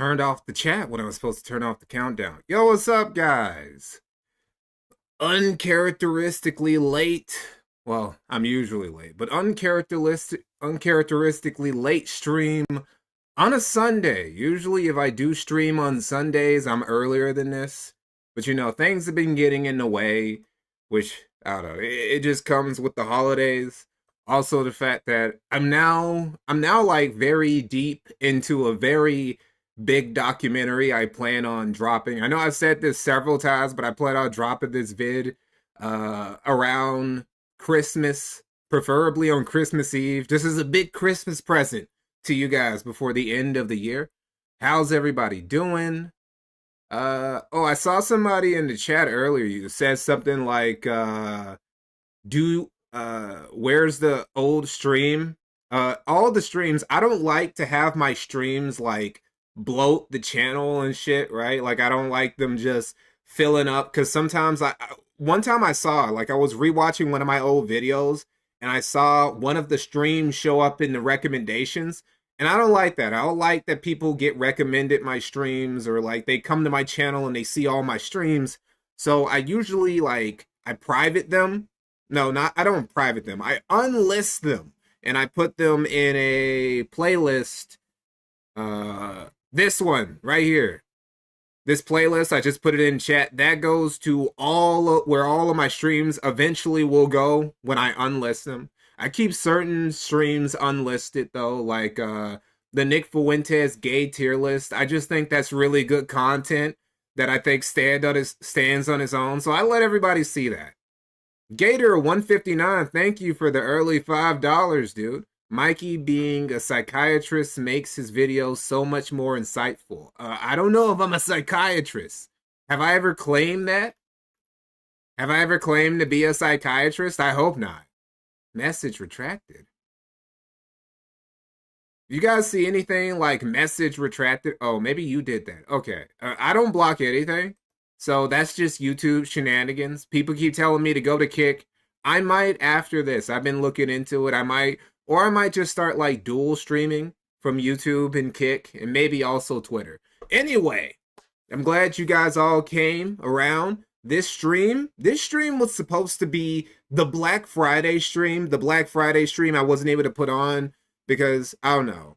turned off the chat when I was supposed to turn off the countdown. Yo, what's up, guys? Uncharacteristically late. Well, I'm usually late, but uncharacteristically late stream on a Sunday. Usually, if I do stream on Sundays, I'm earlier than this. But you know, things have been getting in the way, which I don't know. It just comes with the holidays. Also, the fact that I'm now like very deep into a very big documentary I plan on dropping. I know I've said this several times, but I plan on dropping this vid around Christmas, preferably on Christmas Eve. This is a big Christmas present to you guys before the end of the year. How's everybody doing? Oh, I saw somebody in the chat earlier. You said something like, where's the old stream? All the streams, I don't like to have my streams like bloat the channel and shit, right? Like I don't like them just filling up, because sometimes one time I saw, like I was rewatching one of my old videos and I saw one of the streams show up in the recommendations, and I don't like that. I don't like that people get recommended my streams, or like they come to my channel and they see all my streams. So I usually I private them. No, I don't private them. I unlist them and I put them in a playlist. This one right here. This playlist, I just put it in chat. That goes to where all of my streams eventually will go when I unlist them. I keep certain streams unlisted though, like the Nick Fuentes gay tier list. I just think that's really good content that I think stands on his own. So I let everybody see that. Gator 159, thank you for the early $5, dude. Mikey being a psychiatrist makes his videos so much more insightful. I don't know if I'm a psychiatrist. Have I ever claimed that? Have I ever claimed to be a psychiatrist? I hope not. Message retracted. You guys see anything like message retracted? Oh, maybe you did that. Okay. I don't block anything. So that's just YouTube shenanigans. People keep telling me to go to Kick. I might after this. I've been looking into it. I might just start like dual streaming from YouTube and Kick, and maybe also Twitter. Anyway, I'm glad you guys all came around. This stream was supposed to be the Black Friday stream. The Black Friday stream I wasn't able to put on because, I don't know.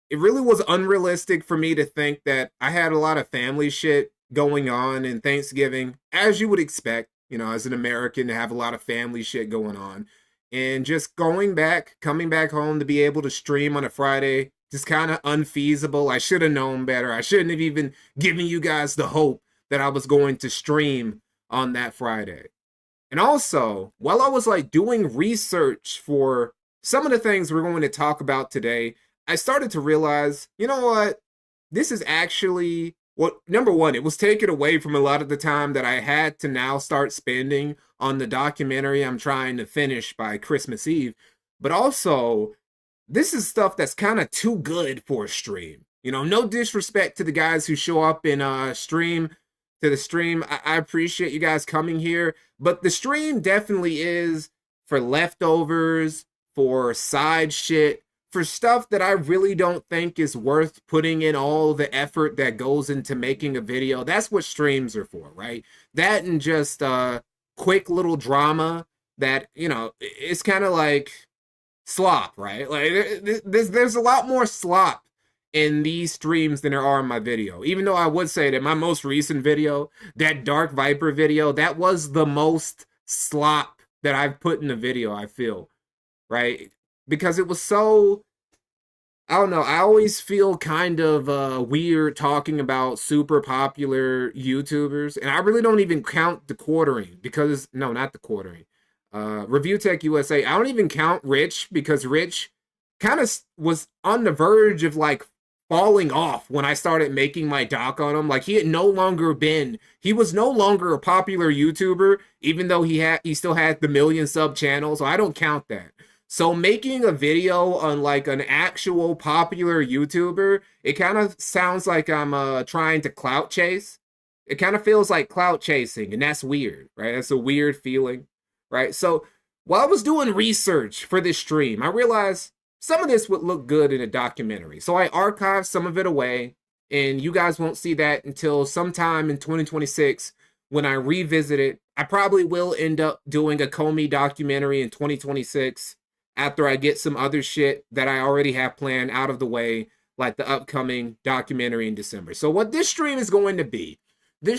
It really was unrealistic for me to think that I had a lot of family shit going on in Thanksgiving, as you would expect, you know, as an American, to have a lot of family shit going on. And just coming back home to be able to stream on a Friday, just kind of unfeasible. I should have known better. I shouldn't have even given you guys the hope that I was going to stream on that Friday. And also, while I was like doing research for some of the things we're going to talk about today, I started to realize, you know what? This is actually, well, number one, it was taken away from a lot of the time that I had to now start spending on the documentary I'm trying to finish by Christmas Eve. But also, this is stuff that's kind of too good for a stream. You know, no disrespect to the guys who show up in the stream. I appreciate you guys coming here. But the stream definitely is for leftovers, for side shit, for stuff that I really don't think is worth putting in all the effort that goes into making a video. That's what streams are for, right? That and just quick little drama that, you know, it's kind of like slop, right? Like there's a lot more slop in these streams than there are in my video. Even though I would say that my most recent video, that Dark Viper video, that was the most slop that I've put in a video, I feel, right? Because it was so, I don't know, I always feel kind of weird talking about super popular YouTubers, and I really don't even count the quartering, because, no, not the quartering, Review Tech USA, I don't even count Rich, because Rich kind of was on the verge of like falling off when I started making my doc on him. Like he was no longer a popular YouTuber, even though he still had the million sub channel, so I don't count that. So making a video on like an actual popular YouTuber, it kind of sounds like I'm trying to clout chase. It kind of feels like clout chasing, and that's weird, right? That's a weird feeling, right? So while I was doing research for this stream, I realized some of this would look good in a documentary. So I archived some of it away, and you guys won't see that until sometime in 2026 when I revisit it. I probably will end up doing a Comey documentary in 2026 after I get some other shit that I already have planned out of the way, like the upcoming documentary in December. So what this stream is going to be, we're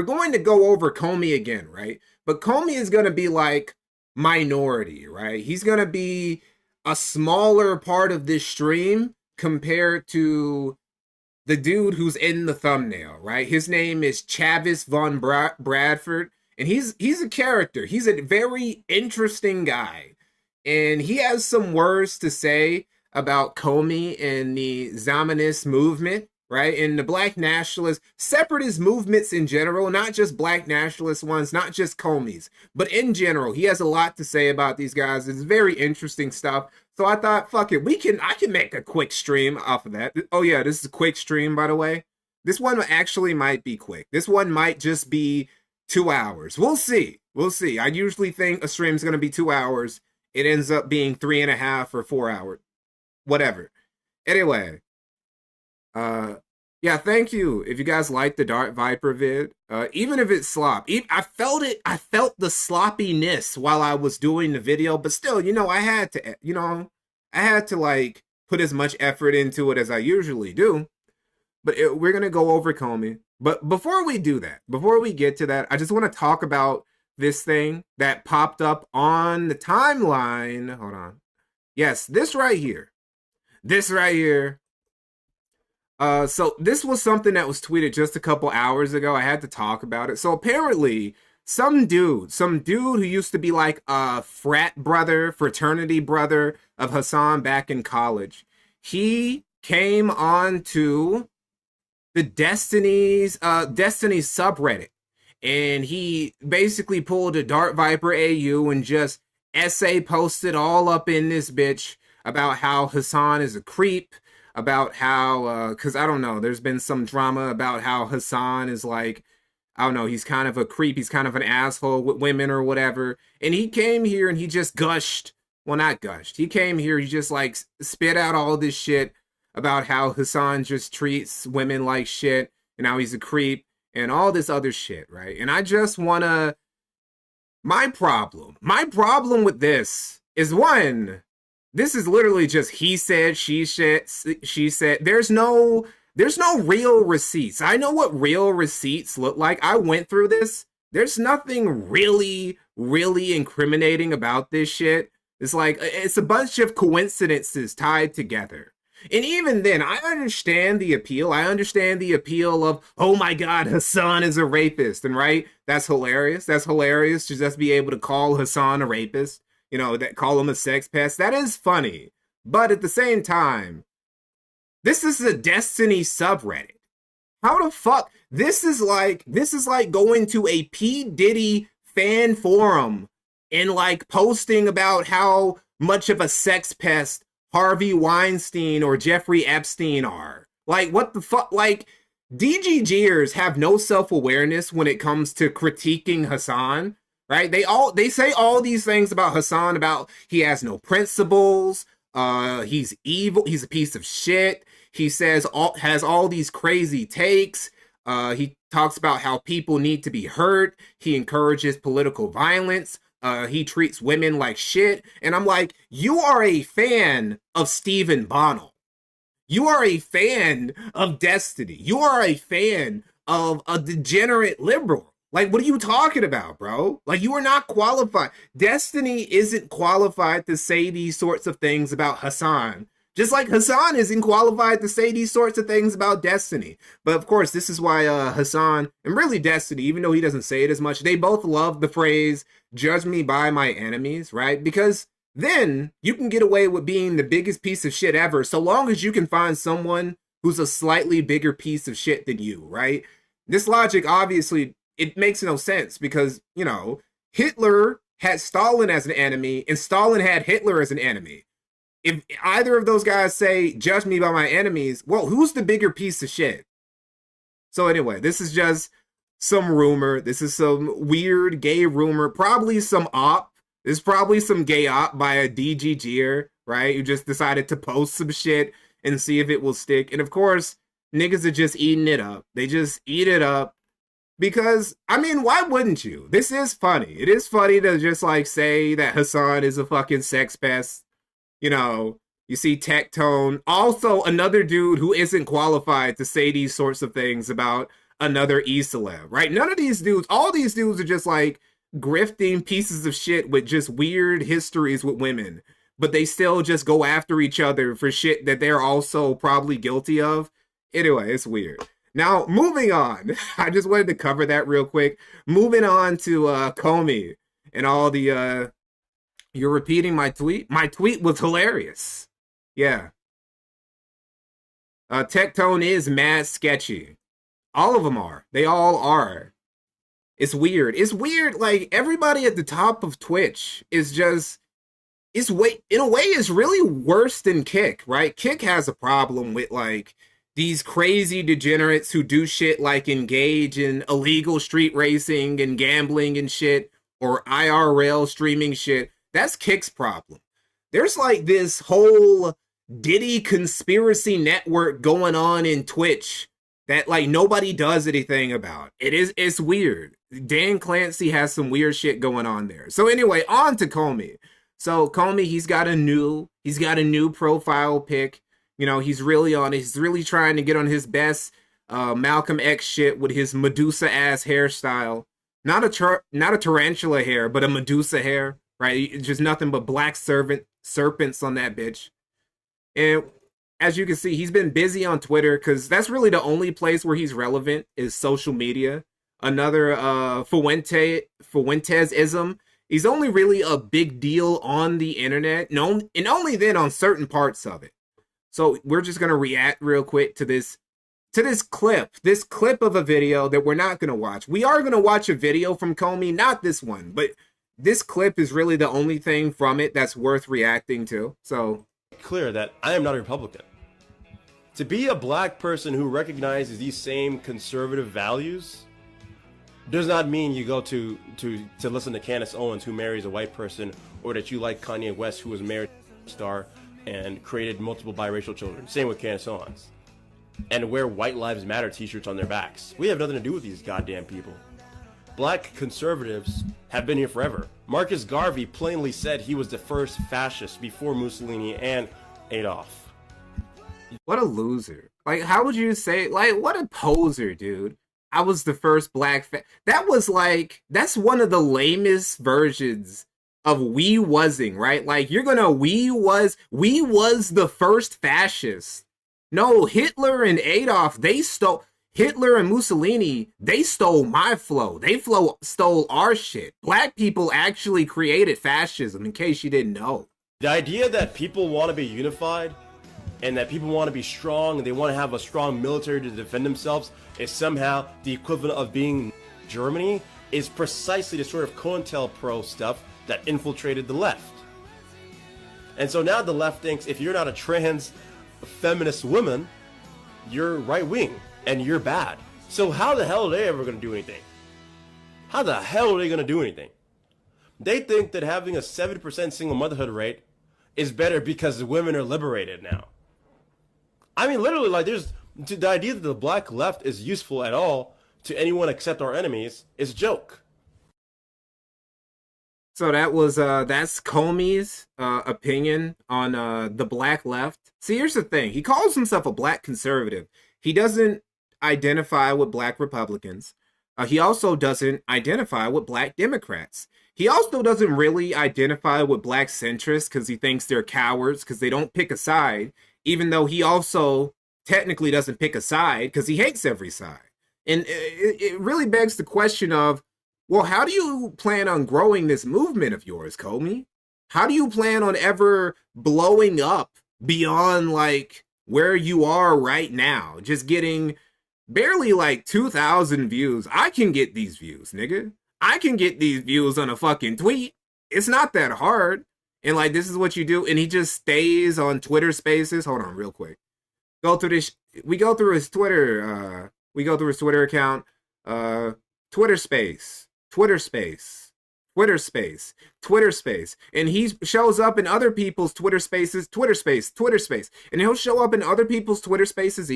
going to go over Comey again, right? But Comey is going to be like minority, right? He's going to be a smaller part of this stream compared to the dude who's in the thumbnail, right? His name is Chavis Von Bradford, and he's a character. He's a very interesting guy, and he has some words to say about Comey and the Zionist movement, right? And the black nationalist, separatist movements in general, not just black nationalist ones, not just Comey's, but in general. He has a lot to say about these guys. It's very interesting stuff. So I thought, fuck it, I can make a quick stream off of that. Oh yeah, this is a quick stream, by the way. This one actually might be quick. This one might just be 2 hours. We'll see. We'll see. I usually think a stream's going to be 2 hours. It ends up being 3.5 or 4 hours. Whatever. Anyway. Yeah, thank you. If you guys like the Dark Viper vid, even if it's slop, I felt the sloppiness while I was doing the video, but still, I had to like put as much effort into it as I usually do. But we're gonna go over Comey. But before we do that, before we get to that, I just want to talk about this thing that popped up on the timeline. Hold on. Yes, this right here. This right here. So this was something that was tweeted just a couple hours ago. I had to talk about it. So apparently, some dude who used to be like a fraternity brother of Hassan back in college, he came on to the Destiny's subreddit, and he basically pulled a Dark Viper AU and just essay posted all up in this bitch about how Hassan is a creep, about how, because I don't know, there's been some drama about how Hassan is like, I don't know, he's kind of a creep, he's kind of an asshole with women or whatever. And he came here and he just gushed. Well, not gushed. He came here, he just like spit out all this shit about how Hassan just treats women like shit and how he's a creep and all this other shit, right? And I just wanna, my problem with this is, one, this is literally just he said, she said. There's no real receipts. I know what real receipts look like. I went through this. There's nothing really incriminating about this shit. It's like, it's a bunch of coincidences tied together. And even then, I understand the appeal. I understand the appeal of, oh my God, Hassan is a rapist. And right, that's hilarious. That's hilarious to just be able to call Hassan a rapist. That call him a sex pest. That is funny. But at the same time, this is a Destiny subreddit. How the fuck? This is like going to a P. Diddy fan forum and like posting about how much of a sex pest Harvey Weinstein or Jeffrey Epstein are. Like, what the fuck? Like, DGGers have no self-awareness when it comes to critiquing Hassan. Right? They say all these things about Hassan, about he has no principles, he's evil, he's a piece of shit. He has all these crazy takes. He talks about how people need to be hurt. He encourages political violence. He treats women like shit. And I'm like, you are a fan of Stephen Bonnell. You are a fan of Destiny. You are a fan of a degenerate liberal. Like, what are you talking about, bro? Like, you are not qualified. Destiny isn't qualified to say these sorts of things about Hassan. Just like Hassan isn't qualified to say these sorts of things about Destiny. But of course, this is why Hassan, and really Destiny, even though he doesn't say it as much, they both love the phrase, judge me by my enemies, right? Because then you can get away with being the biggest piece of shit ever, so long as you can find someone who's a slightly bigger piece of shit than you, right? This logic, obviously, it makes no sense because, Hitler had Stalin as an enemy and Stalin had Hitler as an enemy. If either of those guys say, judge me by my enemies, well, who's the bigger piece of shit? So anyway, this is just some rumor. This is some weird gay rumor, probably some op. There's probably some gay op by a DGGer, right? Who just decided to post some shit and see if it will stick. And of course, niggas are just eating it up. They just eat it up because, I mean, why wouldn't you? This is funny. It is funny to just like say that Hassan is a fucking sex pest. You know, you see Tectone, also another dude who isn't qualified to say these sorts of things about another E-celeb, right? None of these dudes, all these dudes are just like grifting pieces of shit with just weird histories with women, but they still just go after each other for shit that they're also probably guilty of. Anyway, it's weird. Now, moving on. I just wanted to cover that real quick. Moving on to Comey and all the, you're repeating my tweet? My tweet was hilarious. Yeah. Tectone is mad sketchy. All of them are. They all are. It's weird. It's weird. Like, everybody at the top of Twitch is just, it's way, in a way, it's really worse than Kick, right? Kick has a problem with, like, these crazy degenerates who do shit like engage in illegal street racing and gambling and shit, or IRL streaming shit. That's Kick's problem. There's like this whole Diddy conspiracy network going on in Twitch that like nobody does anything about. It's weird. Dan Clancy has some weird shit going on there. So anyway, on to Comey. So Comey, he's got a new profile pic. You know, he's really on it. He's really trying to get on his best Malcolm X shit with his Medusa ass hairstyle. Not a tarantula hair, but a Medusa hair, right? Just nothing but black serpents on that bitch. And as you can see, he's been busy on Twitter because that's really the only place where he's relevant is social media. Another Fuentes-ism. He's only really a big deal on the internet, and only then on certain parts of it. So we're just gonna react real quick to this clip of a video that we're not gonna watch. We are gonna watch a video from Comey, not this one, but this clip is really the only thing from it that's worth reacting to. So clear that I am not a Republican. To be a black person who recognizes these same conservative values does not mean you go to listen to Candace Owens, who marries a white person, or that you like Kanye West, who was married to a star and created multiple biracial children. Same with Candace Owens. And wear White Lives Matter t-shirts on their backs. We have nothing to do with these goddamn people. Black conservatives have been here forever. Marcus Garvey plainly said he was the first fascist before Mussolini and Adolf. What a loser. Like, how would you say, like, what a poser, dude. I was the first black that was like, that's one of the lamest versions of we wasing, right? Like, you're gonna we was the first fascist. No, Hitler and Adolf, Hitler and Mussolini, they stole my flow. They stole our shit. Black people actually created fascism, in case you didn't know. The idea that people want to be unified and that people want to be strong and they want to have a strong military to defend themselves is somehow the equivalent of being Germany is precisely the sort of COINTELPRO stuff that infiltrated the left. And so now the left thinks if you're not a trans feminist woman, you're right wing and you're bad. So how the hell are they ever going to do anything? How the hell are they going to do anything? They think that having a 70% single motherhood rate is better because the women are liberated now. I mean, literally, like, there's the idea that the black left is useful at all to anyone except our enemies is a joke. So that was that's Comey's opinion on the black left. See, here's the thing. He calls himself a black conservative. He doesn't identify with black Republicans. He also doesn't identify with black Democrats. He also doesn't really identify with black centrists because he thinks they're cowards because they don't pick a side, even though he also technically doesn't pick a side because he hates every side. And it really begs the question of, well, how do you plan on growing this movement of yours, Comey? How do you plan on ever blowing up beyond, like, where you are right now? Just getting barely, like, 2,000 views. I can get these views, nigga. I can get these views on a fucking tweet. It's not that hard. And, like, this is what you do. And he just stays on Twitter Spaces. Hold on real quick. Go through this. We go through his Twitter. We go through his Twitter account. Twitter Space. Twitter space, Twitter space. And he shows up in other people's Twitter spaces, Twitter space, Twitter space. And he'll show up in other people's Twitter spaces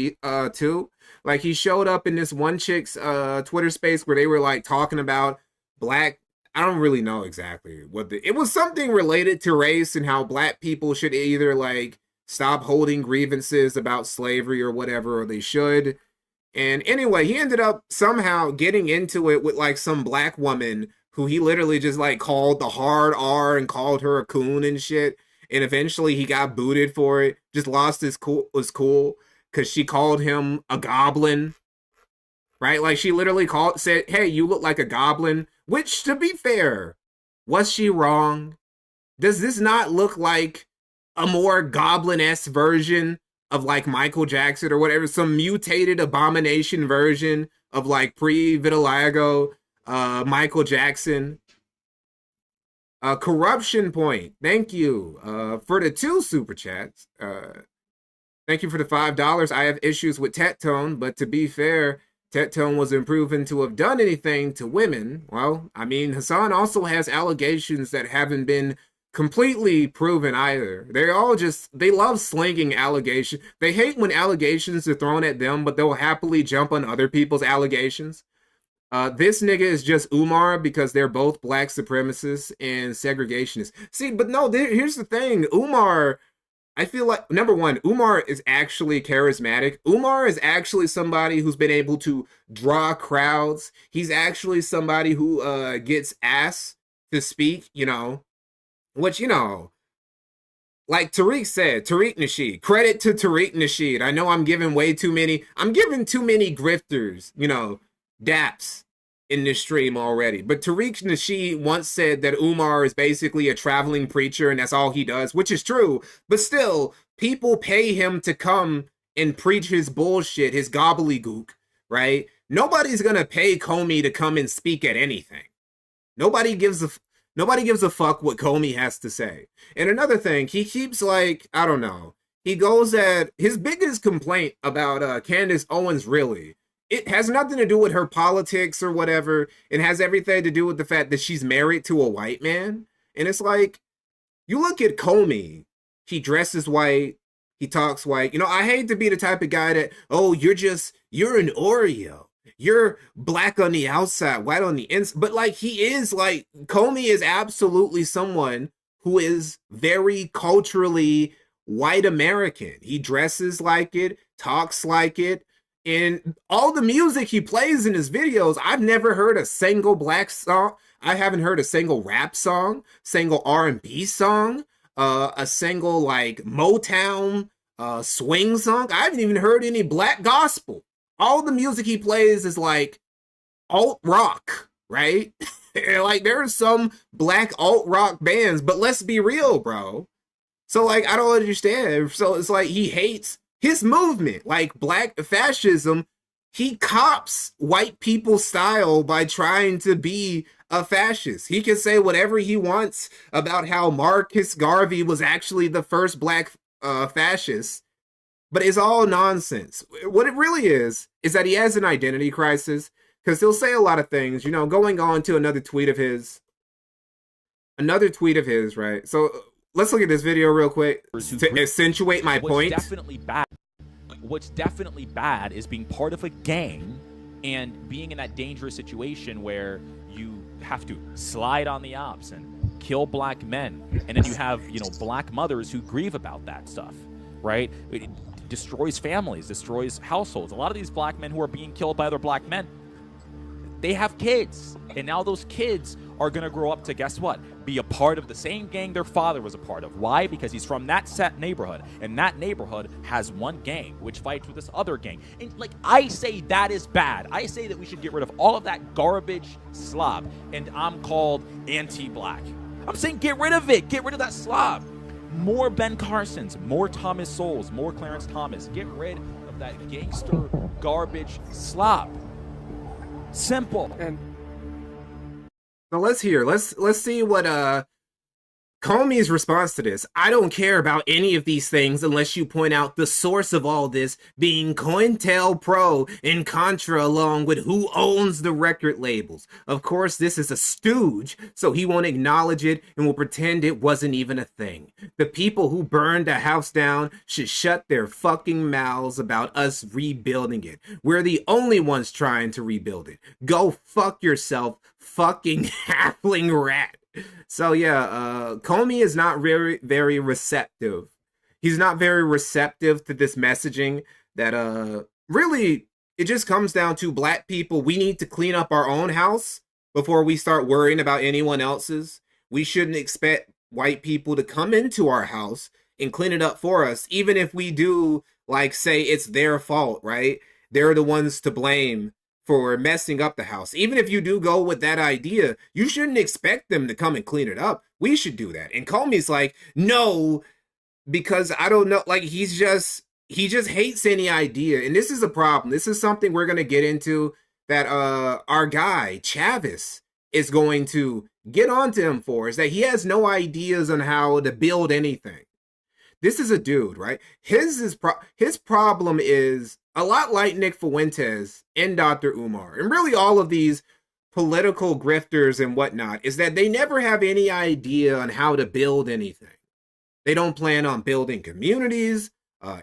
too. Like he showed up in this one chick's Twitter space where they were like talking about black, I don't really know exactly what it was, something related to race and how black people should either like stop holding grievances about slavery or whatever, or they should. And anyway, he ended up somehow getting into it with like some black woman who he literally just like called the hard R and called her a coon and shit. And eventually he got booted for it. Just lost his cool because she called him a goblin. Right? Like she literally said, "Hey, you look like a goblin." Which, to be fair, was she wrong? Does this not look like a more goblin-esque version of like Michael Jackson or whatever, some mutated abomination version of like pre-vitiligo Michael Jackson? Corruption Point, thank you for the 2 super chats. Thank you for the $5. I have issues with Tet-Tone, but to be fair, Tet-Tone wasn't proven to have done anything to women. Well, I mean, Hassan also has allegations that haven't been completely proven either. They love slinging allegations. They hate when allegations are thrown at them, but they'll happily jump on other people's allegations. This nigga is just Umar because they're both black supremacists and segregationists. See, but no, here's the thing. Umar, I feel like, number one, Umar is actually charismatic. Umar is actually somebody who's been able to draw crowds. He's actually somebody who gets asked to speak, you know, which, you know, like Tariq said, Tariq Nasheed, credit to Tariq Nasheed. I know I'm giving too many grifters, you know, daps in this stream already. But Tariq Nasheed once said that Umar is basically a traveling preacher and that's all he does, which is true. But still, people pay him to come and preach his bullshit, his gobbledygook, right? Nobody's gonna pay Comey to come and speak at anything. Nobody gives a fuck what Comey has to say. And another thing, he keeps like, I don't know, he goes at his biggest complaint about Candace Owens, really, it has nothing to do with her politics or whatever. It has everything to do with the fact that she's married to a white man. And it's like, you look at Comey, he dresses white, he talks white. You know, I hate to be the type of guy that, oh, you're an Oreo. You're black on the outside, white on the inside. But like, he is like, Comey is absolutely someone who is very culturally white American. He dresses like it, talks like it. And all the music he plays in his videos, I've never heard a single black song. I haven't heard a single rap song, single R&B song, a single like Motown swing song. I haven't even heard any black gospel. All the music he plays is like alt rock, right? Like there are some black alt rock bands, but let's be real, bro. So like, I don't understand. So it's like he hates his movement, like black fascism. He cops white people's style by trying to be a fascist. He can say whatever he wants about how Marcus Garvey was actually the first black fascist, but it's all nonsense. What it really is that he has an identity crisis, because he'll say a lot of things, you know, going on to another tweet of his, right? So let's look at this video real quick to accentuate my point. What's definitely bad is being part of a gang and being in that dangerous situation where you have to slide on the ops and kill black men, and then you have, you know, black mothers who grieve about that stuff, right? It destroys families, destroys households. A lot of these black men who are being killed by other black men, they have kids, and now those kids are going to grow up to, guess what, be a part of the same gang their father was a part of. Why? Because he's from that set neighborhood, and that neighborhood has one gang which fights with this other gang. And like, I say that is bad. I say that we should get rid of all of that garbage slop, and I'm called anti-black. I'm saying get rid of it. Get rid of that slop. More Ben Carsons, more Thomas Souls, more Clarence Thomas. Get rid of that gangster garbage slop. Simple. And so let's see what Comey's response to this: I don't care about any of these things unless you point out the source of all this being COINTELPRO and Contra, along with who owns the record labels. Of course, this is a stooge, so he won't acknowledge it and will pretend it wasn't even a thing. The people who burned a house down should shut their fucking mouths about us rebuilding it. We're the only ones trying to rebuild it. Go fuck yourself, fucking halfling rat. So yeah, Comey is not very receptive. He's not very receptive to this messaging that really, it just comes down to black people. We need to clean up our own house before we start worrying about anyone else's. We shouldn't expect white people to come into our house and clean it up for us, even if we do, like, say it's their fault, right? They're the ones to blame for messing up the house. Even if you do go with that idea, you shouldn't expect them to come and clean it up. We should do that. And Comey's like, no, because I don't know, like, he just hates any idea. And this is a problem. This is something we're going to get into that our guy, Chavis, is going to get onto him for, is that he has no ideas on how to build anything. This is a dude, right? His problem is a lot like Nick Fuentes and Dr. Umar, and really all of these political grifters and whatnot, is that they never have any idea on how to build anything. They don't plan on building communities,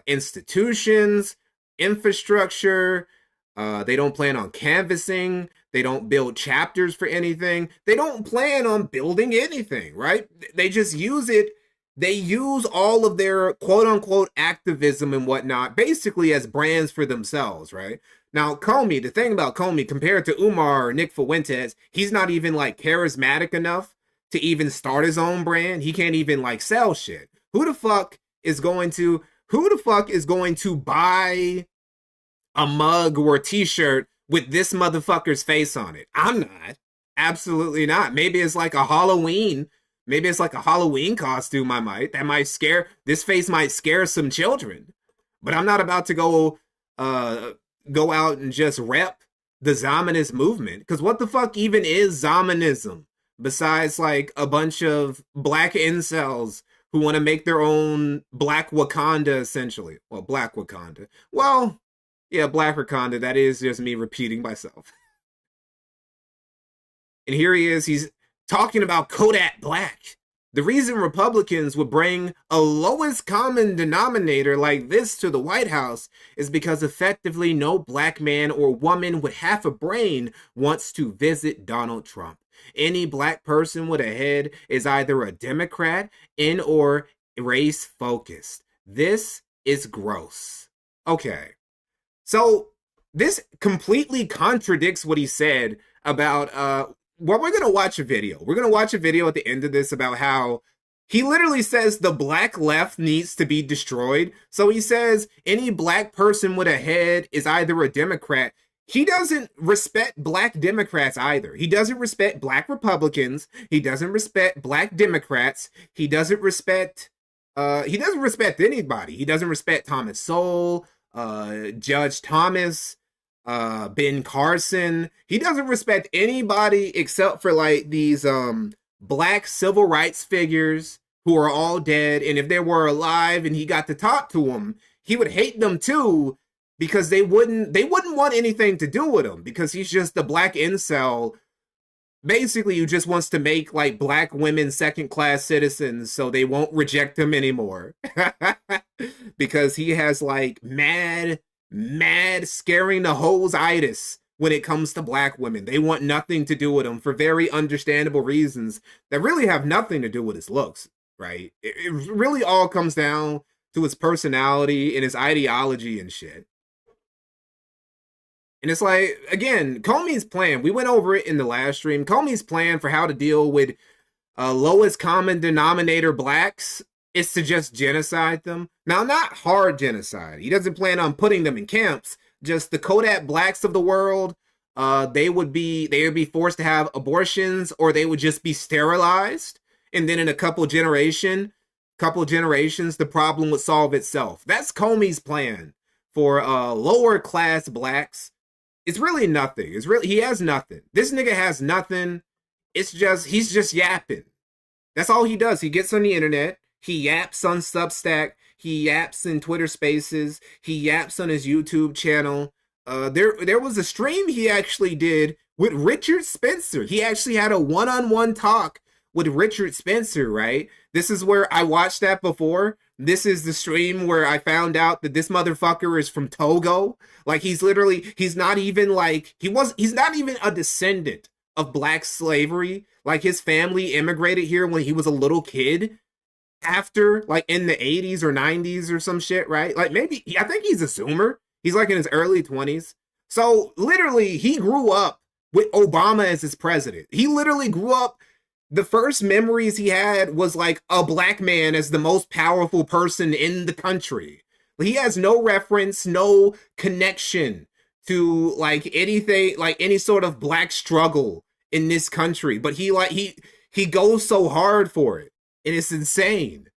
institutions, infrastructure. They don't plan on canvassing. They don't build chapters for anything. They don't plan on building anything, right? They just use it. They use all of their quote-unquote activism and whatnot basically as brands for themselves, right? Now, Comey, the thing about Comey, compared to Umar or Nick Fuentes, he's not even, like, charismatic enough to even start his own brand. He can't even, like, sell shit. Who the fuck is going to buy a mug or a t-shirt with this motherfucker's face on it? I'm not. Absolutely not. Maybe it's like a Halloween costume. This face might scare some children, but I'm not about to go out and just rep the Zionist movement. Because what the fuck even is Zionism besides, like, a bunch of black incels who want to make their own Black Wakanda, essentially. Well, Black Wakanda. Well, yeah, Black Wakanda. That is just me repeating myself. And here he is. He's talking about Kodak Black. The reason Republicans would bring a lowest common denominator like this to the White House is because effectively no black man or woman with half a brain wants to visit Donald Trump. Any black person with a head is either a Democrat and or race focused. This is gross. Okay. So this completely contradicts what he said about well, we're going to watch a video. We're going to watch a video at the end of this about how he literally says the black left needs to be destroyed. So he says any black person with a head is either a Democrat. He doesn't respect black Democrats either. He doesn't respect black Republicans. He doesn't respect black Democrats. He doesn't respect anybody. He doesn't respect Thomas Sowell, Judge Thomas, Ben Carson. He doesn't respect anybody except for, like, these black civil rights figures who are all dead. And if they were alive and he got to talk to them, he would hate them too, because they wouldn't want anything to do with him, because he's just the black incel, basically, who just wants to make, like, black women second-class citizens so they won't reject him anymore. Because he has, like, mad scaring the hoes-itis when it comes to black women. They want nothing to do with him for very understandable reasons that really have nothing to do with his looks, right? It really all comes down to his personality and his ideology and shit. And it's like, again, Comey's plan, we went over it in the last stream, Comey's plan for how to deal with lowest common denominator blacks is to just genocide them. Now, not hard genocide. He doesn't plan on putting them in camps. Just the Kodak Blacks of the world, they would be forced to have abortions, or they would just be sterilized. And then in a couple generations, the problem would solve itself. That's Comey's plan for lower class blacks. It's really nothing. He has nothing. This nigga has nothing. It's just, he's just yapping. That's all he does. He gets on the internet. He yaps on Substack. He yaps in Twitter Spaces. He yaps on his YouTube channel. There was a stream he actually did with Richard Spencer. He actually had a one-on-one talk with Richard Spencer, right? This is where I watched that before. This is the stream where I found out that this motherfucker is from Togo. Like, he's not even a descendant of black slavery. Like, his family immigrated here when he was a little kid after, like, in the 80s or 90s or some shit, right? Like, maybe, I think he's a Zoomer. He's like in his early 20s. So literally, he grew up with Obama as his president. He literally grew up, the first memories he had was like a black man as the most powerful person in the country. He has no reference, no connection to like anything, like any sort of black struggle in this country. But he goes so hard for it. And it's insane.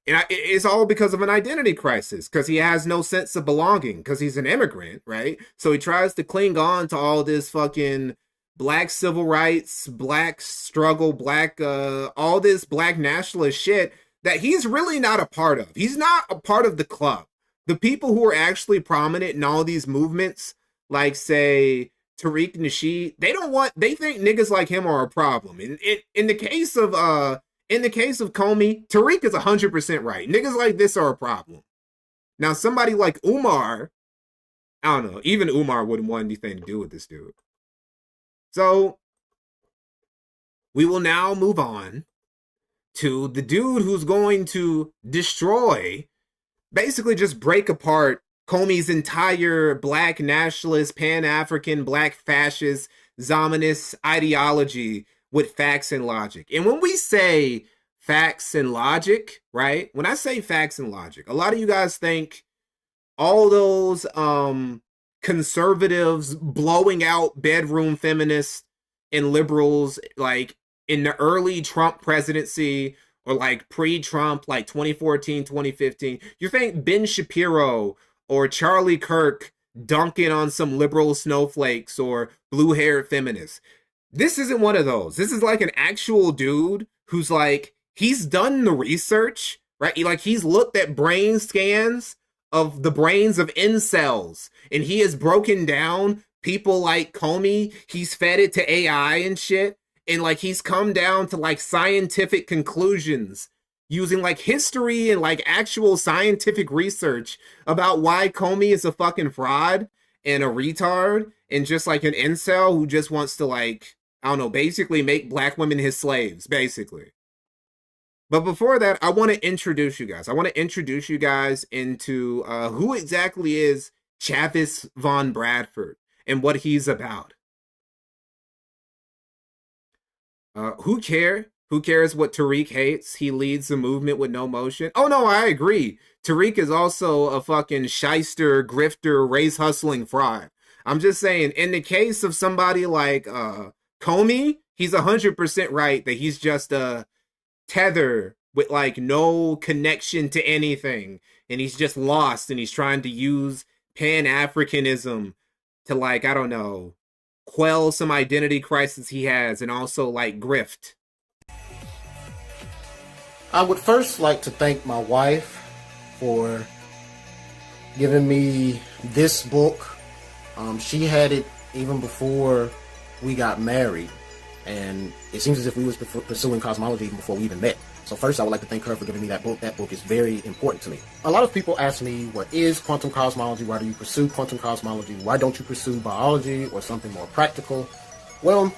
And it's all because of an identity crisis, because he has no sense of belonging, because he's an immigrant, right? So he tries to cling on to all this fucking black civil rights, black struggle, black, all this black nationalist shit that he's really not a part of. He's not a part of the club. The people who are actually prominent in all these movements, like, say, Tariq Nasheed, they think niggas like him are a problem. In the case of Comey, Tariq is 100% right. Niggas like this are a problem. Now, somebody like Umar, I don't know, even Umar wouldn't want anything to do with this dude. So, we will now move on to the dude who's going to destroy, basically just break apart Comey's entire black nationalist, pan-African, black fascist, Zionist ideology with facts and logic. And when we say facts and logic, right? When I say facts and logic, a lot of you guys think all those conservatives blowing out bedroom feminists and liberals like in the early Trump presidency or like pre-Trump, like 2014, 2015. You think Ben Shapiro or Charlie Kirk dunking on some liberal snowflakes or blue-haired feminists. This isn't one of those. This is like an actual dude who's like, he's done the research, right? Like, he's looked at brain scans of the brains of incels, and he has broken down people like Comey. He's fed it to AI and shit, and like, he's come down to like scientific conclusions using like history and like actual scientific research about why Comey is a fucking fraud and a retard and just like an incel who just wants to like, I don't know, basically make black women his slaves, basically. But before that, I want to introduce you guys. I want to introduce you guys into who exactly is Chavis Von Bradford and what he's about. Who cares what Tariq hates? He leads the movement with no motion. Oh no, I agree. Tariq is also a fucking shyster, grifter, race hustling fraud. I'm just saying, in the case of somebody like Comey, he's 100% right that he's just a tether with like no connection to anything, and he's just lost, and he's trying to use Pan-Africanism to like, I don't know, quell some identity crisis he has, and also like grift. I would first like to thank my wife for giving me this book. She had it even before we got married, and it seems as if we was pursuing cosmology even before we even met. So first, I would like to thank her for giving me that book. That book is very important to me. A lot of people ask me, what is quantum cosmology? Why do you pursue quantum cosmology? Why don't you pursue biology or something more practical? Well,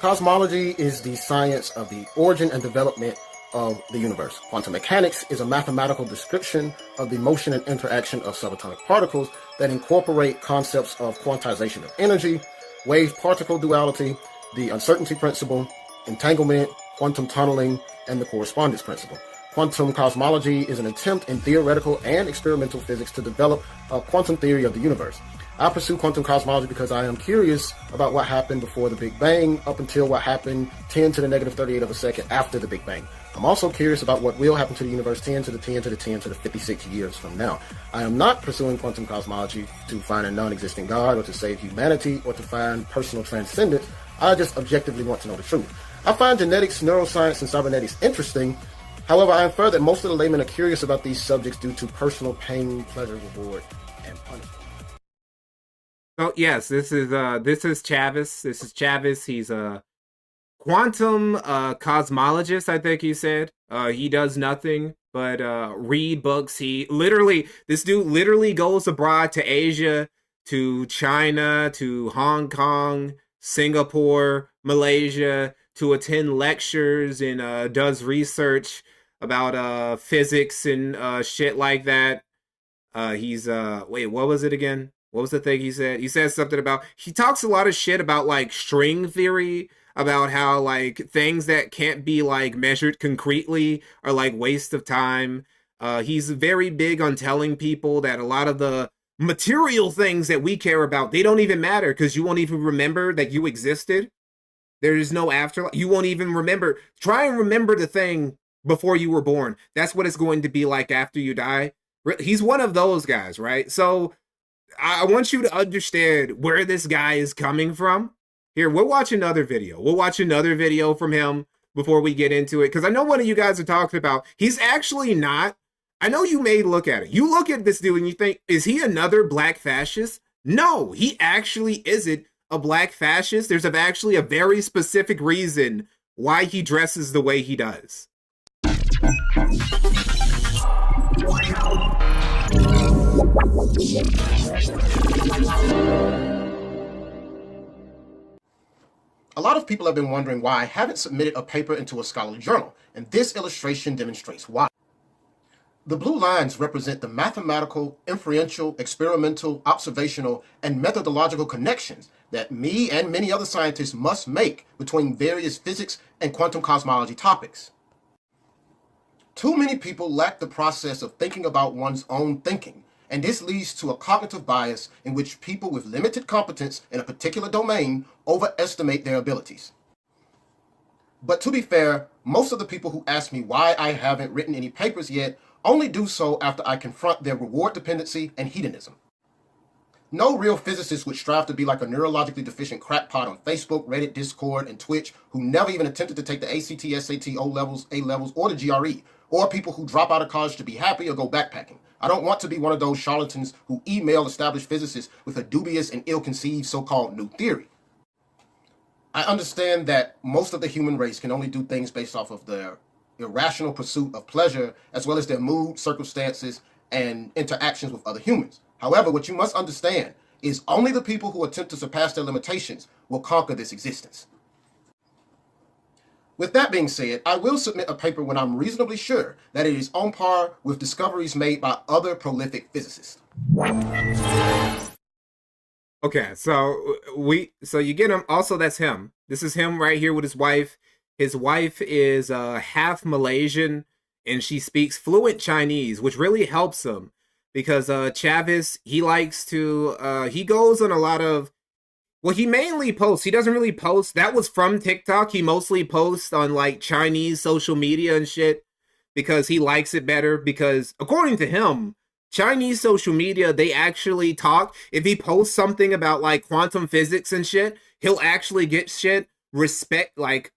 cosmology is the science of the origin and development of the universe. Quantum mechanics is a mathematical description of the motion and interaction of subatomic particles that incorporate concepts of quantization of energy, wave-particle duality, the uncertainty principle, entanglement, quantum tunneling, and the correspondence principle. Quantum cosmology is an attempt in theoretical and experimental physics to develop a quantum theory of the universe. I pursue quantum cosmology because I am curious about what happened before the Big Bang up until what happened 10 to the negative 38 of a second after the Big Bang. I'm also curious about what will happen to the universe 10 to the 10 to the 10 to the 56 years from now. I am not pursuing quantum cosmology to find a non-existent God or to save humanity or to find personal transcendence. I just objectively want to know the truth. I find genetics, neuroscience, and cybernetics interesting. However, I infer that most of the laymen are curious about these subjects due to personal pain, pleasure, reward, and punishment. Oh yes, this is Chavis. This is Chavis. He's a quantum cosmologist, I think he said. He does nothing but read books. This dude literally goes abroad to Asia, to China, to Hong Kong, Singapore, Malaysia, to attend lectures and does research about physics and shit like that. He's wait, what was it again? What was the thing he said? He says something about, he talks a lot of shit about like string theory, about how like things that can't be like measured concretely are like waste of time. He's very big on telling people that a lot of the material things that we care about, they don't even matter because you won't even remember that you existed. There is no afterlife. You won't even remember. Try and remember the thing before you were born. That's what it's going to be like after you die. He's one of those guys, right? So I want you to understand where this guy is coming from. Here, we'll watch another video. We'll watch another video from him before we get into it. Because I know one of you guys are talking about, he's actually not. I know you may look at it. You look at this dude and you think, is he another black fascist? No, he actually isn't a black fascist. There's actually a very specific reason why he dresses the way he does. A lot of people have been wondering why I haven't submitted a paper into a scholarly journal, and this illustration demonstrates why. The blue lines represent the mathematical, inferential, experimental, observational, and methodological connections that me and many other scientists must make between various physics and quantum cosmology topics. Too many people lack the process of thinking about one's own thinking, and this leads to a cognitive bias in which people with limited competence in a particular domain overestimate their abilities. But to be fair, most of the people who ask me why I haven't written any papers yet only do so after I confront their reward dependency and hedonism. No real physicist would strive to be like a neurologically deficient crackpot on Facebook, Reddit, Discord, and Twitch who never even attempted to take the ACT, SAT, O-levels, A-levels, or the GRE, or people who drop out of college to be happy or go backpacking. I don't want to be one of those charlatans who email established physicists with a dubious and ill-conceived so-called new theory. I understand that most of the human race can only do things based off of their irrational pursuit of pleasure, as well as their mood, circumstances, and interactions with other humans. However, what you must understand is only the people who attempt to surpass their limitations will conquer this existence. With that being said, I will submit a paper when I'm reasonably sure that it is on par with discoveries made by other prolific physicists. Okay, so you get him. Also, that's him. This is him right here with his wife. His wife is half Malaysian, and she speaks fluent Chinese, which really helps him because Chavis, he likes to, he goes on a lot of, well, he mainly posts. He doesn't really post. That was from TikTok. He mostly posts on like Chinese social media and shit because he likes it better because according to him, Chinese social media, they actually talk. If he posts something about like quantum physics and shit, he'll actually get shit respect like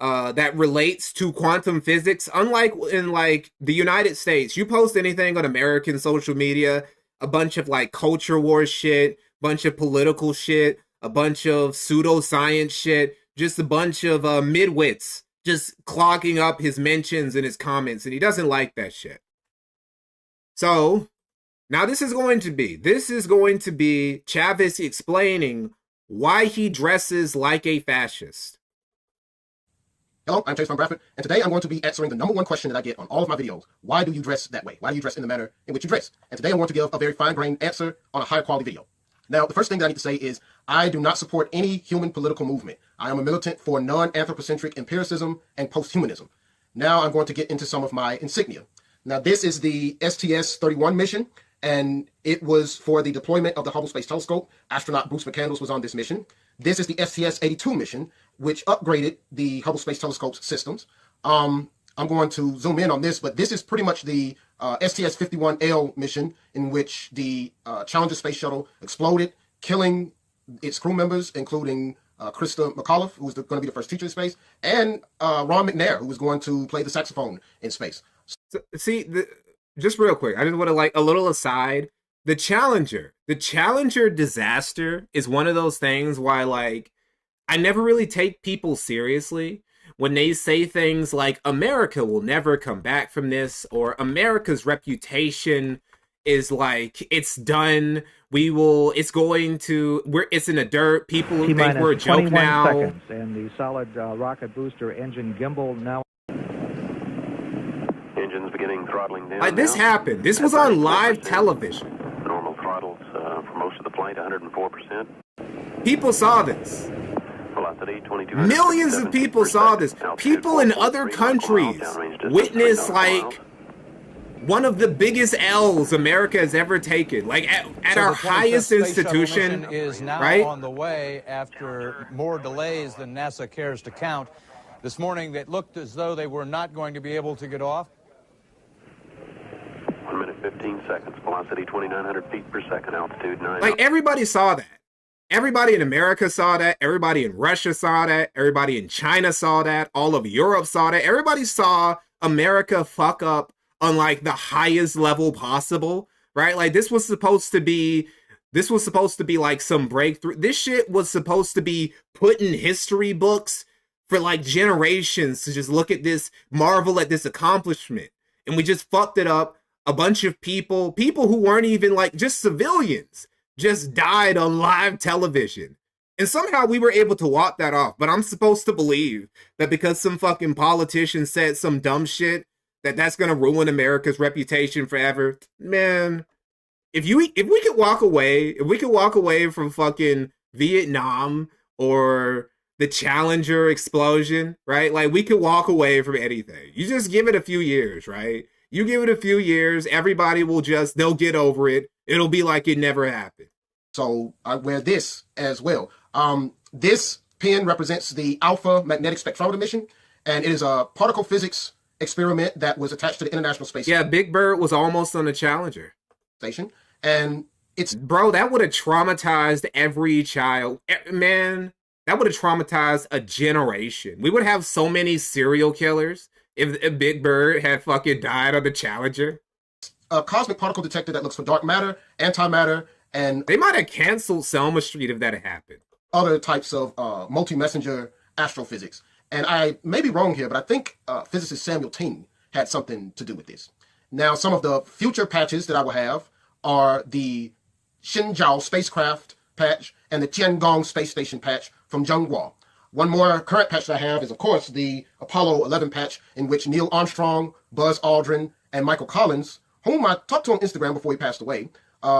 that relates to quantum physics. Unlike in like the United States, you post anything on American social media, a bunch of like culture war shit, bunch of political shit, a bunch of pseudoscience shit, just a bunch of midwits just clogging up his mentions and his comments, and he doesn't like that shit. So now this is going to be Chavis explaining why he dresses like a fascist. Hello, I'm Chase from Bradford, and today I'm going to be answering the number one question that I get on all of my videos. Why do you dress that way? Why do you dress in the manner in which you dress? And today I want to give a very fine-grained answer on a higher quality video. Now, the first thing that I need to say is I do not support any human political movement. I am a militant for non-anthropocentric empiricism and post-humanism. Now I'm going to get into some of my insignia. Now, this is the STS-31 mission, and it was for the deployment of the Hubble Space Telescope. Astronaut Bruce McCandless was on this mission. This is the STS-82 mission, which upgraded the Hubble Space Telescope's systems. I'm going to zoom in on this, but this is pretty much the STS-51L mission in which the Challenger space shuttle exploded, killing its crew members, including Krista McAuliffe, who was going to be the first teacher in space, and Ron McNair, who was going to play the saxophone in space. So, see, just real quick, I just want to like a little aside. The Challenger disaster is one of those things why like I never really take people seriously when they say things like America will never come back from this, or America's reputation is like it's done. It's in the dirt. People think we're a joke now. Seconds, and the solid rocket booster engine gimbal now. Engines beginning throttling down. Like this happened. This was on live television. Normal throttles for most of the flight, 104%. People saw this. Velocity 22. Millions of people saw this. People in other countries witnessed like one of the biggest L's America has ever taken. Like at our highest institution, is now right? on the way after more delays than NASA cares to count. This morning, it looked as though they were not going to be able to get off. 1 minute 15 seconds. Velocity 2,900 feet per second. Altitude 9. Like everybody saw that. Everybody in America saw that. Everybody in Russia saw that. Everybody in China saw that. All of Europe saw that. Everybody saw America fuck up on like the highest level possible, right? Like this was supposed to be like some breakthrough. This shit was supposed to be put in history books for like generations to just look at this, marvel at this accomplishment. And we just fucked it up. A bunch of people who weren't even like just civilians, just died on live television. And somehow we were able to walk that off. But I'm supposed to believe that because some fucking politician said some dumb shit, that's going to ruin America's reputation forever. Man, if we could walk away from fucking Vietnam or the Challenger explosion, right? Like we could walk away from anything. You just give it a few years, right? You give it a few years, everybody they'll get over it. It'll be like it never happened. So I wear this as well. This pin represents the Alpha Magnetic Spectrometer mission, and it is a particle physics experiment that was attached to the International Space Station. Yeah, Big Bird was almost on the Challenger station, and it's... Bro, that would have traumatized every child. Man, that would have traumatized a generation. We would have so many serial killers if Big Bird had fucking died on the Challenger. A cosmic particle detector that looks for dark matter, antimatter, and... They might have canceled Selma Street if that had happened. Other types of multi-messenger astrophysics. And I may be wrong here, but I think physicist Samuel Ting had something to do with this. Now, some of the future patches that I will have are the Shenzhou spacecraft patch and the Tiangong space station patch from Zhonghua. One more current patch that I have is, of course, the Apollo 11 patch, in which Neil Armstrong, Buzz Aldrin, and Michael Collins, whom I talked to on Instagram before he passed away,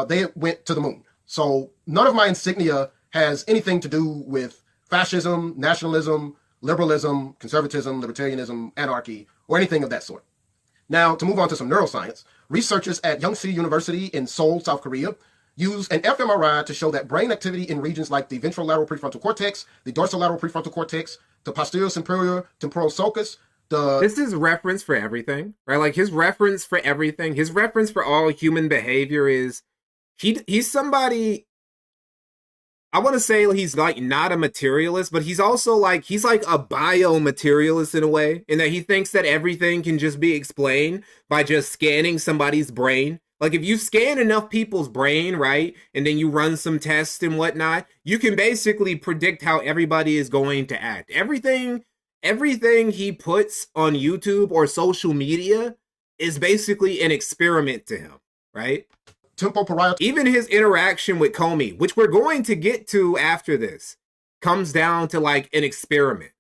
they went to the moon. So none of my insignia has anything to do with fascism, nationalism, liberalism, conservatism, libertarianism, anarchy, or anything of that sort. Now, to move on to some neuroscience, researchers at Yonsei University in Seoul, South Korea, use an fMRI to show that brain activity in regions like the ventrolateral prefrontal cortex, the dorsolateral prefrontal cortex, the posterior superior temporal sulcus, This is reference for everything, right? Like his reference for everything, his reference for all human behavior is he's somebody, I want to say he's like not a materialist, but he's also like, he's like a biomaterialist in a way, in that he thinks that everything can just be explained by just scanning somebody's brain. Like if you scan enough people's brain, right, and then you run some tests and whatnot, you can basically predict how everybody is going to act. Everything he puts on YouTube or social media is basically an experiment to him, right? Even his interaction with Comey, which we're going to get to after this, comes down to like an experiment.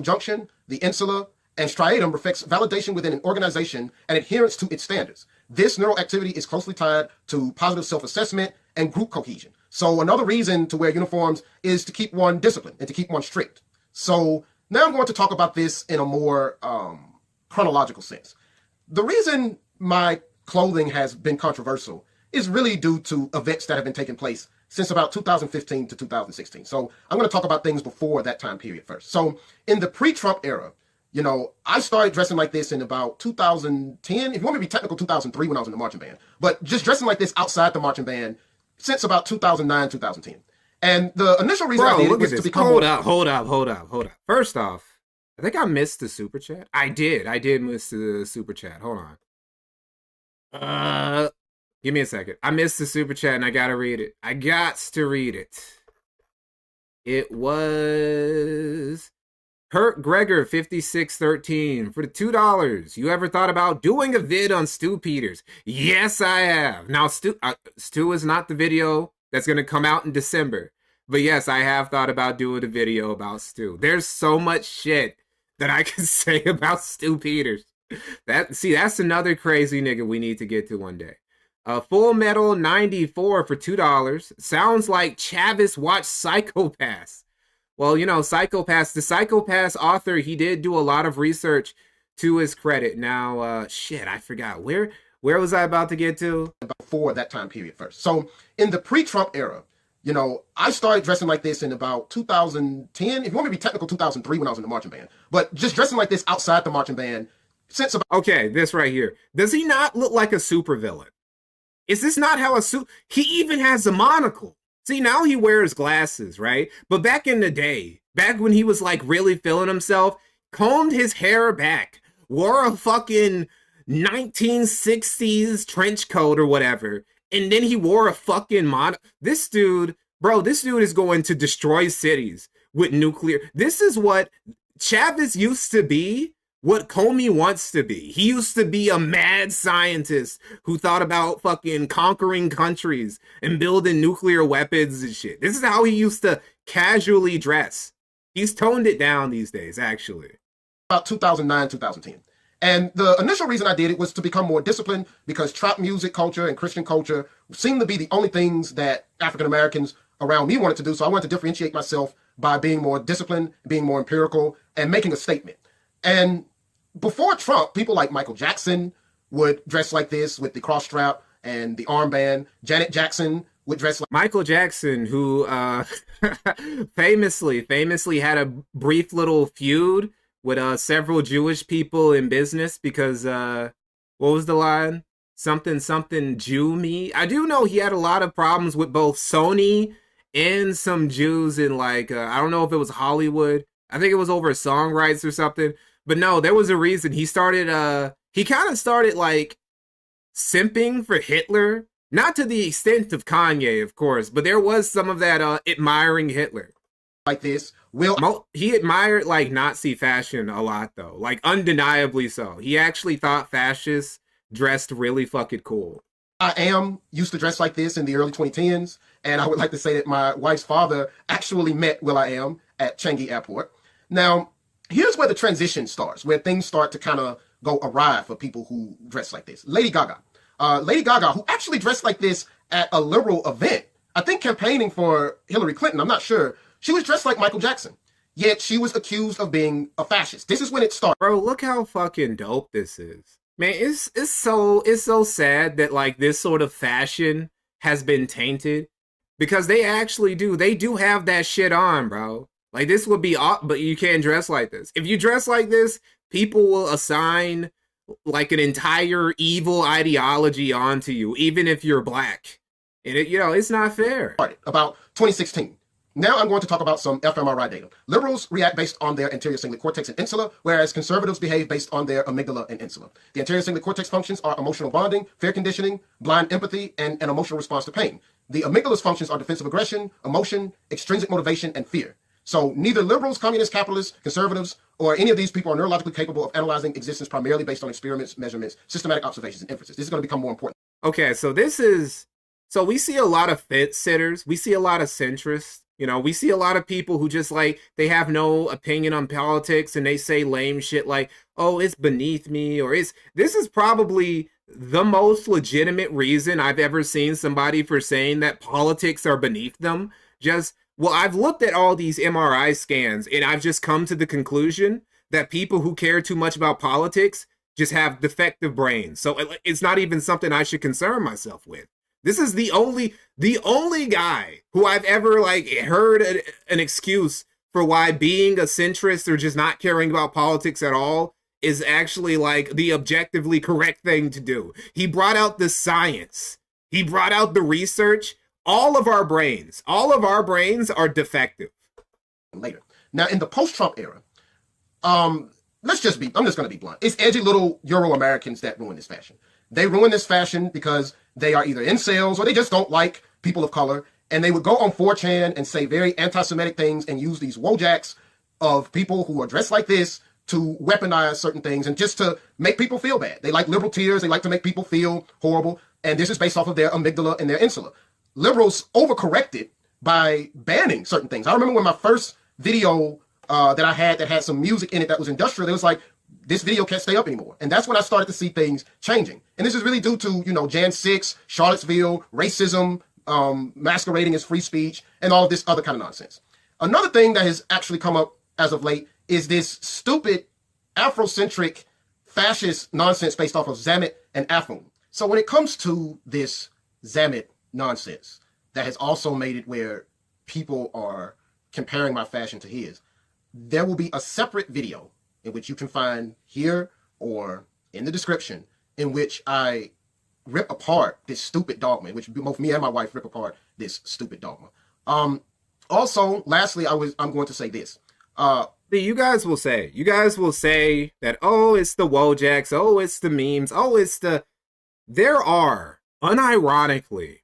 Junction, the insula, and striatum reflects validation within an organization and adherence to its standards. This neural activity is closely tied to positive self-assessment and group cohesion. So another reason to wear uniforms is to keep one disciplined and to keep one strict. So now I'm going to talk about this in a more chronological sense. The reason my clothing has been controversial is really due to events that have been taking place since about 2015 to 2016. So I'm going to talk about things before that time period first. So in the pre-Trump era, you know, I started dressing like this in about 2010. If you want me to be technical, 2003 when I was in the marching band. But just dressing like this outside the marching band since about 2009, 2010. And the initial reason I Bro, did it look was at to this. become Hold up. First off, I think I missed the super chat. I did miss the super chat. Hold on. Give me a second. I missed the super chat and I gotta read it. I got to read it. It was Hurt Gregor 5613 for the $2. You ever thought about doing a vid on Stu Peters? Yes, I have. Now, Stu is not the video that's gonna come out in December, but yes, I have thought about doing a video about Stu. There's so much shit that I can say about Stu Peters. That's another crazy nigga we need to get to one day. Full Metal 94 for $2. Sounds like Chavis watched Psycho-Pass. Well, you know, Psycho-Pass, the Psycho-Pass author, he did do a lot of research to his credit. Now, shit, I forgot. Where was I about to get to? Before that time period first. So in the pre-Trump era, you know, I started dressing like this in about 2010. If you want me to be technical, 2003 when I was in the marching band. But just dressing like this outside the marching band since about... Okay, this right here. Does he not look like a supervillain? Is this not how he even has a monocle? See, now he wears glasses, right? But back in the day, back when he was like really feeling himself, combed his hair back, wore a fucking 1960s trench coat or whatever, and then he wore a fucking This dude is going to destroy cities with nuclear. This is what Chavez used to be. What Comey wants to be. He used to be a mad scientist who thought about fucking conquering countries and building nuclear weapons and shit. This is how he used to casually dress. He's toned it down these days, actually. About 2009, 2010. And the initial reason I did it was to become more disciplined because trap music culture and Christian culture seemed to be the only things that African Americans around me wanted to do. So I wanted to differentiate myself by being more disciplined, being more empirical, and making a statement. And before Trump, people like Michael Jackson would dress like this with the cross strap and the armband. Janet Jackson would dress like... Michael Jackson, who famously had a brief little feud with several Jewish people in business because, what was the line? Something Jew me. I do know he had a lot of problems with both Sony and some Jews in like, I don't know if it was Hollywood. I think it was over song rights or something. But no, there was a reason. He kind of started like simping for Hitler. Not to the extent of Kanye, of course, but there was some of that admiring Hitler. Like this. He admired like Nazi fashion a lot though. Like undeniably so. He actually thought fascists dressed really fucking cool. I used to dress like this in the early 2010s. And I would like to say that my wife's father actually met Will.i.am at Changi Airport. Now, here's where the transition starts, where things start to kind of go awry for people who dress like this. Lady Gaga. Lady Gaga, who actually dressed like this at a liberal event, I think campaigning for Hillary Clinton, I'm not sure. She was dressed like Michael Jackson, yet she was accused of being a fascist. This is when it started. Bro, look how fucking dope this is. Man, it's so sad that like this sort of fashion has been tainted because they do have that shit on, bro. Like, this would be off, but you can't dress like this. If you dress like this, people will assign, like, an entire evil ideology onto you, even if you're black. And, it's not fair. About 2016. Now I'm going to talk about some fMRI data. Liberals react based on their anterior cingulate cortex and insula, whereas conservatives behave based on their amygdala and insula. The anterior cingulate cortex functions are emotional bonding, fear conditioning, blind empathy, and an emotional response to pain. The amygdala's functions are defensive aggression, emotion, extrinsic motivation, and fear. So neither liberals, communists, capitalists, conservatives, or any of these people are neurologically capable of analyzing existence primarily based on experiments, measurements, systematic observations, and inferences. This is going to become more important. Okay, so we see a lot of fence-sitters. We see a lot of centrists. We see a lot of people who just like, they have no opinion on politics and they say lame shit like, oh, it's beneath me, or this is probably the most legitimate reason I've ever seen somebody for saying that politics are beneath them. Well, I've looked at all these MRI scans and I've just come to the conclusion that people who care too much about politics just have defective brains. So it's not even something I should concern myself with. This is the only guy who I've ever like heard an excuse for why being a centrist or just not caring about politics at all is actually like the objectively correct thing to do. He brought out the science. He brought out the research all of our brains are defective. Later. Now, in the post-Trump era, I'm just going to be blunt. It's edgy little Euro-Americans that ruin this fashion. They ruin this fashion because they are either incels or they just don't like people of color. And they would go on 4chan and say very anti-Semitic things and use these wojaks of people who are dressed like this to weaponize certain things and just to make people feel bad. They like liberal tears. They like to make people feel horrible. And this is based off of their amygdala and their insula. Liberals overcorrected by banning certain things. I remember when my first video that I had that had some music in it that was industrial, it was like, this video can't stay up anymore. And that's when I started to see things changing. And this is really due to, Jan 6, Charlottesville, racism, masquerading as free speech, and all this other kind of nonsense. Another thing that has actually come up as of late is this stupid Afrocentric fascist nonsense based off of Zamet and Afum. So when it comes to this Zamet nonsense that has also made it where people are comparing my fashion to his, there will be a separate video in which you can find here or in the description in which I rip apart this stupid dogma, in which both me and my wife rip apart this stupid dogma. Also, lastly, I'm going to say this. You guys will say that, oh, it's the Wojaks, oh, it's the memes, oh, it's the... There are, unironically,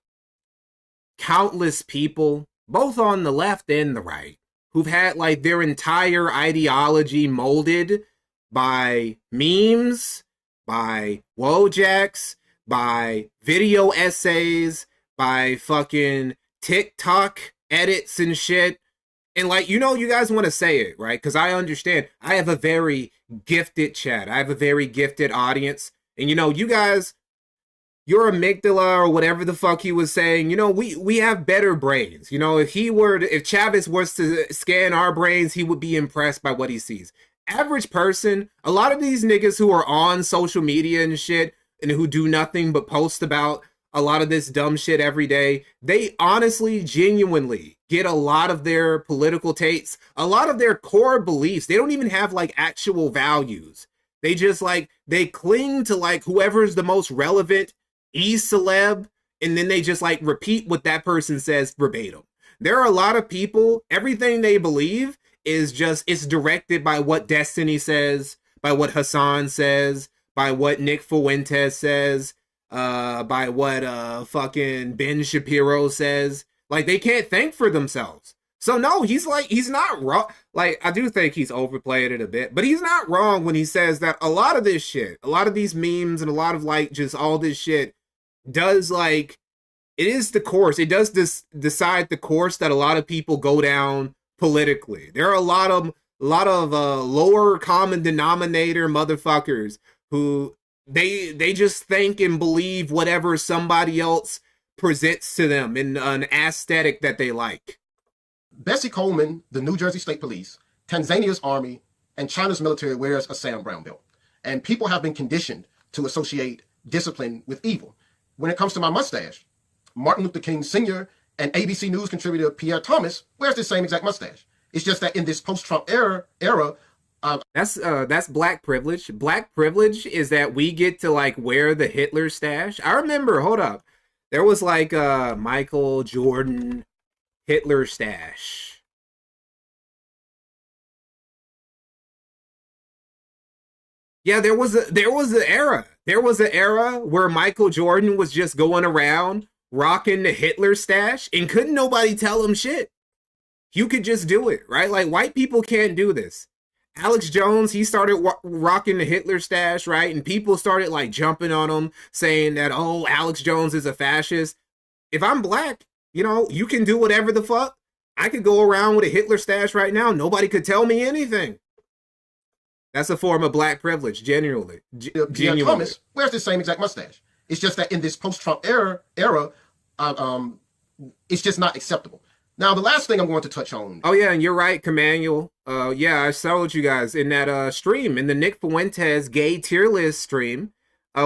countless people, both on the left and the right, who've had, like, their entire ideology molded by memes, by Wojaks, by video essays, by fucking TikTok edits and shit. And like, you guys want to say it, right? Because I understand. I have a very gifted chat. I have a very gifted audience. And you guys, your amygdala or whatever the fuck he was saying, we have better brains. If Chavez was to scan our brains, he would be impressed by what he sees. Average person, a lot of these niggas who are on social media and shit and who do nothing but post about a lot of this dumb shit every day, they honestly, genuinely get a lot of their political takes, a lot of their core beliefs. They don't even have like actual values. They just they cling to like whoever's the most relevant e-celeb, and then they just like repeat what that person says verbatim. There are a lot of people, everything they believe is just, it's directed by what Destiny says, by what Hassan says, by what Nick Fuentes says, by what fucking Ben Shapiro says. Like, they can't think for themselves. So no, he's not wrong. Like, I do think he's overplayed it a bit, but he's not wrong when he says that a lot of this shit, a lot of these memes and a lot of like just all this shit does like, it is the course. It does decide the course that a lot of people go down politically. There are a lot of lower common denominator motherfuckers who they just think and believe whatever somebody else presents to them in an aesthetic that they like. Bessie Coleman, the New Jersey State Police, Tanzania's army, and China's military wears a Sam Brown belt. And people have been conditioned to associate discipline with evil. When it comes to my mustache, Martin Luther King Sr. and ABC News contributor Pierre Thomas wears the same exact mustache. It's just that in this post-Trump era, that's black privilege. Black privilege is that we get to like wear the Hitler stash. I remember, hold up, there was like Michael Jordan Hitler stash. Yeah, there was an era where Michael Jordan was just going around rocking the Hitler stash and couldn't nobody tell him shit. You could just do it, right? Like, white people can't do this. Alex Jones, he started rocking the Hitler stash, right? And people started like jumping on him, saying that, oh, Alex Jones is a fascist. If I'm black, you can do whatever the fuck. I could go around with a Hitler stash right now. Nobody could tell me anything. That's a form of black privilege, genuinely. Pierre Thomas wears the same exact mustache. It's just that in this post-Trump era, it's just not acceptable. Now, the last thing I'm going to touch on. Oh, yeah, and you're right, Commanuel. Yeah, I showed you guys in that stream, in the Nick Fuentes gay tier list stream.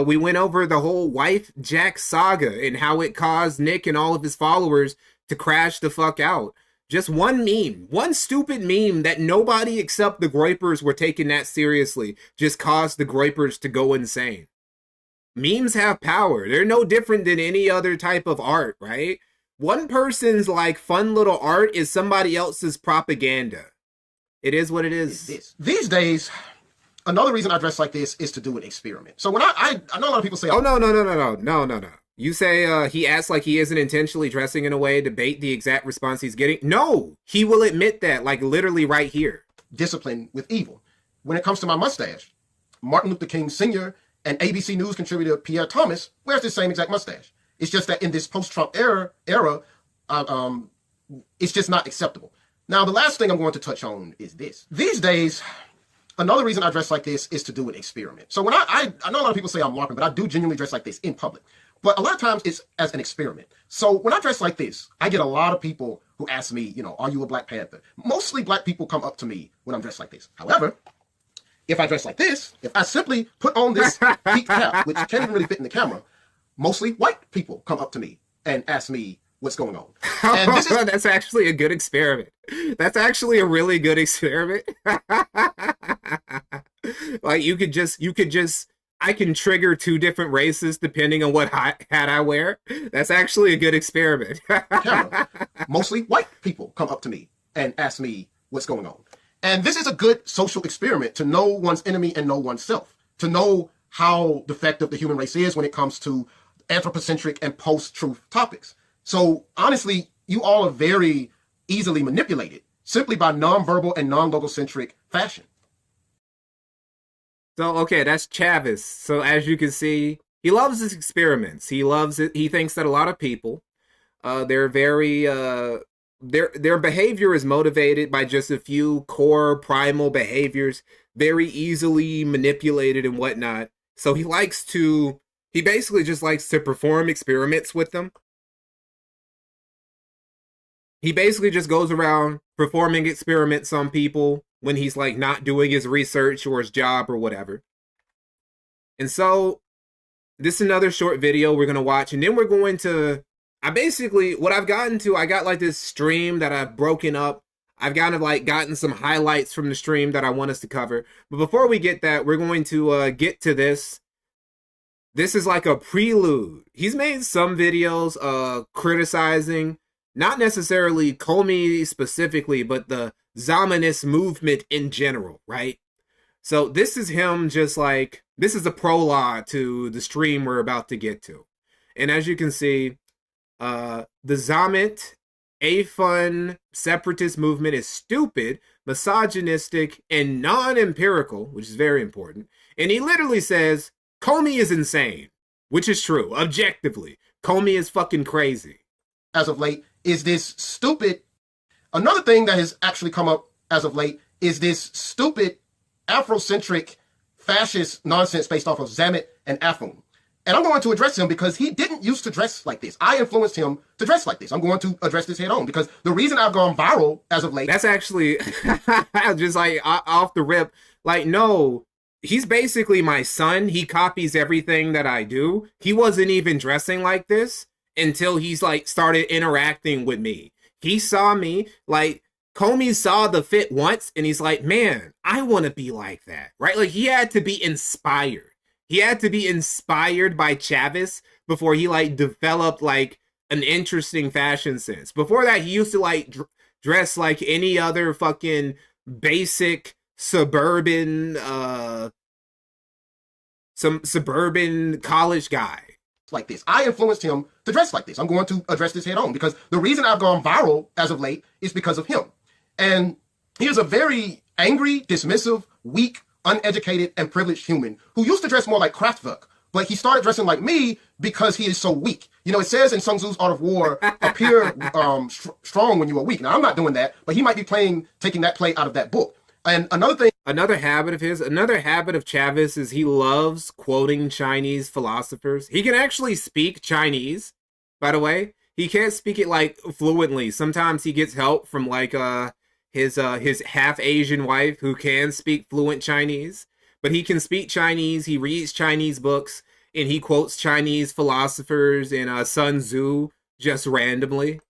We went over the whole wife Jack saga and how it caused Nick and all of his followers to crash the fuck out. Just one meme, one stupid meme that nobody except the Groypers were taking that seriously just caused the Groypers to go insane. Memes have power. They're no different than any other type of art, right? One person's like fun little art is somebody else's propaganda. It is what it is. These days, another reason I dress like this is to do an experiment. So when I know a lot of people say, oh, no. You say he acts like he isn't intentionally dressing in a way to bait the exact response he's getting. No, he will admit that, like literally right here. Discipline with evil. When it comes to my mustache, Martin Luther King Sr. and ABC News contributor Pierre Thomas wears the same exact mustache. It's just that in this post-Trump era, it's just not acceptable. Now, the last thing I'm going to touch on is this. These days, another reason I dress like this is to do an experiment. So when I know a lot of people say I'm LARPing, but I do genuinely dress like this in public. But a lot of times it's as an experiment. So when I dress like this, I get a lot of people who ask me, you know, are you a Black Panther? Mostly Black people come up to me when I'm dressed like this. However, if I dress like this, if I simply put on this peak cap, which can't even really fit in the camera, mostly white people come up to me and ask me what's going on. And this is that's actually a good experiment. That's actually a really good experiment. Like you could just I can trigger two different races depending on what hat I wear. That's actually a good experiment. camera. Mostly white people come up to me and ask me what's going on. And this is a good social experiment to know one's enemy and know oneself, to know how defective the human race is when it comes to anthropocentric and post-truth topics. So honestly, you all are very easily manipulated simply by non-verbal and non-logocentric fashion. So, okay, that's Chavez. So as you can see, he loves his experiments. He loves it. He thinks that a lot of people, they're very, their behavior is motivated by just a few core primal behaviors, very easily manipulated and whatnot. So he basically just likes to perform experiments with them. He basically just goes around performing experiments on people when he's like not doing his research or his job or whatever. And so this is another short video we're going to watch. And then we're going to, I got like this stream that I've broken up. I've kind of like gotten some highlights from the stream that I want us to cover. But before we get that, we're going to get to this. This is like a prelude. He's made some videos criticizing, not necessarily Comey specifically, but the Zionist movement in general, right? So this is him just like, this is a prologue to the stream we're about to get to. And as you can see, the Zionist, AFUN, separatist movement is stupid, misogynistic, and non-empirical, which is very important. And he literally says, Comey is insane, which is true, objectively. Comey is fucking crazy. As of late, is this stupid. Another thing that has actually come up as of late is this stupid Afrocentric fascist nonsense based off of Zamet and AFUN. And I'm going to address him because he didn't used to dress like this. I influenced him to dress like this. I'm going to address this head on because the reason I've gone viral as of late. That's actually just like off the rip. Like, no, he's basically my son. He copies everything that I do. He wasn't even dressing like this until he's like started interacting with me. He saw me, like, Comey saw the fit once and he's like, man, I want to be like that, right? Like, he had to be inspired. He had to be inspired by Chavez before he like developed like an interesting fashion sense. Before that, he used to like dress like any other fucking basic suburban, some suburban college guy. Like this. I influenced him to dress like this. I'm going to address this head on because the reason I've gone viral as of late is because of him. And he is a very angry, dismissive, weak, uneducated, and privileged human who used to dress more like Kraftwerk, but he started dressing like me because he is so weak. You know, it says in Sun Tzu's Art of War, appear strong when you are weak. Now, I'm not doing that, but he might be taking that play out of that book. And another habit of Chavez is he loves quoting Chinese philosophers. He can actually speak Chinese, by the way. He can't speak it like fluently. Sometimes he gets help from like his half Asian wife who can speak fluent Chinese, but he can speak Chinese. He reads Chinese books and he quotes Chinese philosophers and Sun Tzu just randomly.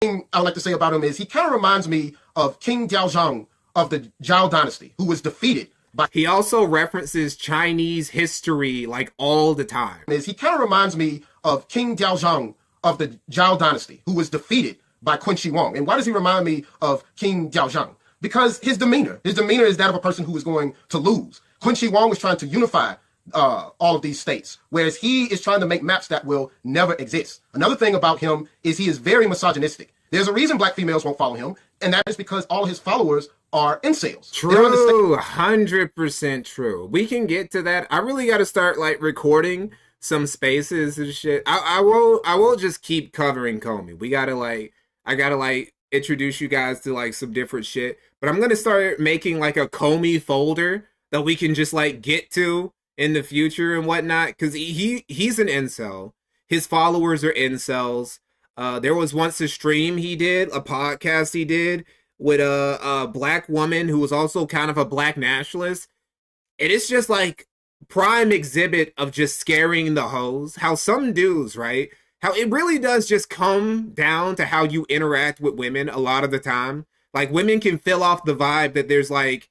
Thing I would like to say about him is he kind of reminds me of King Daozhang of the Zhao dynasty, who was defeated by. He also references Chinese history like all the time. He kind of reminds me of King Daozhang of the Zhao dynasty who was defeated by Qin Shi Huang. And why does he remind me of King Zhaozhang? Because his demeanor is that of a person who is going to lose. Qin Shi Huang was trying to unify all of these states, whereas he is trying to make maps that will never exist. Another thing about him is he is very misogynistic. There's a reason black females won't follow him, and that is because all of his followers are incels. True, 100% true. We can get to that. I really got to start like recording some spaces and shit. I will just keep covering Comey. I gotta like introduce you guys to like some different shit. But I'm gonna start making like a Comey folder that we can just like get to in the future and whatnot. Because he's an incel. His followers are incels. There was once a stream he did, a podcast he did with a black woman who was also kind of a black nationalist. And it's just like prime exhibit of just scaring the hoes. How some dudes, right? How it really does just come down to how you interact with women a lot of the time. Like women can fill off the vibe that there's like,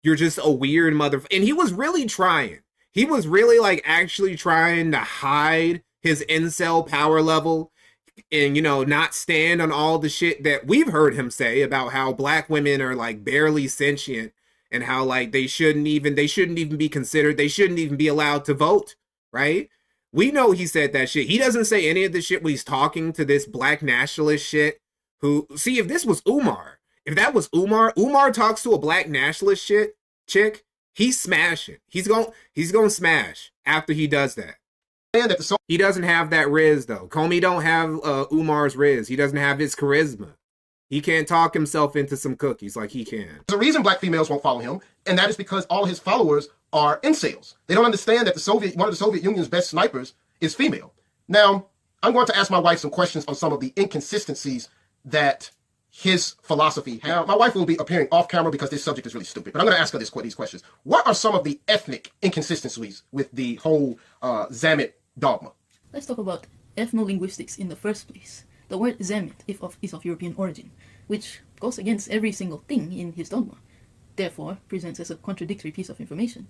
you're just a weird motherfucker. And he was really trying. He was really like actually trying to hide his incel power level and, you know, not stand on all the shit that we've heard him say about how black women are like barely sentient and how like they shouldn't even be considered. They shouldn't even be allowed to vote, right? We know he said that shit. He doesn't say any of the shit when he's talking to this black nationalist shit who, see, if this was Umar, if that was Umar talks to a black nationalist chick, he's smashing. He's going to smash after he does that. He doesn't have that riz though. Comey don't have Umar's riz. He doesn't have his charisma. He can't talk himself into some cookies like he can. There's a reason black females won't follow him, and that is because all his followers are incels. They don't understand that one of the Soviet Union's best snipers is female. Now, I'm going to ask my wife some questions on some of the inconsistencies that his philosophy has. Now, my wife will be appearing off camera because this subject is really stupid, but I'm going to ask her these questions. What are some of the ethnic inconsistencies with the whole Zamit dogma? Let's talk about ethno-linguistics in the first place. The word Zamit is of European origin, which goes against every single thing in his dogma, therefore presents as a contradictory piece of information.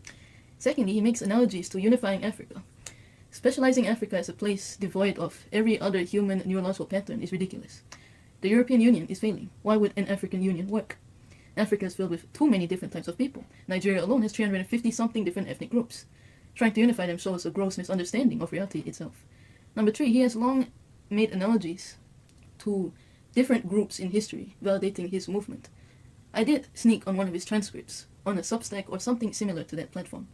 Secondly, he makes analogies to unifying Africa. Specializing Africa as a place devoid of every other human neurological pattern is ridiculous. The European Union is failing. Why would an African Union work? Africa is filled with too many different types of people. Nigeria alone has 350-something different ethnic groups. Trying to unify them shows a gross misunderstanding of reality itself. Number 3, he has long made analogies to different groups in history, validating his movement. I did sneak on one of his transcripts on a Substack or something similar to that platform.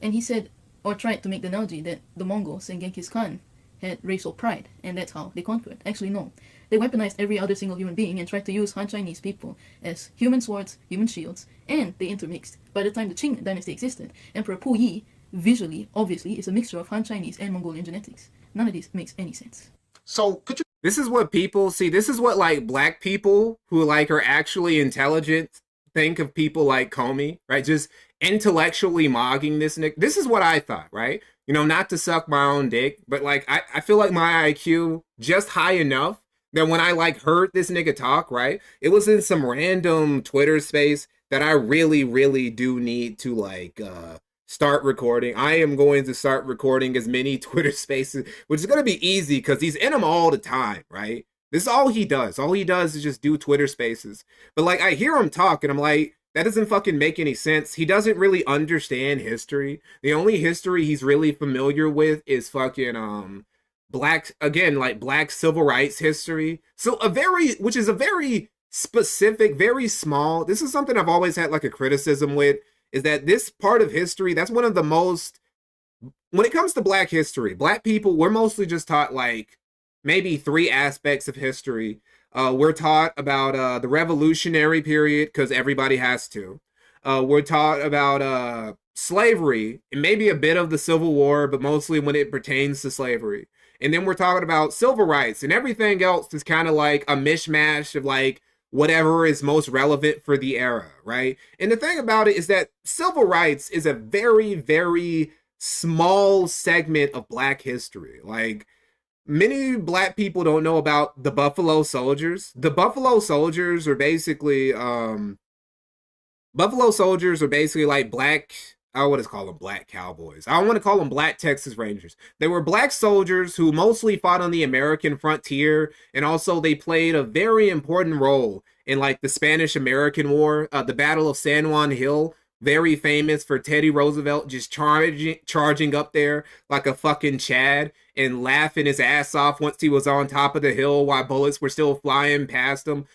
And he said, or tried to make the analogy that the Mongols and Genghis Khan had racial pride, and that's how they conquered. Actually, no. They weaponized every other single human being and tried to use Han Chinese people as human swords, human shields, and they intermixed. By the time the Qing dynasty existed, Emperor Pu Yi, visually, obviously, is a mixture of Han Chinese and Mongolian genetics. None of this makes any sense. So, could you... This is what people see. This is what like black people who like are actually intelligent think of people like Comey, right? Just intellectually mogging this nigga. This is what I thought, right? You know, not to suck my own dick, but like I feel like my IQ just high enough that when I like heard this nigga talk, right? It was in some random Twitter space that I really, really do need to like start recording. I am going to start recording as many Twitter spaces, which is going to be easy because he's in them all the time, right? This is all he does. All he does is just do Twitter spaces. But like I hear him talk and I'm like, that doesn't fucking make any sense. He doesn't really understand history. The only history he's really familiar with is fucking black civil rights history. So which is a very specific, very small, this is something I've always had like a criticism with, is that this part of history, that's one of the most, when it comes to black history, black people, we're mostly just taught like maybe 3 aspects of history. We're taught about the revolutionary period, because everybody has to. We're taught about slavery, and maybe a bit of the Civil War, but mostly when it pertains to slavery. And then we're talking about civil rights, and everything else is kind of like a mishmash of like whatever is most relevant for the era, right? And the thing about it is that civil rights is a very, very small segment of black history. Like, many black people don't know about the Buffalo Soldiers. The Buffalo Soldiers are basically like black I would call them black cowboys. I don't want to call them black Texas Rangers. They were black soldiers who mostly fought on the American frontier, and also they played a very important role in like the Spanish-American War, the Battle of San Juan Hill, very famous for Teddy Roosevelt just charging up there like a fucking Chad and laughing his ass off once he was on top of the hill while bullets were still flying past him.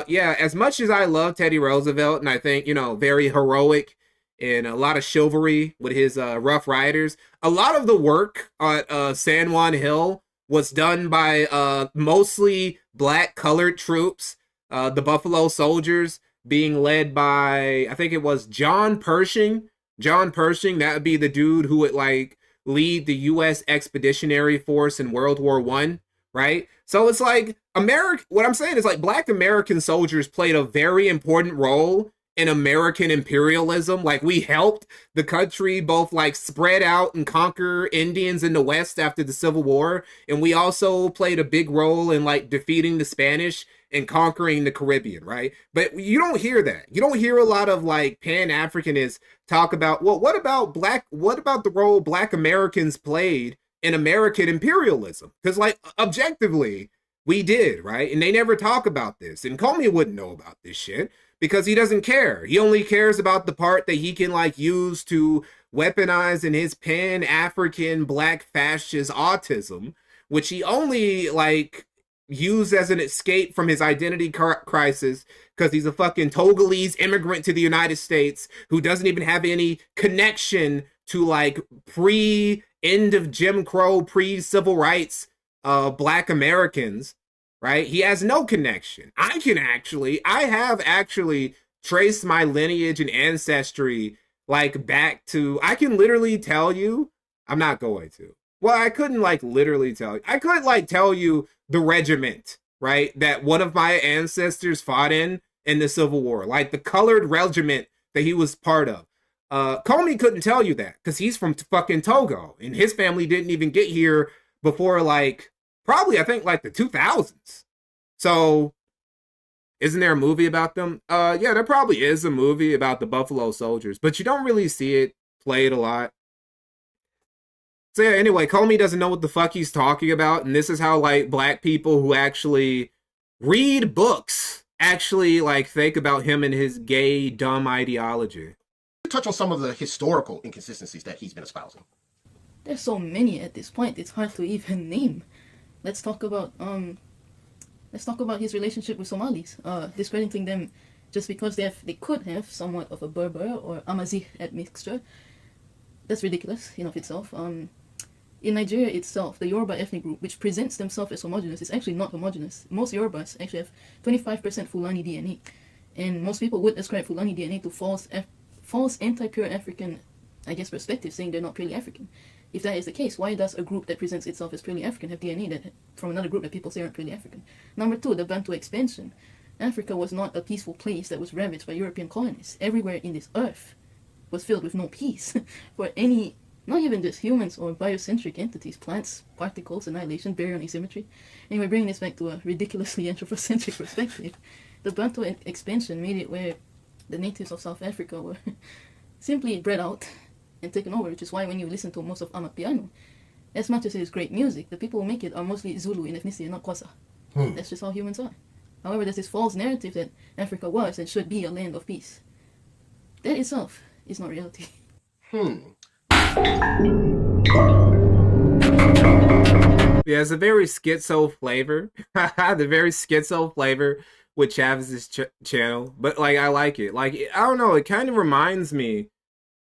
Yeah, as much as I love Teddy Roosevelt, and I think, you know, very heroic and a lot of chivalry with his Rough Riders, a lot of the work at San Juan Hill was done by mostly black colored troops, the Buffalo Soldiers, being led by, I think it was John Pershing. John Pershing, that would be the dude who would like lead the U.S. Expeditionary Force in World War I, right? So it's like what I'm saying is like black American soldiers played a very important role in American imperialism. Like we helped the country both like spread out and conquer Indians in the West after the Civil War. And we also played a big role in like defeating the Spanish and conquering the Caribbean, right? But you don't hear that. You don't hear a lot of like Pan-Africanists talk about, well, what about the role black Americans played in American imperialism? Because like objectively, we did, right? And they never talk about this. And Comey wouldn't know about this shit because he doesn't care. He only cares about the part that he can like use to weaponize in his Pan-African black fascist autism, which he only like used as an escape from his identity crisis because he's a fucking Togolese immigrant to the United States who doesn't even have any connection to like pre-end of Jim Crow, pre-civil rights black Americans, right? He has no connection. I have actually traced my lineage and ancestry like back to, I can literally tell you, I'm not going to. Well, I couldn't like literally tell you. I could like tell you the regiment, right, that one of my ancestors fought in the Civil War, like the colored regiment that he was part of. Comey couldn't tell you that because he's from fucking Togo and his family didn't even get here before like probably I think like the 2000s. So isn't there a movie about them? Yeah, there probably is a movie about the Buffalo Soldiers, but you don't really see it played a lot. So yeah, anyway, Comey doesn't know what the fuck he's talking about, and this is how like black people who actually read books actually like think about him and his gay, dumb ideology. Touch on some of the historical inconsistencies that he's been espousing. There's so many at this point, it's hard to even name. Let's talk about his relationship with Somalis, discrediting them just because they could have somewhat of a Berber or Amazigh admixture. That's ridiculous in of itself. In Nigeria itself, the Yoruba ethnic group, which presents themselves as homogenous, is actually not homogenous. Most Yorubas actually have 25% Fulani DNA, and most people would ascribe Fulani DNA to false anti-pure African, I guess, perspective, saying they're not purely African. If that is the case, why does a group that presents itself as purely African have DNA that from another group that people say aren't purely African? Number two, the Bantu expansion. Africa was not a peaceful place that was ravaged by European colonists. Everywhere in this earth was filled with no peace for any, not even just humans or biocentric entities, plants, particles, annihilation, baryon asymmetry. Anyway, bringing this back to a ridiculously anthropocentric perspective, the Bantu expansion made it where the natives of South Africa were simply bred out and taken over, which is why when you listen to most of Amapiano, as much as it is great music, the people who make it are mostly Zulu in ethnicity and not Xhosa. That's just how humans are. However, there's this false narrative that Africa was and should be a land of peace. That itself is not reality. Yeah, it's a very schizo flavor. The very schizo flavor with Chavez's channel. But, like, I like it. Like, I don't know, it kind of reminds me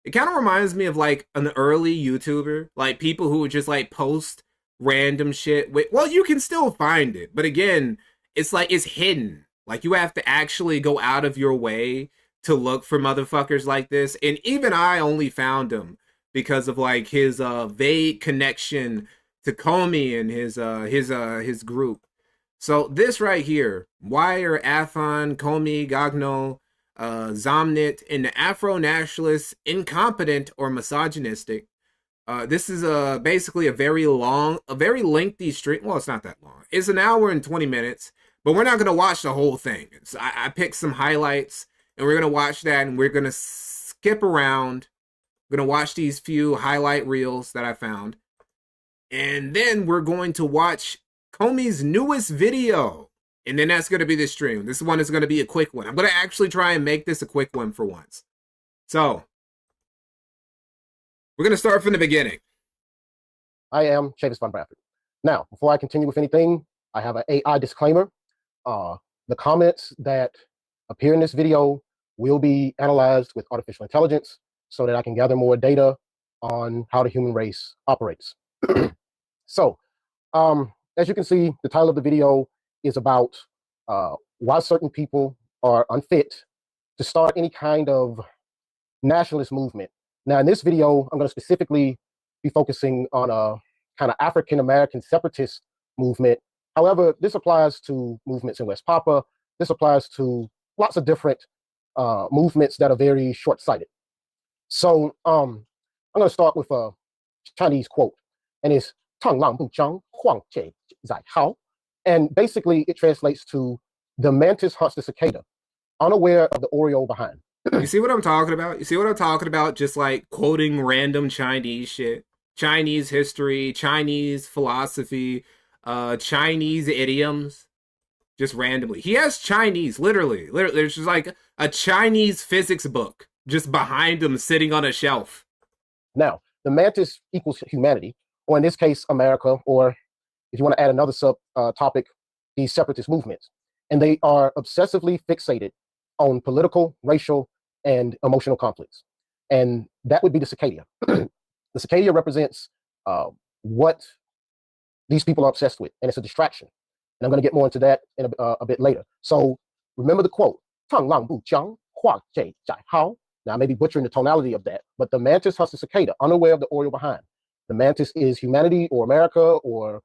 of, like, an early YouTuber. Like, people who would just, like, post random shit. Well, you can still find it. But, again, it's, like, it's hidden. Like, you have to actually go out of your way to look for motherfuckers like this. And even I only found him because of, like, his vague connection to Comey and his group. So this right here, why are Athon, Comey, Gagno, Zomnit, and the Afro-nationalists incompetent or misogynistic? This is basically a very lengthy stream. Well, it's not that long. It's an hour and 20 minutes, but we're not going to watch the whole thing. So I picked some highlights, and we're going to watch that, and we're going to skip around We're going to watch these few highlight reels that I found. And then we're going to watch Comey's newest video. And then that's going to be the stream. This one is going to be a quick one. I'm going to actually try and make this a quick one for once. So, we're going to start from the beginning. I am Chavis Von Bradford. Now, before I continue with anything, I have an AI disclaimer. The comments that appear in this video will be analyzed with artificial intelligence so that I can gather more data on how the human race operates. So, as you can see, the title of the video is about why certain people are unfit to start any kind of nationalist movement. Now, in this video, I'm going to specifically be focusing on a kind of African-American separatist movement. However, this applies to movements in West Papua. This applies to lots of different movements that are very short-sighted. So I'm going to start with a Chinese quote, and it's "Tang Lang Bu Zhang Huang Jie Zai Hao," and basically it translates to "the mantis hunts the cicada, unaware of the oriole behind." You see what I'm talking about? You see what I'm talking about? Just like quoting random Chinese shit, Chinese history, Chinese philosophy, Chinese idioms, just randomly. He has Chinese, literally. There's just like a Chinese physics book just behind him sitting on a shelf. Now, the mantis equals humanity, or in this case, America, or if you want to add another topic, these separatist movements. And they are obsessively fixated on political, racial, and emotional conflicts. And that would be the cicada. The cicada represents what these people are obsessed with, and it's a distraction. And I'm going to get more into that in a bit later. So remember the quote, "Tang Lang Bu Jiang Hua Jie Zai Hao." Now, I may be butchering the tonality of that, but the mantis hunts the cicada, unaware of the oriole behind. The mantis is humanity or America or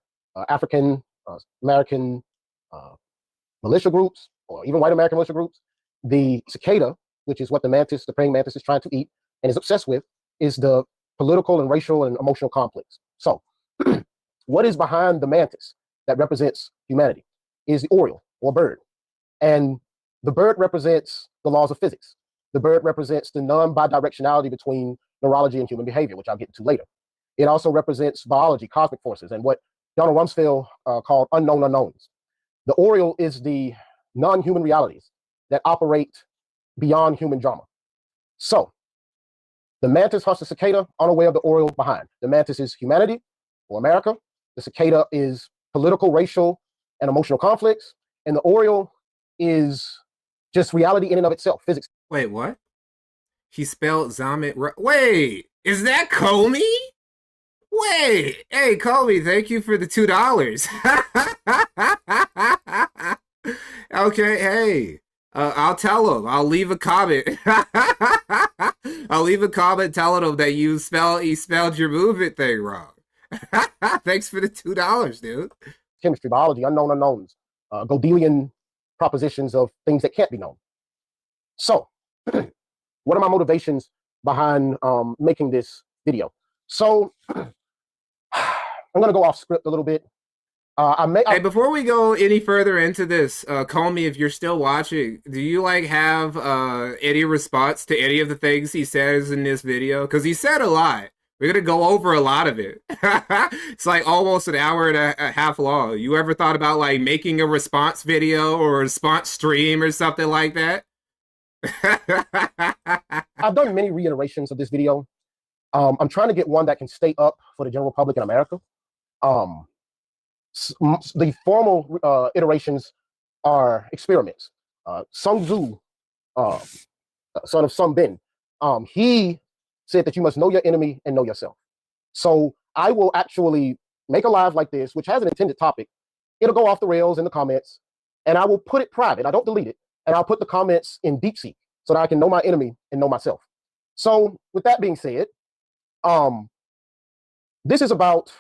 African American militia groups, or even white American militia groups. The cicada, which is what the praying mantis is trying to eat and is obsessed with, is the political and racial and emotional conflicts. So what is behind the mantis that represents humanity is the oriole or bird. And the bird represents the laws of physics. The bird represents the non-bidirectionality between neurology and human behavior, which I'll get into later. It also represents biology, cosmic forces, and what Donald Rumsfeld called unknown unknowns. The oriole is the non-human realities that operate beyond human drama. So, the mantis hunts the cicada, unaware of the oriole behind. The mantis is humanity, or America. The cicada is political, racial, and emotional conflicts. And the oriole is just reality in and of itself, physics. Wait, what? He spelled Zamet wait, is that Comey? Wait, hey, Comey, thank you for the $2. Okay, hey. I'll tell him. I'll leave a comment. I'll leave a comment telling him that he spelled your movement thing wrong. Thanks for the $2, dude. Chemistry, biology, unknown unknowns, Godelian propositions of things that can't be known. So, what are my motivations behind making this video? So, I'm going to go off script a little bit. Hey, before we go any further into this, Comey, if you're still watching, do you like have any response to any of the things he says in this video? Because he said a lot. We're gonna go over a lot of it. It's like almost an hour and a half long. You ever thought about like making a response video or a response stream or something like that? I've done many reiterations of this video. I'm trying to get one that can stay up for the general public in America. The formal iterations are experiments. Sun Tzu, son of Sun Bin, he said that you must know your enemy and know yourself. So I will actually make a live like this, which has an intended topic. It'll go off the rails in the comments, and I will put it private. I don't delete it, and I'll put the comments in DeepSeek so that I can know my enemy and know myself. So with that being said, this is about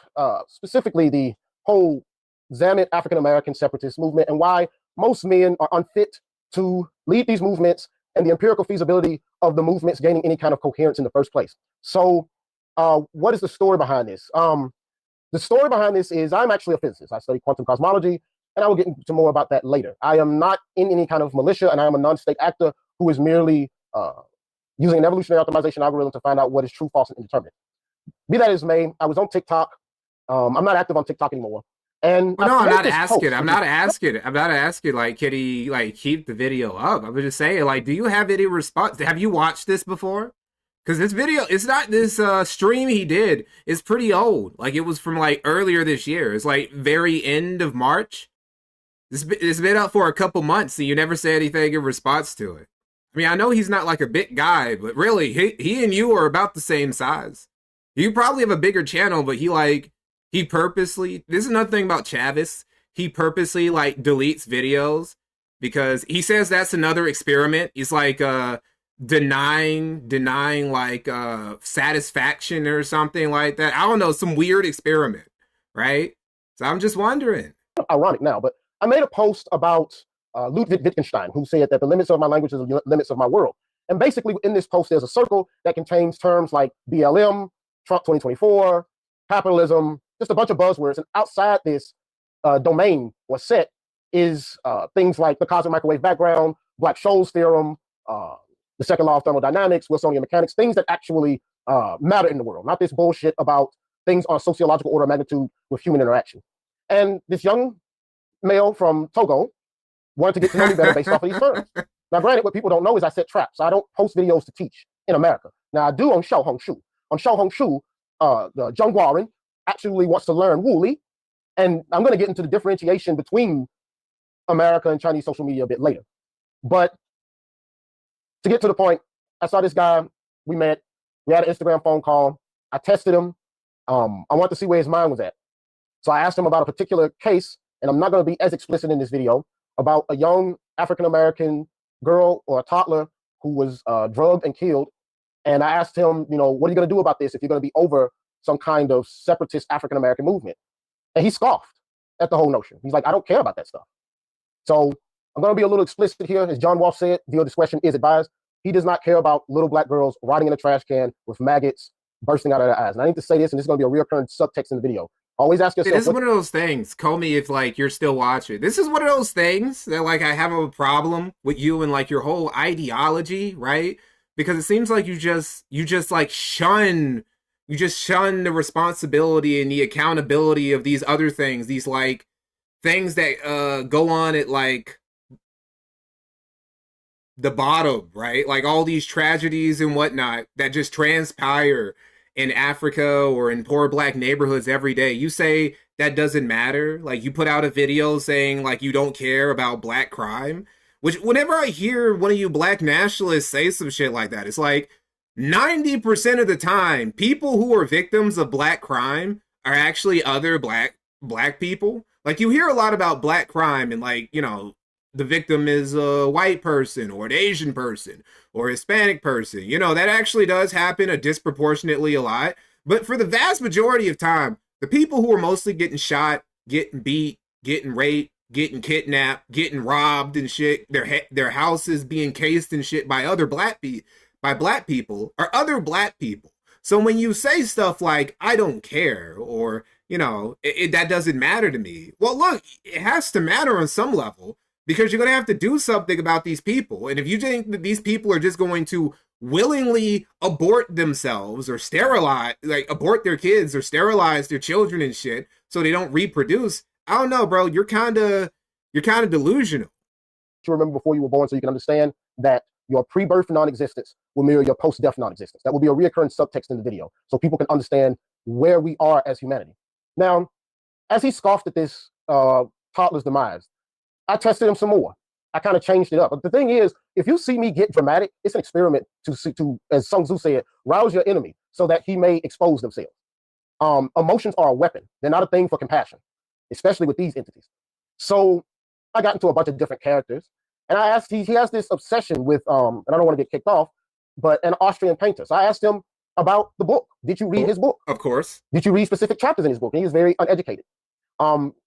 specifically the whole Zamet African-American separatist movement and why most men are unfit to lead these movements and the empirical feasibility of the movements gaining any kind of coherence in the first place. So what is the story behind this? The story behind this is I'm actually a physicist. I study quantum cosmology, and I will get into more about that later. I am not in any kind of militia, and I am a non-state actor who is merely using an evolutionary optimization algorithm to find out what is true, false, and indeterminate. Be that as may, I was on TikTok. I'm not active on TikTok anymore. And well, no, I'm not asking. I'm not asking. Like, can he like keep the video up? I was just saying, like, do you have any response? Have you watched this before? Because this video, it's not this stream he did. It's pretty old. Like, it was from like earlier this year. It's like very end of March. It's been up for a couple months, and you never say anything in response to it. I mean, I know he's not like a big guy, but really, he and you are about the same size. You probably have a bigger channel, but he purposely, this is another thing about Chavis, he purposely like deletes videos because he says that's another experiment. He's like denying like satisfaction or something like that. I don't know, some weird experiment, right? So I'm just wondering. Ironic now, but I made a post about Ludwig Wittgenstein, who said that the limits of my language are the limits of my world. And basically in this post, there's a circle that contains terms like BLM, Trump 2024, capitalism, just a bunch of buzzwords. And outside this domain or set is things like the cosmic microwave background, Black-Scholes theorem, the second law of thermodynamics, Wilsonian mechanics, things that actually matter in the world, not this bullshit about things on a sociological order of magnitude with human interaction. And this young male from Togo wanted to get to know me better based off of these terms. Now, granted, what people don't know is I set traps. I don't post videos to teach in America. Now, I do on Xiaohongshu. On Xiaohongshu, the Zheng Guarin actually wants to learn Wuli, and I'm going to get into the differentiation between America and Chinese social media a bit later. But to get to the point, I saw this guy, we met, we had an Instagram phone call, I tested him, I wanted to see where his mind was at. So I asked him about a particular case, and I'm not going to be as explicit in this video, about a young African-American girl or a toddler who was drugged and killed. And I asked him, you know, what are you going to do about this if you're going to be over some kind of separatist African-American movement? And he scoffed at the whole notion. He's like, I don't care about that stuff. So I'm going to be a little explicit here. As John Walsh said, viewer discretion is advised. He does not care about little black girls rotting in a trash can with maggots bursting out of their eyes. And I need to say this, and this is going to be a reoccurring subtext in the video. Always ask yourself. This is one of those things. Call me if like you're still watching. This is one of those things that like I have a problem with you and like your whole ideology, right? Because it seems like you just like shun the responsibility and the accountability of these other things, these like things that go on at like the bottom, right? Like all these tragedies and whatnot that just transpire in Africa or in poor black neighborhoods every day. You say that doesn't matter. Like you put out a video saying like you don't care about black crime, which whenever I hear one of you black nationalists say some shit like that, it's like 90% of the time, people who are victims of black crime are actually other black people. Like you hear a lot about black crime and like, you know, the victim is a white person or an Asian person or a Hispanic person. You know, that actually does happen a disproportionately a lot. But for the vast majority of time, the people who are mostly getting shot, getting beat, getting raped, getting kidnapped, getting robbed and shit, their houses being cased and shit by other black people are other black people. So when you say stuff like, I don't care, or, you know, that doesn't matter to me. Well, look, it has to matter on some level. Because you're going to have to do something about these people. And if you think that these people are just going to willingly abort themselves or sterilize, like abort their kids or sterilize their children and shit so they don't reproduce, I don't know, bro. You're kind of delusional. You remember before you were born so you can understand that your pre-birth non-existence will mirror your post-death non-existence. That will be a reoccurring subtext in the video so people can understand where we are as humanity. Now, as he scoffed at this toddler's demise, I tested him some more. I kind of changed it up. But the thing is, if you see me get dramatic, it's an experiment to, as Sun Tzu said, rouse your enemy so that he may expose themselves. Emotions are a weapon. They're not a thing for compassion, especially with these entities. So I got into a bunch of different characters, and I asked, he has this obsession with, and I don't want to get kicked off, but an Austrian painter. So I asked him about the book. Did you read his book? Of course. Did you read specific chapters in his book? And he was very uneducated.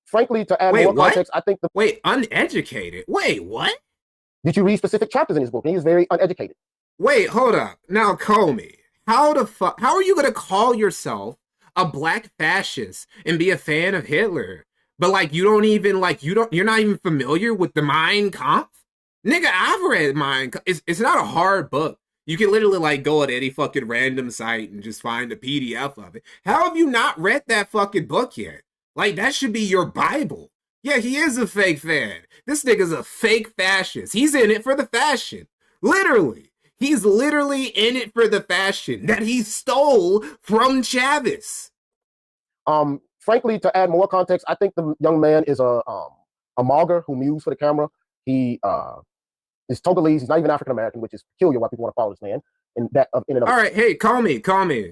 Frankly, to add more context, I think uneducated? Wait, what? Did you read specific chapters in his book? And he was very uneducated. Wait, hold up. Now, Comey, how are you going to call yourself a black fascist and be a fan of Hitler? But like, you're not even familiar with the Mein Kampf? Nigga, I've read Mein Kampf. It's not a hard book. You can literally like go at any fucking random site and just find a PDF of it. How have you not read that fucking book yet? Like, that should be your Bible. Yeah, he is a fake fan. This nigga's a fake fascist. He's in it for the fashion. Literally. He's literally in it for the fashion that he stole from Chavez. Frankly, to add more context, I think the young man is a Mauger who mews for the camera. He is Togolese. He's not even African American, which is peculiar why people want to follow this man. And that in and of all right, hey, call me.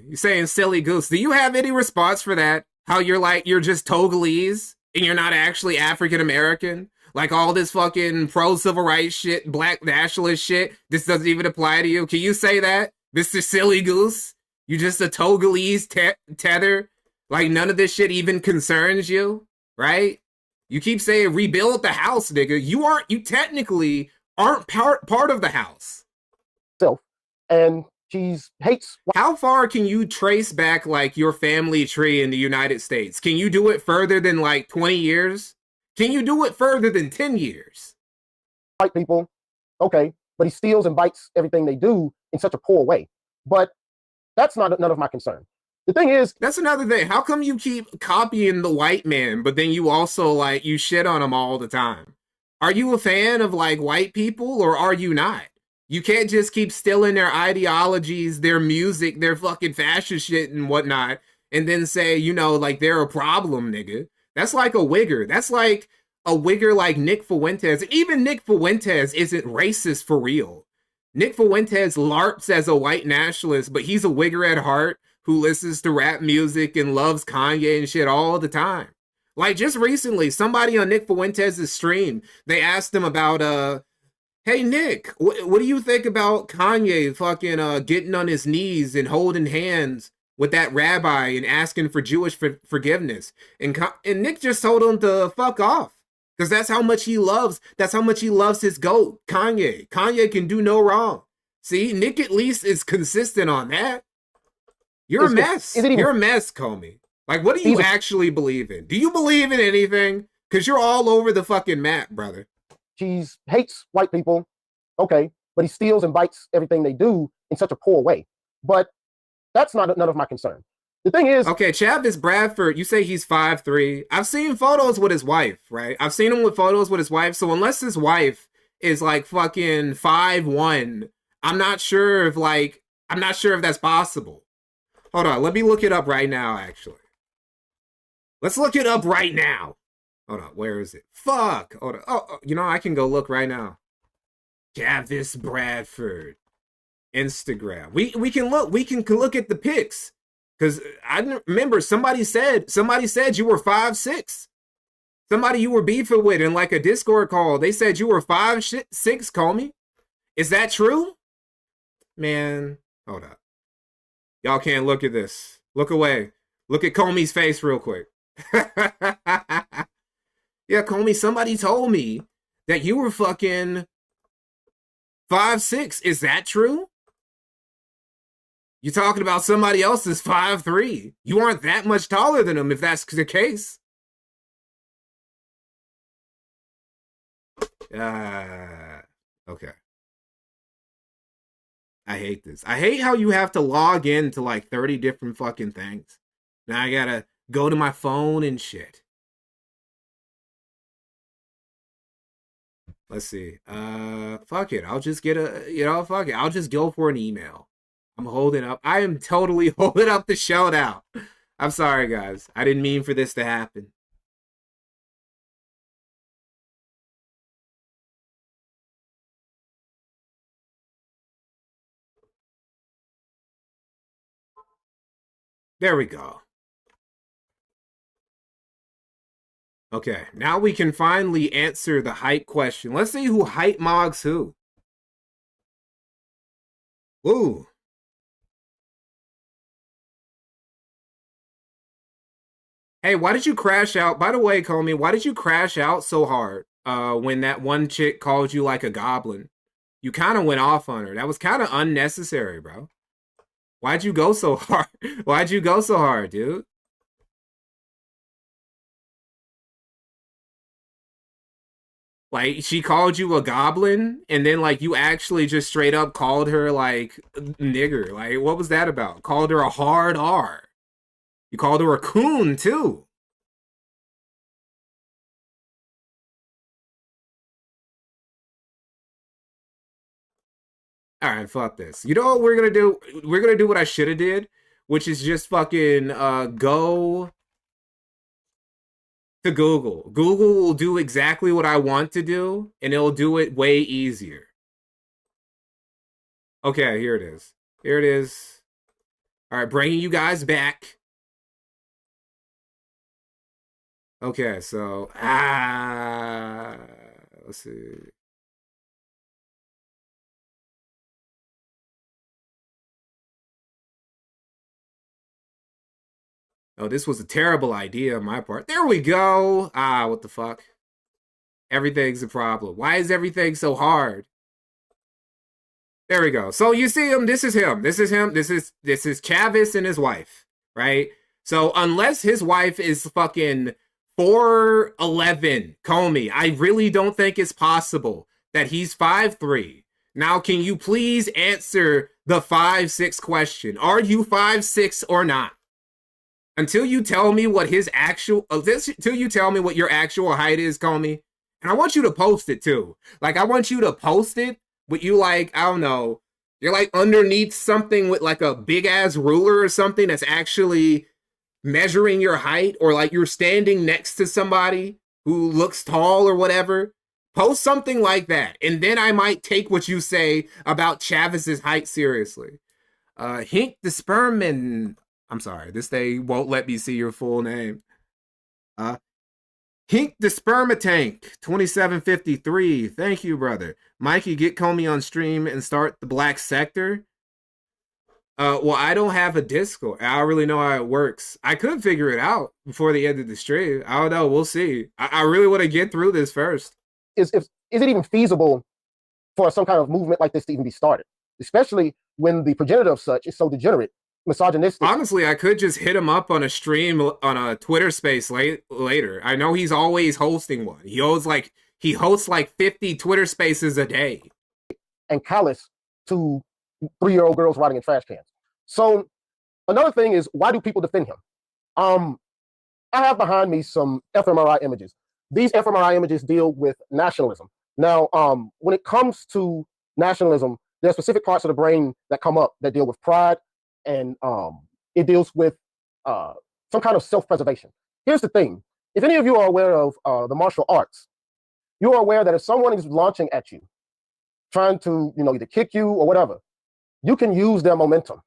You're saying silly goose. Do you have any response for that? How you're just Togolese and you're not actually African American? Like all this fucking pro civil rights shit, black nationalist shit. This doesn't even apply to you. Can you say that, Mr. Silly Goose? You just a Togolese tether. Like none of this shit even concerns you, right? You keep saying rebuild the house, nigga. You technically aren't part of the house. And she hates. How far can you trace back like your family tree in the United States? Can you do it further than like 20 years? Can you do it further than 10 years? White people, okay, but he steals and bites everything they do in such a poor way. But that's none of my concern. The thing is, that's another thing. How come you keep copying the white man, but then you also like you shit on him all the time? Are you a fan of like white people or are you not? You can't just keep stealing their ideologies, their music, their fucking fashion shit and whatnot, and then say, you know, like they're a problem, nigga. That's like a wigger. That's like a wigger like Nick Fuentes. And even Nick Fuentes isn't racist for real. Nick Fuentes LARPs as a white nationalist, but he's a wigger at heart who listens to rap music and loves Kanye and shit all the time. Like just recently, somebody on Nick Fuentes' stream, they asked him about, hey Nick, what do you think about Kanye fucking getting on his knees and holding hands with that rabbi and asking for Jewish forgiveness? And Nick just told him to fuck off. Because that's how much he loves his GOAT, Kanye. Kanye can do no wrong. See, Nick at least is consistent on that. You're a mess. You're a mess, Comey. Like, what do you actually believe in? Do you believe in anything? Because you're all over the fucking map, brother. She hates white people, okay, but he steals and bites everything they do in such a poor way. But that's none of my concern. The thing is... Okay, Chavis Bradford, you say he's 5'3". I've seen photos with his wife, right? I've seen him with photos with his wife. So unless his wife is like fucking 5'1", I'm not sure if that's possible. Hold on, let me look it up right now, actually. Let's look it up right now. Hold on, where is it? Fuck! Hold on. Oh, you know, I can go look right now. Chavis Bradford. Instagram. We can look at the pics. Because I remember somebody said you were 5'6". Somebody you were beefing with in like a Discord call, they said you were 5'6", Comey. Is that true? Man, hold up. Y'all can't look at this. Look away. Look at Comey's face real quick. Yeah, Comey, somebody told me that you were fucking 5'6". Is that true? You're talking about somebody else that's 5'3". You aren't that much taller than him if that's the case. Okay. I hate this. I hate how you have to log in to like 30 different fucking things. Now I gotta go to my phone and shit. Let's see. Fuck it. I'll just get fuck it. I'll just go for an email. I'm holding up. I am totally holding up the show now. I'm sorry, guys. I didn't mean for this to happen. There we go. Okay, now we can finally answer the hype question. Let's see who hype mogs who. Ooh. Hey, why did you crash out? By the way, Comey, why did you crash out so hard when that one chick called you like a goblin? You kind of went off on her. That was kind of unnecessary, bro. Why'd you go so hard? Why'd you go so hard, dude? Like, she called you a goblin, and then, like, you actually just straight up called her, like, nigger. Like, what was that about? Called her a hard R. You called her a coon, too. Alright, fuck this. You know what we're gonna do? We're gonna do what I should have did, which is just fucking, go to Google. Google will do exactly what I want to do, and it'll do it way easier. Okay, here it is. Here it is. All right, bringing you guys back. Okay, so, let's see. Oh, this was a terrible idea on my part. There we go. What the fuck? Everything's a problem. Why is everything so hard? There we go. So you see him. This is him. This is him. This is Chavez and his wife, right? So unless his wife is fucking 4'11", Comey, I really don't think it's possible that he's 5'3". Now, can you please answer the 5'6" question? Are you 5'6" or not? Until you tell me what his actual, until you tell me what your actual height is, Comey, and I want you to post it too. Like, I want you to post it, but you like, I don't know, you're like underneath something with like a big ass ruler or something that's actually measuring your height, or like you're standing next to somebody who looks tall or whatever. Post something like that, and then I might take what you say about Chavez's height seriously. Hink the Sperman. I'm sorry, this thing won't let me see your full name. Hink the Spermatank, 2753. Thank you, brother. Mikey, get Comey on stream and start the Black Sector. Well, I don't have a Discord. I don't really know how it works. I could figure it out before the end of the stream. I don't know. We'll see. I really want to get through this first. Is it even feasible for some kind of movement like this to even be started? Especially when the progenitor of such is so degenerate, misogynistic. Honestly, I could just hit him up on a stream on a Twitter space later. I know he's always hosting one. He hosts like 50 Twitter spaces a day. And callous to 3-year-old girls riding in trash cans. So another thing is, why do people defend him? I have behind me some fMRI images. These fMRI images deal with nationalism. Now, when it comes to nationalism, there are specific parts of the brain that come up that deal with pride, and it deals with some kind of self-preservation. Here's the thing. If any of you are aware of the martial arts, you are aware that if someone is launching at you, trying to either kick you or whatever, you can use their momentum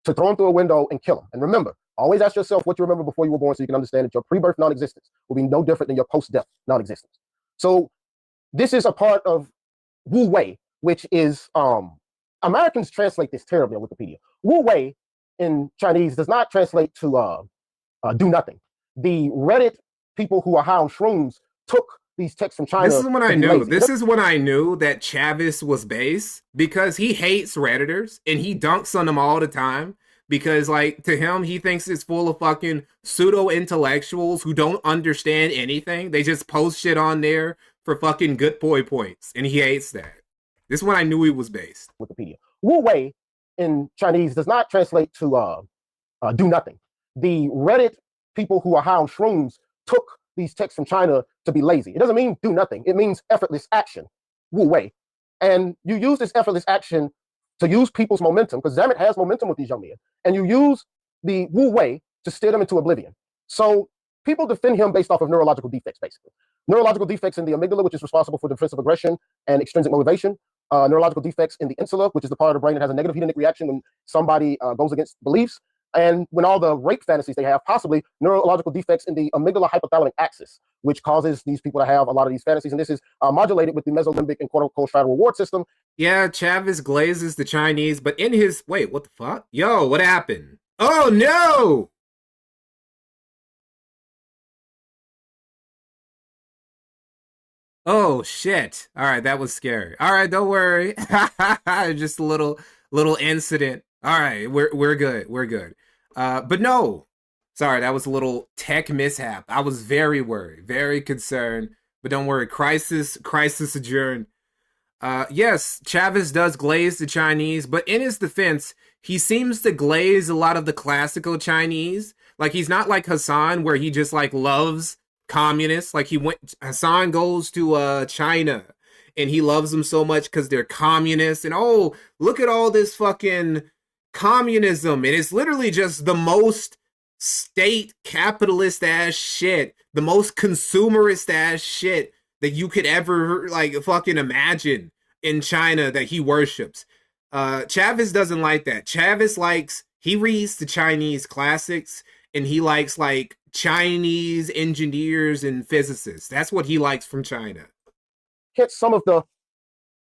to throw them through a window and kill them. And remember, always ask yourself what you remember before you were born, so you can understand that your pre-birth non-existence will be no different than your post-death non-existence. So this is a part of Wu Wei, which is, Americans translate this terribly on Wikipedia. Wu Wei in Chinese does not translate to do nothing. The Reddit people who are high on shrooms took these texts from China. This is when I knew. This is when I knew that Chavez was base, because he hates Redditors and he dunks on them all the time. Because, like, to him, he thinks it's full of fucking pseudo-intellectuals who don't understand anything. They just post shit on there for fucking good boy points, and he hates that. This is when I knew he was based. Wikipedia. Wu Wei in Chinese does not translate to do nothing. The Reddit people who are high on shrooms took these texts from China to be lazy. It doesn't mean do nothing. It means effortless action. Wu Wei. And you use this effortless action to use people's momentum, because Zamet has momentum with these young men. And you use the Wu Wei to steer them into oblivion. So people defend him based off of neurological defects, basically. Neurological defects in the amygdala, which is responsible for defensive aggression and extrinsic motivation. Neurological defects in the insula, which is the part of the brain that has a negative hedonic reaction when somebody goes against beliefs. And when all the rape fantasies they have, possibly neurological defects in the amygdala hypothalamic axis, which causes these people to have a lot of these fantasies. And this is modulated with the mesolimbic and corticostriatal reward system. Yeah, Chavez glazes the Chinese, but in his... Wait, what the fuck? Yo, what happened? Oh, no! Oh, shit. All right, that was scary. All right, don't worry. Just a little incident. All right, we're good. We're good. But no. Sorry, that was a little tech mishap. I was very worried, very concerned But don't worry, crisis adjourned. Yes, Chavez does glaze the Chinese, but in his defense, he seems to glaze a lot of the classical Chinese. Like, he's not like Hassan, where he just like loves communists. Like, Hassan goes to China, and he loves them so much because they're communists. And oh, look at all this fucking communism. And it's literally just the most state capitalist ass shit, the most consumerist ass shit that you could ever like fucking imagine in China that he worships. Chavez doesn't like that. Chavez he reads the Chinese classics, and he likes like Chinese engineers and physicists. That's what he likes from China. Hit some of the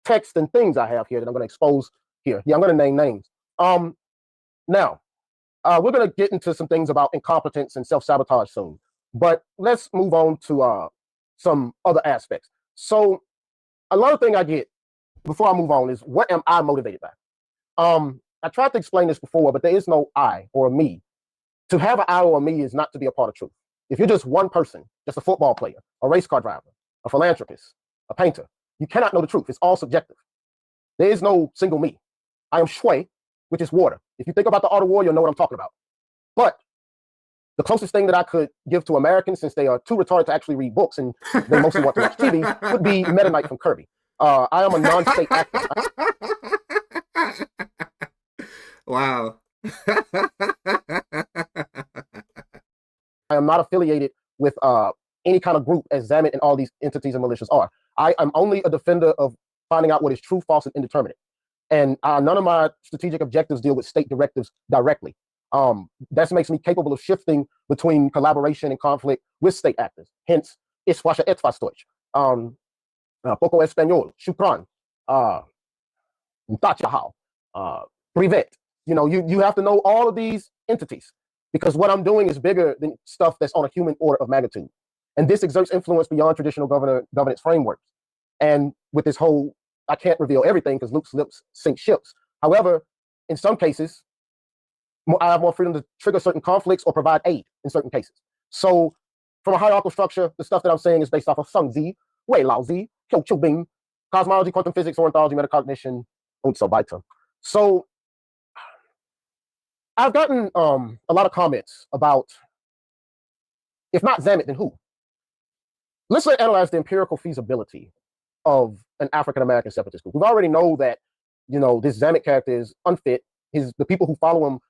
text and things I have here that I'm going to expose here. Yeah, I'm going to name names. Now, we're going to get into some things about incompetence and self-sabotage soon, but let's move on to some other aspects. So another thing I get before I move on is, what am I motivated by? I tried to explain this before, but there is no I or me. To have an I or a me is not to be a part of truth. If you're just one person, just a football player, a race car driver, a philanthropist, a painter, you cannot know the truth. It's all subjective. There is no single me. I am shui, which is water. If you think about the art of war, you'll know what I'm talking about. But the closest thing that I could give to Americans, since they are too retarded to actually read books and they mostly want to watch TV, would be Meta Knight from Kirby. I am a non-state actor. Wow. I am not affiliated with any kind of group as Zamet and all these entities and militias are. I am only a defender of finding out what is true, false, and indeterminate. And none of my strategic objectives deal with state directives directly. That makes me capable of shifting between collaboration and conflict with state actors. Hence, ich spreche etwas Deutsch. Poco Español, shukran, tachahao, privet. You know, you have to know all of these entities, because what I'm doing is bigger than stuff that's on a human order of magnitude. And this exerts influence beyond traditional governance frameworks. And with this whole, I can't reveal everything because loose lips sink ships. However, in some cases, I have more freedom to trigger certain conflicts or provide aid in certain cases. So from a hierarchical structure, the stuff that I'm saying is based off of Sungzi, Wei Laozi, Qiu Qiu Bing, cosmology, quantum physics, ornithology, metacognition, und so weiter. So I've gotten a lot of comments about, if not Zamet, then who? Let's analyze the empirical feasibility of an African-American separatist group. We already know that, you know, this Zamet character is unfit. The people who follow him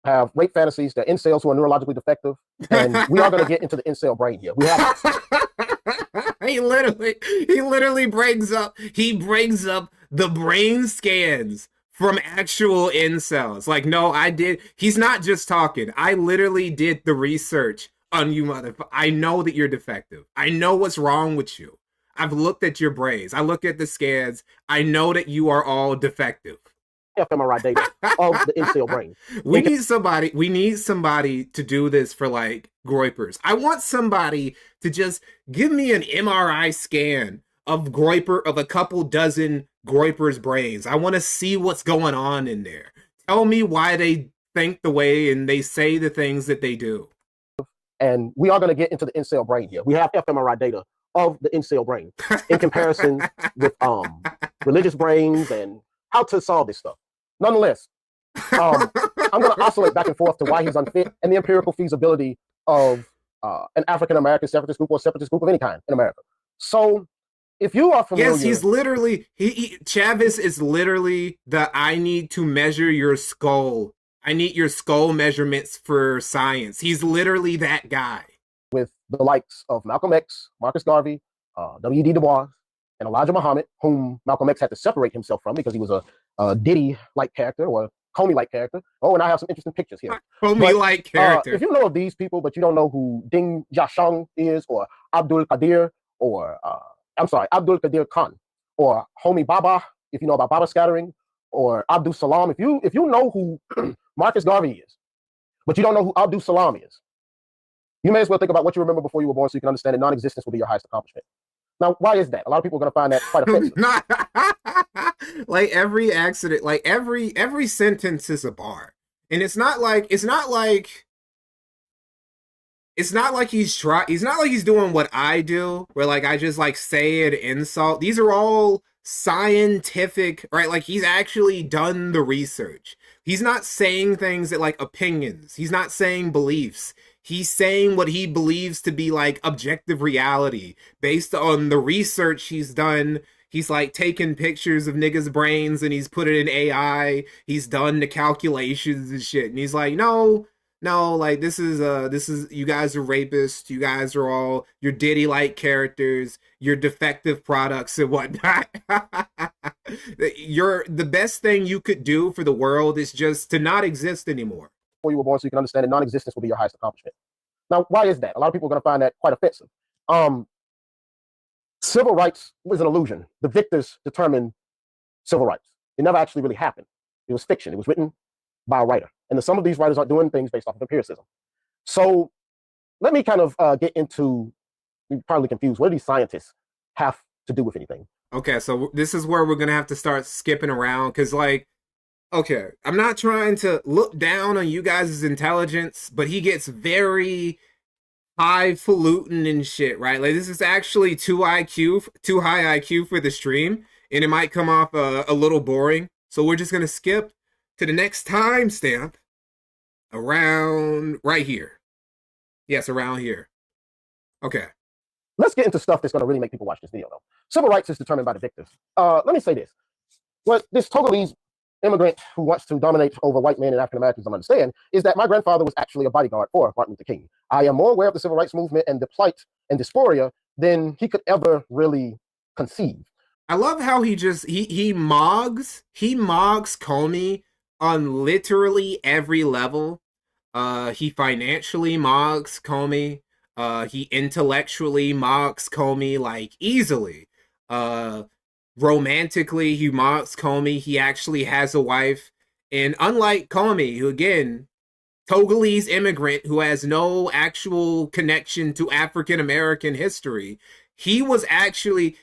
have rape fantasies. They're incels who are neurologically defective. And we are going to get into the incel brain here. We have he literally brings up the brain scans from actual incels. Like, no, I did. He's not just talking. I literally did the research on you, motherfucker. I know that you're defective. I know what's wrong with you. I've looked at your brains. I look at the scans. I know that you are all defective. fMRI data of the incel brain. We need somebody to do this for like Groypers. I want somebody to just give me an MRI scan of Groyper, of a couple dozen Groypers' brains. I want to see what's going on in there. Tell me why they think the way and they say the things that they do. And we are going to get into the incel brain here. We have fMRI data of the incel brain in comparison with religious brains and how to solve this stuff. Nonetheless, I'm going to oscillate back and forth to why he's unfit and the empirical feasibility of an African-American separatist group or separatist group of any kind in America. So if you are familiar... Yes, he's literally... Chavez is literally I need to measure your skull. I need your skull measurements for science. He's literally that guy. With the likes of Malcolm X, Marcus Garvey, W.D. Du Bois, and Elijah Muhammad, whom Malcolm X had to separate himself from because he was a Diddy-like character or a Comey-like character. Oh, and I have some interesting pictures here. Comey-like character. If you know of these people, but you don't know who Ding Jiashang is, or Abdul Qadir, or Abdul Qadir Khan, or Homi Baba, if you know about Baba scattering, or Abdul Salam, if you know who Marcus Garvey is, but you don't know who Abdul Salam is, you may as well think about what you remember before you were born so you can understand that non-existence will be your highest accomplishment. Now, why is that? A lot of people are going to find that quite offensive. Like every accident, like every sentence is a bar. And it's not like it's not like he's not like he's doing what I do, where like I just like say an insult. These are all scientific, right? Like he's actually done the research. He's not saying things that like opinions. He's not saying beliefs. He's saying what he believes to be like objective reality based on the research he's done. He's like taken pictures of niggas' brains and he's put it in AI. He's done the calculations and shit. And he's like, no, like this is you guys are rapists. You guys are all your Diddy-like characters. You're defective products and whatnot. The best thing you could do for the world is just to not exist anymore. Before you were born, so you can understand that non-existence will be your highest accomplishment. Now, why is that? A lot of people are going to find that quite offensive. Civil rights was an illusion. The victors determined civil rights. It never actually really happened. It was fiction. It was written by a writer. And some of these writers are doing things based off of empiricism. So let me kind of get into, you're probably confused, what do these scientists have to do with anything? Okay, so this is where we're going to have to start skipping around because, like, okay, I'm not trying to look down on you guys' intelligence, but he gets very highfalutin and shit, right? Like, this is actually too high IQ for the stream, and it might come off a little boring. So we're just going to skip to the next timestamp around right here. Yes, around here. Okay. Let's get into stuff that's going to really make people watch this video, though. Civil rights is determined by the victors. Let me say this. What this Togolese immigrant who wants to dominate over white men and African Americans don't understand is that my grandfather was actually a bodyguard for Martin Luther King. I am more aware of the civil rights movement and the plight and dysphoria than he could ever really conceive. I love how he mogs Comey on literally every level. He financially mogs Comey. He intellectually mocks Comey like easily. Romantically, he mocks Comey. He actually has a wife. And unlike Comey, who again, Togolese immigrant who has no actual connection to African American history, he actually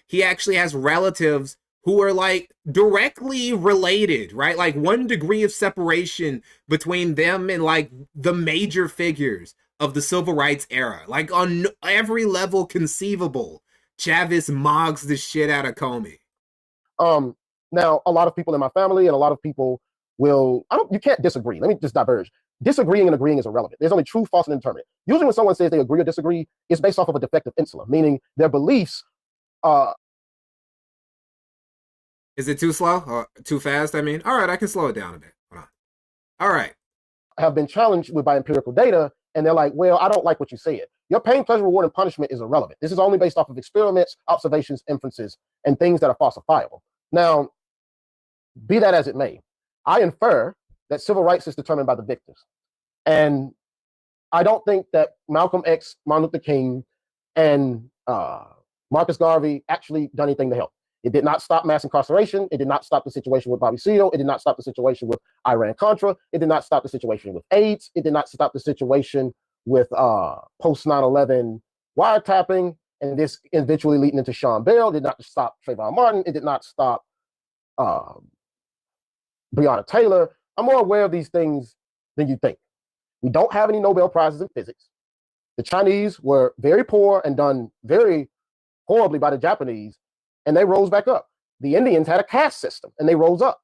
has relatives who are like directly related, right? Like 1 degree of separation between them and like the major figures of the civil rights era. Like on every level conceivable, Chavez mogs the shit out of Comey. Now, a lot of people in my family and a lot of people will, you can't disagree. Let me just diverge. Disagreeing and agreeing is irrelevant. There's only true, false, and indeterminate. Usually when someone says they agree or disagree, it's based off of a defective insula, meaning their beliefs. Is it too slow or too fast? I mean, all right, I can slow it down a bit. Hold on. All right. Have been challenged by empirical data, and they're like, well, I don't like what you said. Your pain, pleasure, reward, and punishment is irrelevant. This is only based off of experiments, observations, inferences, and things that are falsifiable. Now, be that as it may, I infer that civil rights is determined by the victors. And I don't think that Malcolm X, Martin Luther King, and Marcus Garvey actually done anything to help. It did not stop mass incarceration. It did not stop the situation with Bobby Seale. It did not stop the situation with Iran-Contra. It did not stop the situation with AIDS. It did not stop the situation with post 9/11 wiretapping, and this eventually leading into Sean Bell. It did not stop Trayvon Martin. It did not stop Breonna Taylor. I'm more aware of these things than you think. We don't have any Nobel Prizes in physics. The Chinese were very poor and done very horribly by the Japanese, and they rose back up. The Indians had a caste system, and they rose up.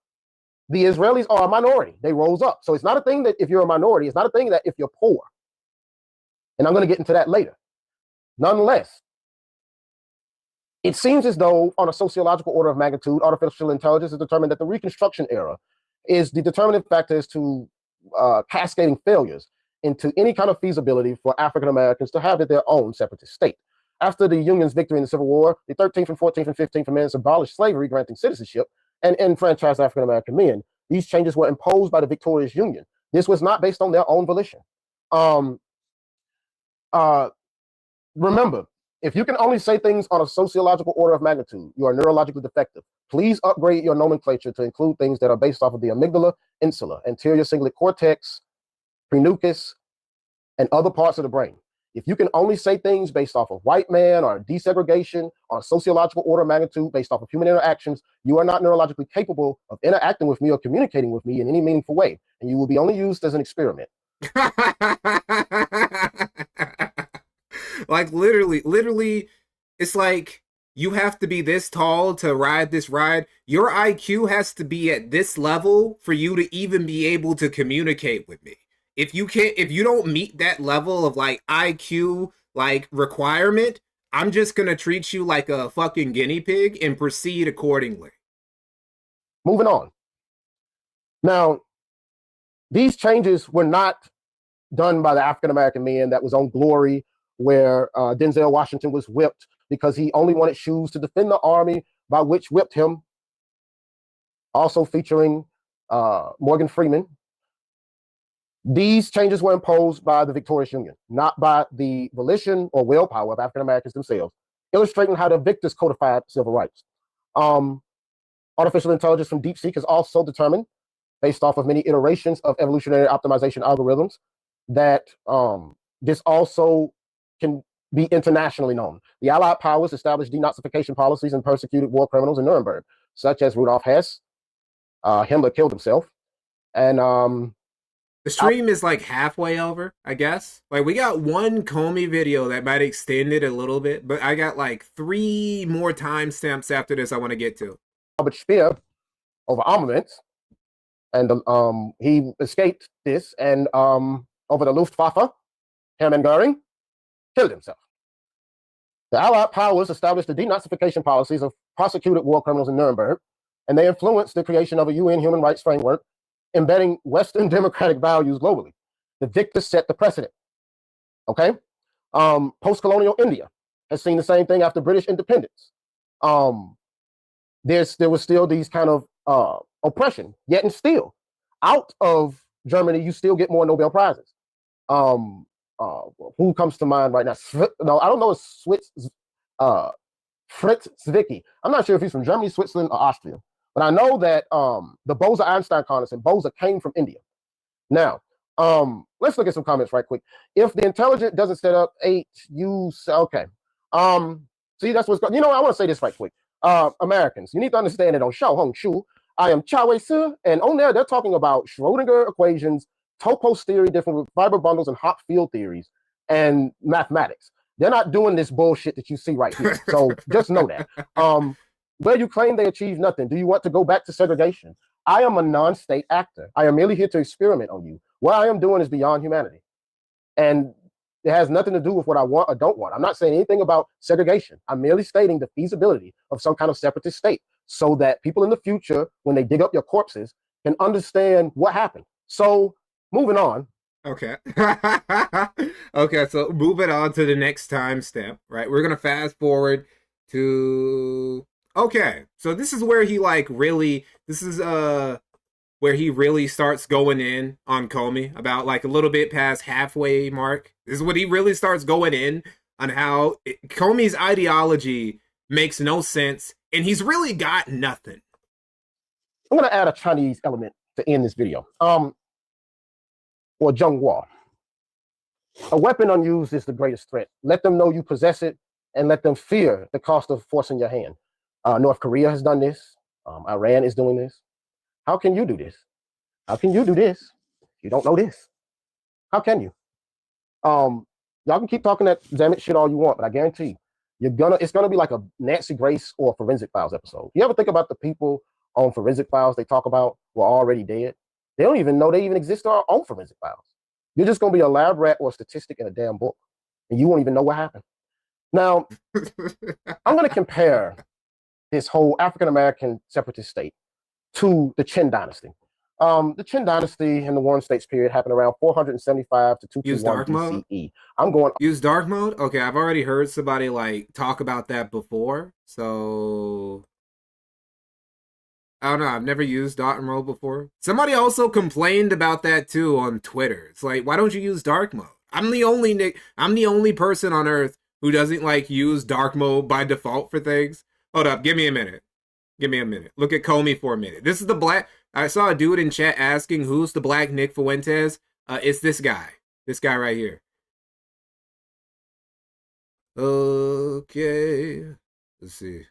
The Israelis are a minority. They rose up. So it's not a thing that if you're a minority, it's not a thing that if you're poor. And I'm going to get into that later. Nonetheless, it seems as though on a sociological order of magnitude, artificial intelligence has determined that the Reconstruction era is the determinative factor as to cascading failures into any kind of feasibility for African Americans to have their own separatist state. After the Union's victory in the Civil War, the 13th and 14th and 15th Amendments abolished slavery, granting citizenship, and enfranchised African American men. These changes were imposed by the victorious Union. This was not based on their own volition. Remember, if you can only say things on a sociological order of magnitude, you are neurologically defective. Please upgrade your nomenclature to include things that are based off of the amygdala, insula, anterior cingulate cortex, prenucleus, and other parts of the brain. If you can only say things based off of white man or desegregation on a sociological order of magnitude based off of human interactions, you are not neurologically capable of interacting with me or communicating with me in any meaningful way, and you will be only used as an experiment. Like literally, it's like you have to be this tall to ride this ride. Your IQ has to be at this level for you to even be able to communicate with me. If you don't meet that level of like IQ like requirement, I'm just gonna treat you like a fucking guinea pig and proceed accordingly. Moving on. Now, these changes were not done by the African American man that was on Glory, where Denzel Washington was whipped because he only wanted shoes to defend the army by which whipped him. Also featuring Morgan Freeman. These changes were imposed by the Victorious Union, not by the volition or willpower of African Americans themselves, illustrating how the victors codified civil rights. Artificial intelligence from DeepSeek is also determined, based off of many iterations of evolutionary optimization algorithms, that this also can be internationally known. The Allied powers established denazification policies and persecuted war criminals in Nuremberg, such as Rudolf Hess. Himmler killed himself. And the stream is like halfway over, I guess. Like we got one Comey video that might extend it a little bit, but I got like 3 more timestamps after this I want to get to. Albert Speer over armaments, and he escaped this, and over the Luftwaffe, Hermann Goering killed himself. The Allied powers established the denazification policies of prosecuted war criminals in Nuremberg, and they influenced the creation of a UN human rights framework embedding Western democratic values globally. The victors set the precedent. Okay? Post-colonial India has seen the same thing after British independence. There was still these kind of oppression, yet and still. Out of Germany, you still get more Nobel Prizes. Who comes to mind right now? No, I don't know if Fritz Zwicky. I'm not sure if he's from Germany, Switzerland, or Austria. But I know that the Bose-Einstein constant, Bose came from India. Now, let's look at some comments right quick. If the intelligent doesn't set up 8, okay. See, that's what's going. You know, I want to say this right quick. Americans, you need to understand that on Xiao Hong Shu, I am Chao Wei Si, and on there they're talking about Schrodinger equations, Topos theory, different with fiber bundles and Hopf field theories, and mathematics. They're not doing this bullshit that you see right here. So just know that. Where you claim they achieved nothing, do you want to go back to segregation? I am a non-state actor. I am merely here to experiment on you. What I am doing is beyond humanity. And it has nothing to do with what I want or don't want. I'm not saying anything about segregation. I'm merely stating the feasibility of some kind of separatist state so that people in the future, when they dig up your corpses, can understand what happened. So, moving on. Okay. Okay, so moving on to the next timestamp, right? We're going to fast forward to... Okay, so this is where he like really, where he really starts going in on Comey about like a little bit past halfway mark. This is when he really starts going in on how Comey's ideology makes no sense and he's really got nothing. I'm going to add a Chinese element to end this video. Or Zhenghua. A weapon unused is the greatest threat. Let them know you possess it and let them fear the cost of forcing your hand. North Korea has done this. Iran is doing this. How can you do this? How can you do this? You don't know this. How can you? Y'all can keep talking that damn it shit all you want, but I guarantee you, it's gonna be like a Nancy Grace or Forensic Files episode. You ever think about the people on Forensic Files they talk about were already dead? They don't even know they even exist on Forensic Files. You're just gonna be a lab rat or a statistic in a damn book, and you won't even know what happened. Now, I'm gonna compare this whole African-American separatist state to the Qin dynasty. The Qin dynasty in the Warring States period happened around 475 to 221 BCE. I'm going... Use dark mode? Okay, I've already heard somebody like talk about that before, so... I don't know, I've never used dark mode before. Somebody also complained about that too on Twitter. It's like, why don't you use dark mode? I'm the only person on Earth who doesn't like use dark mode by default for things. Hold up, give me a minute. Give me a minute. Look at Comey for a minute. This is the black... I saw a dude in chat asking who's the black Nick Fuentes. It's this guy. This guy right here. Okay. Let's see.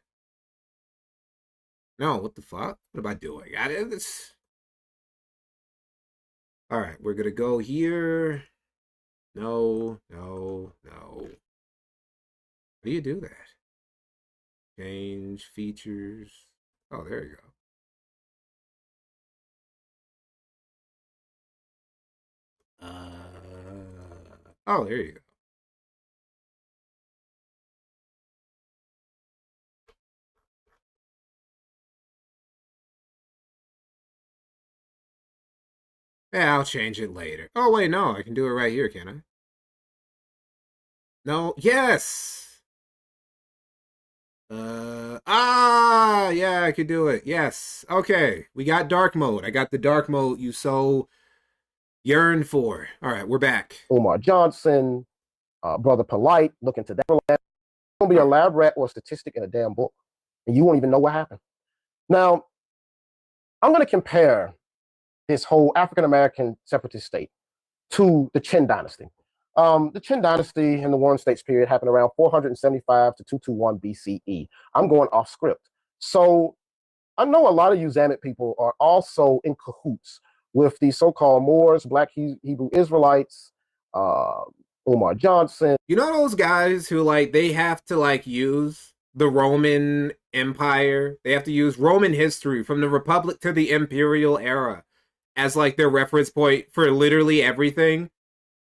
No, what the fuck? What am I doing? Alright, we're gonna go here. No. do you do that? Change features. Oh, there you go. Oh, there you go. Yeah, I'll change it later. Oh, wait, no, I can do it right here, can I? No, yes! Yeah, I could do it. Yes. Okay, we got dark mode. I got the dark mode you so yearned for. All right, we're back. Umar Johnson, Brother Polite, look into that. It's going to be a lab rat or a statistic in a damn book, and you won't even know what happened. Now, I'm going to compare this whole African-American separatist state to the Qin dynasty. The Qin dynasty in the Warring States period happened around 475 to 221 BCE. I'm going off script. So I know a lot of you Zamet people are also in cahoots with the so-called Moors, Black Hebrew Israelites, Umar Johnson. You know those guys who, like, they have to, like, use the Roman Empire? They have to use Roman history from the Republic to the Imperial era as, like, their reference point for literally everything.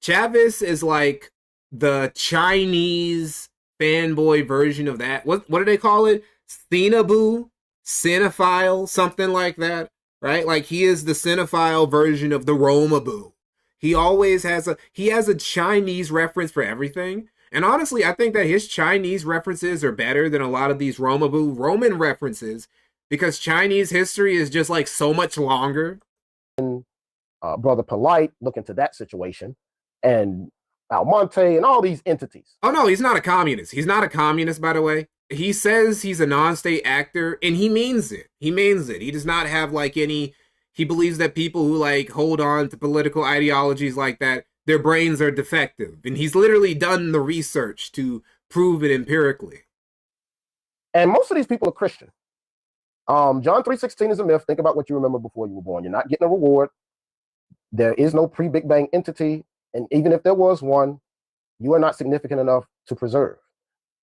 Chavez is, like, the Chinese fanboy version of that. What do they call it? Cinebu? Cinephile? Something like that, right? Like, he is the cinephile version of the Romaboo. He always has a Chinese reference for everything. And honestly, I think that his Chinese references are better than a lot of these Roman references, because Chinese history is just, like, so much longer. Brother Polite, look into that situation, and Almonte and all these entities. Oh no, he's not a communist. He's not a communist, by the way. He says he's a non-state actor, and he means it. He means it. He does not have, like, any... He believes that people who, like, hold on to political ideologies like that, their brains are defective. And he's literally done the research to prove it empirically. And most of these people are Christian. John 3:16 is a myth. Think about what you remember before you were born. You're not getting a reward. There is no pre-Big Bang entity. And even if there was one, you are not significant enough to preserve.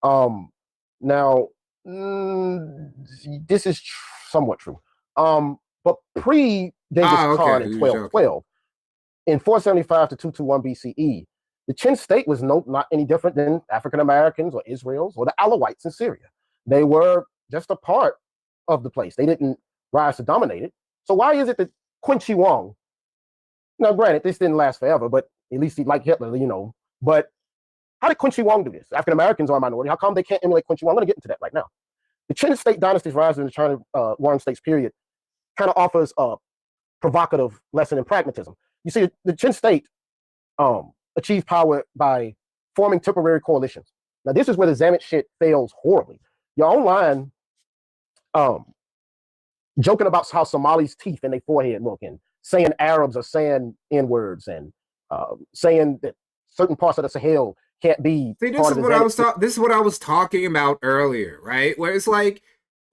Now, this is somewhat true. But pre-Genghis Khan in 1212, in 475 to 221 BCE, the Qin state was not any different than African Americans or Israel's or the Alawites in Syria. They were just a part of the place. They didn't rise to dominate it. So why is it that Qin Shi Huang, now granted, this didn't last forever, but at least he liked Hitler, you know. But how did Qin Shi Huang do this? African Americans are a minority. How come they can't emulate Qin Shi Huang? I'm going to get into that right now. The Qin state dynasty's rise in the China Warring States period kind of offers a provocative lesson in pragmatism. You see, the Qin state achieved power by forming temporary coalitions. Now, this is where the Zamet shit fails horribly. You're online joking about how Somalis' teeth in their forehead look, and saying Arabs are saying N-words, and saying that certain parts of the Sahel can't be. See, this is what I was talking about earlier, right? Where it's like,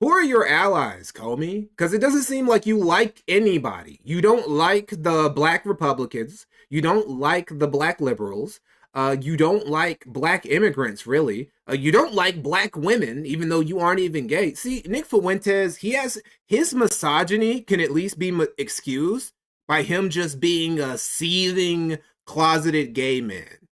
who are your allies, Comey? Because it doesn't seem like you like anybody. You don't like the Black Republicans. You don't like the Black liberals. You don't like Black immigrants, really. You don't like Black women, even though you aren't even gay. See, Nick Fuentes, his misogyny can at least be excused by him just being a seething, closeted gay man.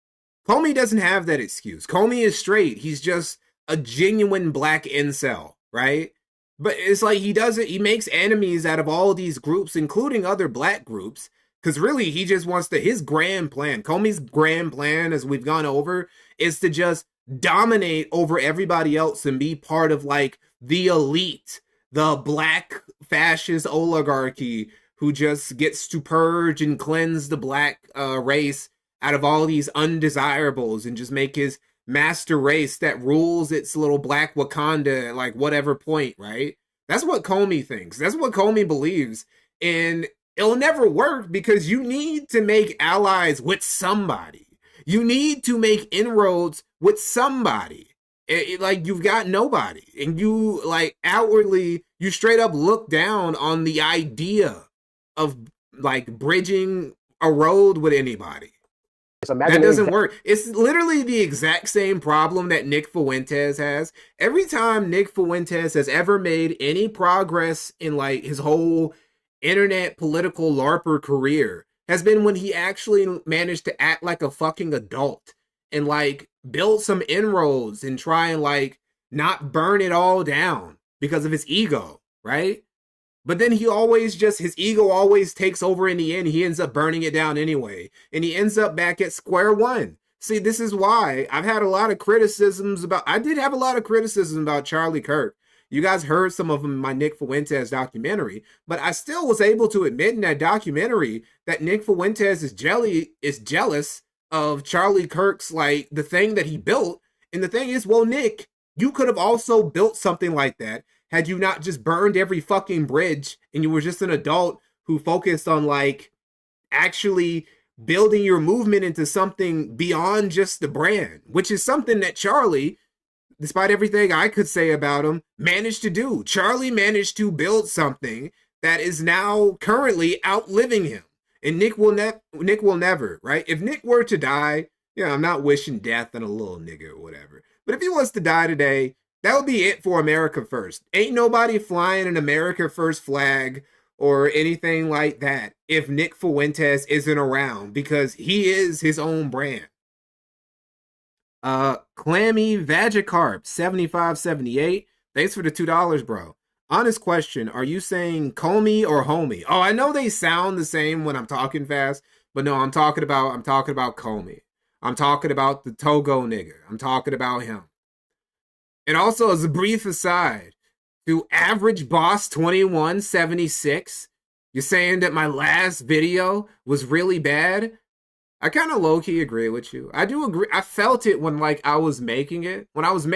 Comey doesn't have that excuse. Comey is straight. He's just a genuine Black incel, right? But it's like he makes enemies out of all of these groups, including other Black groups, because really he just wants his grand plan, Comey's grand plan, as we've gone over, is to just dominate over everybody else and be part of, like, the elite, the Black fascist oligarchy who just gets to purge and cleanse the Black race out of all these undesirables and just make his master race that rules its little Black Wakanda at, like, whatever point, right? That's what Comey thinks. That's what Comey believes. And it'll never work because you need to make allies with somebody. You need to make inroads with somebody. Like, you've got nobody. And you, like, outwardly, you straight up look down on the idea of, like, bridging a road with anybody. That doesn't work. It's literally the exact same problem that Nick Fuentes has. Every time Nick Fuentes has ever made any progress in like his whole internet political LARPer career has been when he actually managed to act like a fucking adult and like build some inroads and try and like not burn it all down because of his ego, right? But then he always just, his ego always takes over in the end. He ends up burning it down anyway. And he ends up back at square one. See, this is why I've had a lot of criticisms about, I did have a lot of criticism about Charlie Kirk. You guys heard some of them in my Nick Fuentes documentary, but I still was able to admit in that documentary that Nick Fuentes is jealous of Charlie Kirk's, like, the thing that he built. And the thing is, well, Nick, you could have also built something like that had you not just burned every fucking bridge and you were just an adult who focused on like actually building your movement into something beyond just the brand, which is something that Charlie, despite everything I could say about him, managed to do. Charlie managed to build something that is now currently outliving him. And Nick will never, right? If Nick were to die, yeah, I'm not wishing death on a little nigga or whatever. But if he was to die today, that would be it for America First. Ain't nobody flying an America First flag or anything like that if Nick Fuentes isn't around, because he is his own brand. Clammy Vagicarp 7578. Thanks for the $2, bro. Honest question, are you saying Comey or homie? Oh, I know they sound the same when I'm talking fast, but no, I'm talking about Comey. I'm talking about the Togo nigga. I'm talking about him. And also, as a brief aside, to Average Boss 2176, you're saying that my last video was really bad? I kind of low-key agree with you. I do agree. I felt it when, like, I was making it. When I was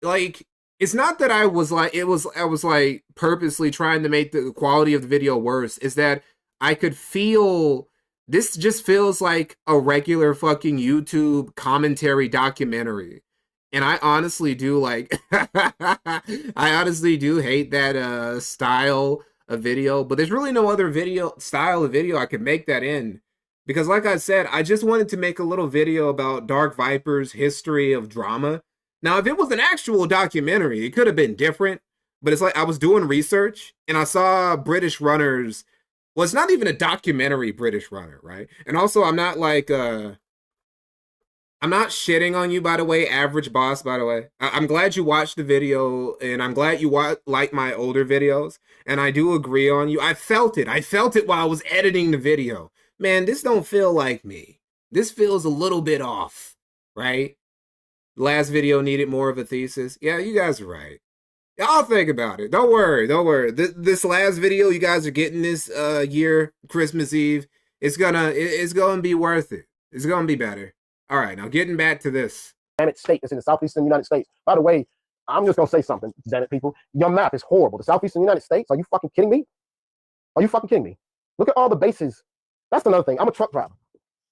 like, it's not that I was like, I was like purposely trying to make the quality of the video worse. It's that I could feel, this just feels like a regular fucking YouTube commentary documentary. And I honestly do like, I honestly do hate that style of video, but there's really no other style of video I could make that in. Because like I said, I just wanted to make a little video about Dark Viper's history of drama. Now, if it was an actual documentary, it could have been different, but it's like I was doing research and I saw British runners. Well, it's not even a documentary British runner, right? And also, I'm not like, I'm not shitting on you, by the way, Average Boss, by the way. I'm glad you watched the video, and I'm glad you like my older videos, and I do agree on you. I felt it. I felt it while I was editing the video. Man, this don't feel like me. This feels a little bit off, right? Last video needed more of a thesis. Yeah, you guys are right. I'll think about it. Don't worry. Don't worry. This last video you guys are getting this year, Christmas Eve, it's gonna be worth it. It's gonna be better. All right, now getting back to this. State that's in the southeastern United States. By the way, I'm just going to say something, Janet people. Your map is horrible. The southeastern United States, are you fucking kidding me? Are you fucking kidding me? Look at all the bases. That's another thing. I'm a truck driver.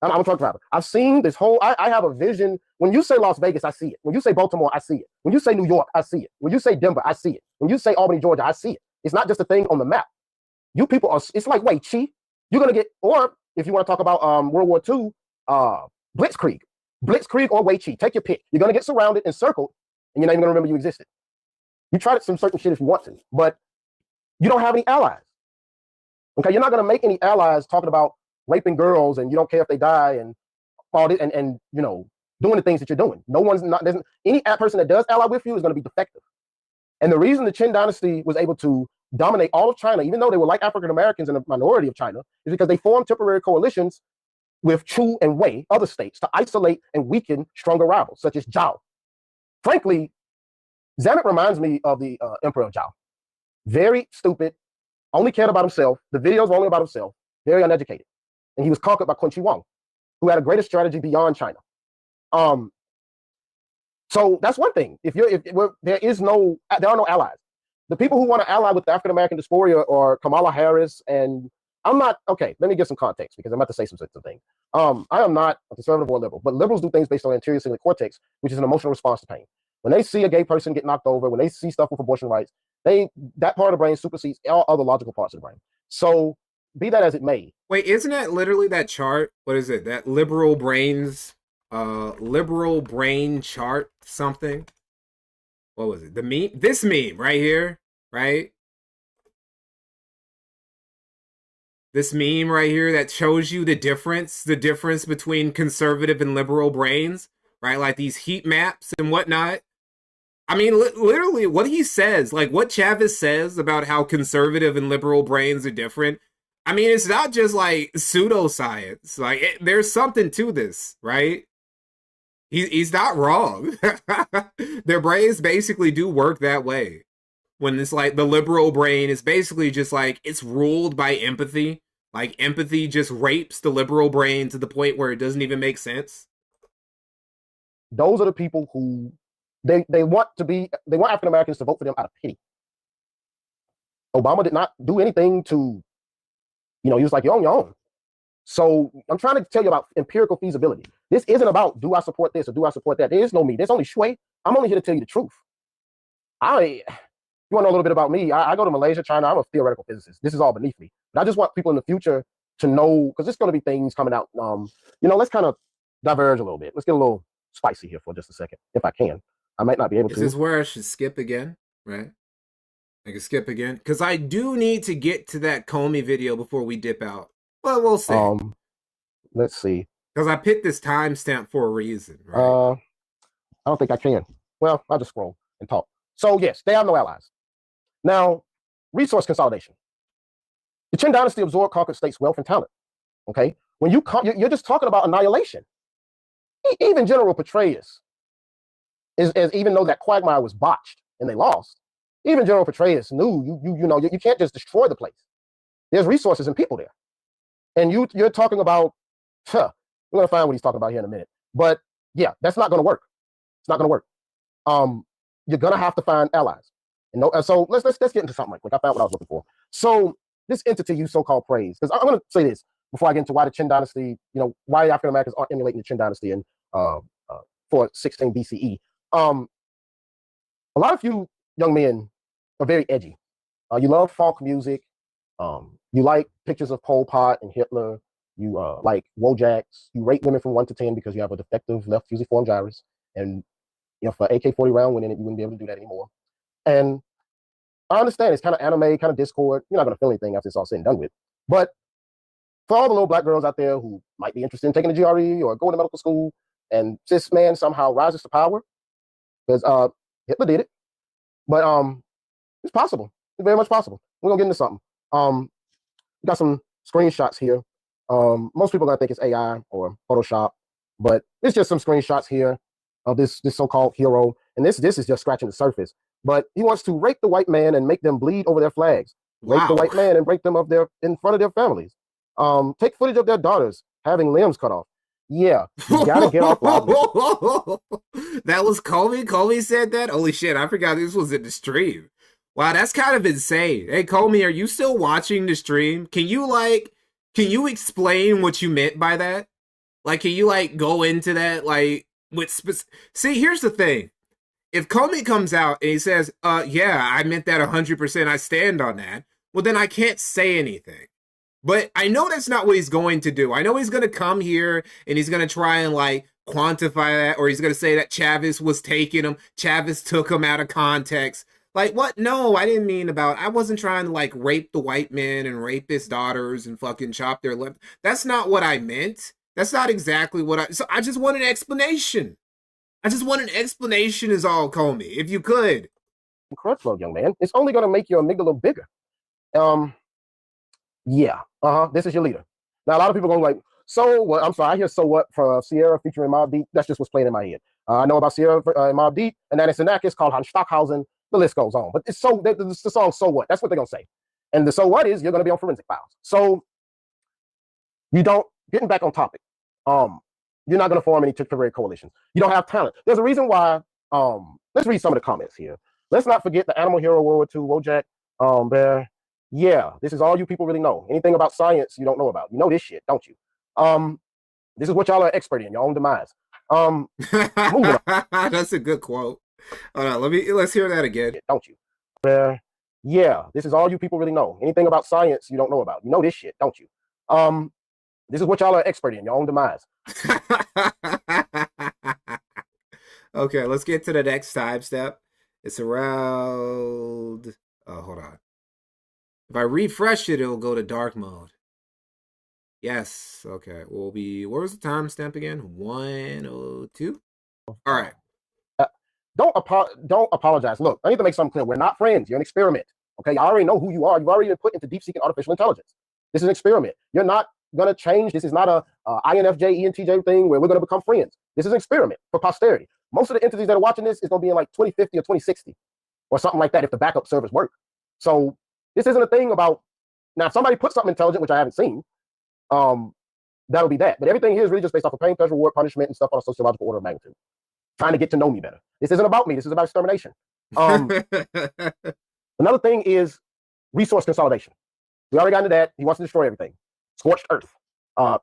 I'm a truck driver. I've seen this whole, I have a vision. When you say Las Vegas, I see it. When you say Baltimore, I see it. When you say New York, I see it. When you say Denver, I see it. When you say Albany, Georgia, I see it. It's not just a thing on the map. You people are, it's like, wait, Chi, you're going to get, or if you want to talk about World War II, Blitzkrieg. Blitzkrieg or Wei Chi, take your pick. You're going to get surrounded and circled, and you're not even going to remember you existed. You try some certain shit if you want to, but you don't have any allies. Okay, you're not going to make any allies talking about raping girls, and you don't care if they die, and all this, and you know, doing the things that you're doing. No one's not. Any person that does ally with you is going to be defective. And the reason the Qin dynasty was able to dominate all of China, even though they were like African Americans in the minority of China, is because they formed temporary coalitions with Chu and Wei, other states, to isolate and weaken stronger rivals, such as Zhao. Frankly, Zamet reminds me of the Emperor Zhao. Very stupid, only cared about himself. The videos were only about himself, very uneducated. And he was conquered by Qin Shi Huang, who had a greater strategy beyond China. So that's one thing. There are no allies. The people who want to ally with the African-American diaspora or Kamala Harris, and I'm not, okay, let me give some context because I'm about to say some things. I am not a conservative or a liberal, but liberals do things based on the anterior cingulate cortex, which is an emotional response to pain. When they see a gay person get knocked over, when they see stuff with abortion rights, that part of the brain supersedes all other logical parts of the brain. So be that as it may. Wait, isn't that literally that chart? What is it? That liberal brain chart something? What was it? The meme? This meme right here, right? This meme right here that shows you the difference between conservative and liberal brains, right? Like these heat maps and whatnot. I mean, literally, what he says, like what Chavez says about how conservative and liberal brains are different. I mean, it's not just like pseudoscience. Like, there's something to this, right? He's not wrong. Their brains basically do work that way. When it's like the liberal brain is basically just like it's ruled by empathy. Like empathy just rapes the liberal brain to the point where it doesn't even make sense. Those are the people who they want African Americans to vote for them out of pity. Obama did not do anything to, he was like, you're on your own. So I'm trying to tell you about empirical feasibility. This isn't about, do I support this or do I support that? There is no me. There's only Shui. I'm only here to tell you the truth. You want to know a little bit about me? I go to Malaysia, China. I'm a theoretical physicist. This is all beneath me. But I just want people in the future to know, because there's going to be things coming out. Let's kind of diverge a little bit. Let's get a little spicy here for just a second, if I can. I might not be able to. Is this where I should skip again? Right? I can skip again? Because I do need to get to that Comey video before we dip out. Well, we'll see. Let's see. Because I picked this timestamp for a reason, right? I don't think I can. Well, I'll just scroll and talk. So, yes, they have no allies. Now, resource consolidation. The Qin dynasty absorbed conquered states' wealth and talent. Okay? When you're just talking about annihilation. Even General Petraeus, even though that quagmire was botched and they lost, even General Petraeus knew you can't just destroy the place. There's resources and people there. And you're talking about, we're going to find what he's talking about here in a minute. But yeah, that's not going to work. It's not going to work. You're going to have to find allies. So let's get into something like I found what I was looking for. So this entity you so-called praise, because I'm going to say this before I get into why the Qin dynasty, why African Americans aren't emulating the Qin dynasty in 416 BCE. A lot of you young men are very edgy. You love folk music. You like pictures of Pol Pot and Hitler. You like Wojaks. You rate women from 1 to 10 because you have a defective left fusiform gyrus. And for AK-40 round winning it, you wouldn't be able to do that anymore. And I understand it's kind of anime, kind of Discord. You're not going to feel anything after it's all said and done with. But for all the little black girls out there who might be interested in taking the GRE or going to medical school, and this man somehow rises to power, because Hitler did it. But it's possible. It's very much possible. We're going to get into something. We got some screenshots here. Most people are going to think it's AI or Photoshop, but it's just some screenshots here of this so-called hero. And this is just scratching the surface. But he wants to rape the white man and make them bleed over their flags. Wow. Rape the white man and break them up in front of their families. Take footage of their daughters having limbs cut off. Yeah, you gotta get off. That was Comey? Comey said that? Holy shit, I forgot this was in the stream. Wow, that's kind of insane. Hey, Comey, are you still watching the stream? Can you explain what you meant by that? Like, can you, go into that, see, here's the thing. If Comey comes out and he says, yeah, I meant that 100%, I stand on that, well, then I can't say anything. But I know that's not what he's going to do. I know he's going to come here and he's going to try and, quantify that, or he's going to say that Chavez was taking him, Chavez took him out of context. What? No, I didn't mean I wasn't trying to, rape the white men and rape his daughters and fucking chop their lip. That's not what I meant. That's not exactly what so I just want an explanation. I just want an explanation is all, Comey, if you could. Crutchlow, young man. It's only going to make your amygdala bigger. Yeah. This is your leader. Now, a lot of people are going so what? I'm sorry, I hear so what for Sierra featuring Mobb Deep. That's just what's playing in my head. I know about Sierra and Mobb Deep, and that it's an act. It's called Hans Stockhausen. The list goes on. But it's the song So What? That's what they're going to say. And the so what is you're going to be on Forensic Files. So getting back on topic, you're not going to form any temporary coalitions. You don't have talent. There's a reason why. Let's read some of the comments here. Let's not forget the Animal Hero World War II, Wojak, Bear. Yeah, this is all you people really know. Anything about science you don't know about. You know this shit, don't you? This is what y'all are expert in, your own demise. That's a good quote. Hold on, let's hear that again. Don't you? Yeah, this is all you people really know. Anything about science you don't know about. You know this shit, don't you? This is what y'all are expert in, your own demise. Okay, let's get to the next time step. It's around. Oh, hold on. If I refresh it, it'll go to dark mode. Yes. Okay. We'll be. Where was the timestamp again? 102. All right. Don't apologize. Look, I need to make something clear. We're not friends. You're an experiment. Okay, I already know who you are. You've already been put into deep-seeking artificial intelligence. This is an experiment. You're not going to change. This is not a INFJ, ENTJ thing where we're going to become friends. This is an experiment for posterity. Most of the entities that are watching this is going to be in like 2050 or 2060 or something like that if the backup servers work. So this isn't a thing about, now if somebody puts something intelligent, which I haven't seen, that'll be that. But everything here is really just based off of pain, pleasure, reward, punishment, and stuff on a sociological order of magnitude. Trying to get to know me better. This isn't about me. This is about extermination. Another thing is resource consolidation. We already got into that. He wants to destroy everything. Scorched earth.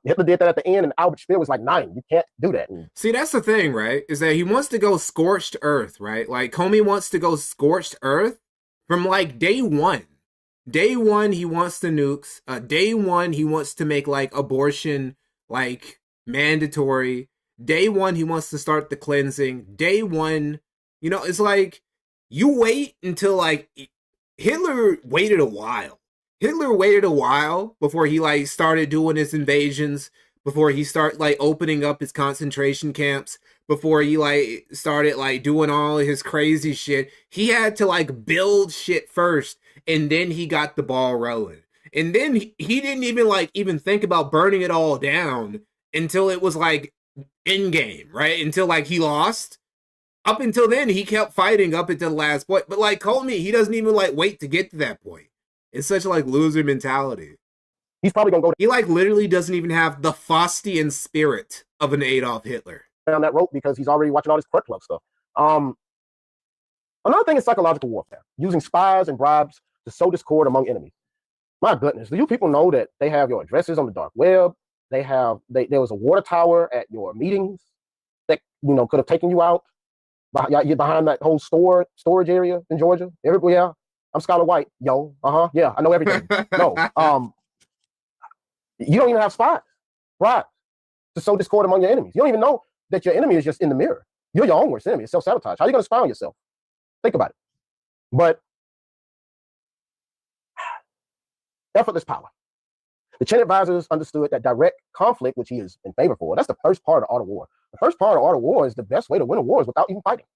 Hitler did that at the end, and Albert Speer was like 9. You can't do that. See, that's the thing, right? Is that he wants to go scorched earth, right? Like, Comey wants to go scorched earth from, like, day one. Day one, he wants the nukes. Day one, he wants to make, like, abortion, like, mandatory. Day one, he wants to start the cleansing. Day one, you know, it's like, you wait until, like, Hitler waited a while. Hitler waited a while before he, like, started doing his invasions, before he started, like, opening up his concentration camps, before he, like, started, like, doing all his crazy shit. He had to, like, build shit first, and then he got the ball rolling. And then he didn't even, like, even think about burning it all down until it was, like, in-game, right? Until, like, he lost. Up until then, he kept fighting up until the last point. But, like, Comey, he doesn't even, like, wait to get to that point. It's such a, like, loser mentality. He's probably gonna go. He, like, literally doesn't even have the Faustian spirit of an Adolf Hitler. Down that rope because he's already watching all this Court Club stuff. Another thing is psychological warfare, using spies and bribes to sow discord among enemies. My goodness, do you people know that they have your addresses on the dark web? There was a water tower at your meetings that, you know, could have taken you out. You're behind that whole storage area in Georgia. Yeah. I'm Skylar White. Yo, yeah, I know everything. No, you don't even have spies, right? To sow discord among your enemies. You don't even know that your enemy is just in the mirror. You're your own worst enemy. It's self-sabotage. How are you going to spy on yourself? Think about it. But effortless power. The Chin advisors understood that direct conflict, which he is in favor for, that's the first part of art of war. The first part of art of war is the best way to win a war is without even fighting.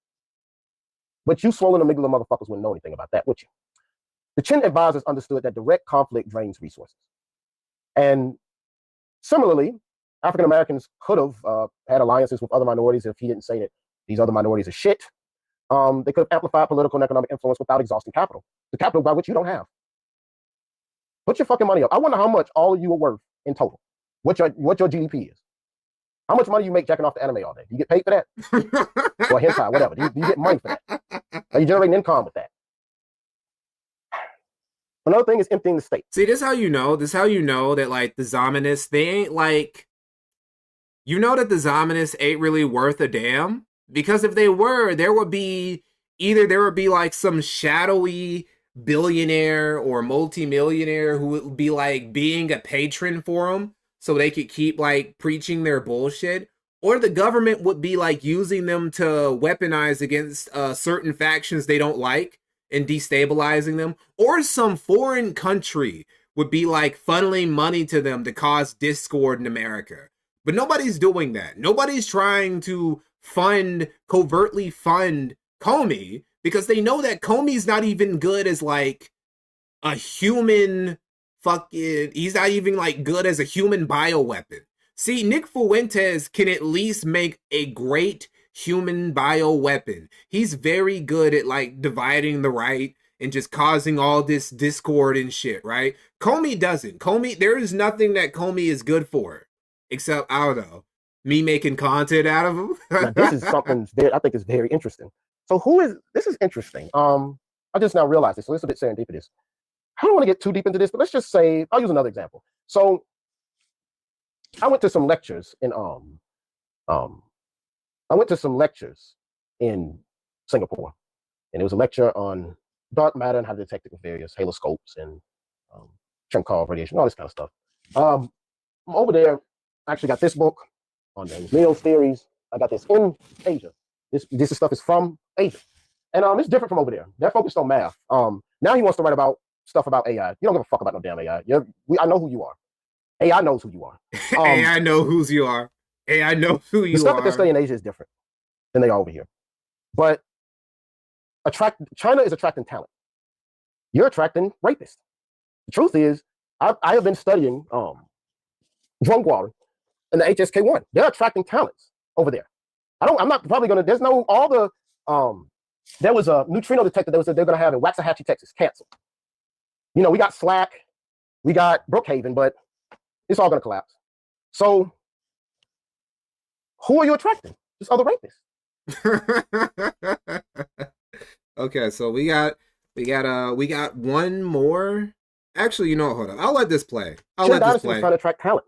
But you swollen amygdala motherfuckers wouldn't know anything about that, would you? The Chin advisors understood that direct conflict drains resources. And similarly, African Americans could have had alliances with other minorities if he didn't say that these other minorities are shit. They could have amplified political and economic influence without exhausting capital. The capital by which you don't have. Put your fucking money up. I wonder how much all of you are worth in total. What your GDP is. How much money you make jacking off the anime all day? Do you get paid for that? Or hentai, whatever. Do you get money for that? Are you generating income with that? Another thing is emptying the state. See, this is how you know. This is how you know that, like, the Zomanists, they ain't, like... You know that the Zomanists ain't really worth a damn? Because if they were, there would be... Either there would be, like, some shadowy billionaire or multimillionaire who would be, like, being a patron for them so they could keep, like, preaching their bullshit. Or the government would be, like, using them to weaponize against certain factions they don't like and destabilizing them. Or some foreign country would be, like, funneling money to them to cause discord in America. But nobody's doing that. Nobody's trying to covertly fund Comey because they know that Comey's not even good as, like, a human fucking... He's not even, like, good as a human bioweapon. See, Nick Fuentes can at least make a great human bioweapon. He's very good at, like, dividing the right and just causing all this discord and shit, right? Comey doesn't. There is nothing that Comey is good for. Except, I don't know, me making content out of him. Now, this is something that I think is very interesting. So this is interesting. I just now realized this, so it's a bit serendipitous. I don't want to get too deep into this, but let's just say, I'll use another example. So I went to some lectures in Singapore, and it was a lecture on dark matter and how to detect it with various haloscopes and Cherenkov radiation, all this kind of stuff. I'm over there. I actually got this book on the Leo's theories. I got this in Asia. This stuff is from Asia, and it's different from over there. They're focused on math. Now he wants to write about stuff about AI. You don't give a fuck about no damn AI. I know who you are. AI knows who you are. AI know who you are. AI knows who you are. The stuff that they study in Asia is different than they are over here. But China is attracting talent. You're attracting rapists. The truth is, I have been studying Drumguari and the HSK1. They're attracting talents over there. I'm not probably gonna. There's no all the. There was a neutrino detector they're gonna have in Waxahachie, Texas, canceled. You know, we got Slack, we got Brookhaven, but it's all gonna collapse. So, who are you attracting? Just other rapists. Okay, so we got one more. Actually, you know, hold on. I'll let this play. I'll let this play. Trying to attract talent.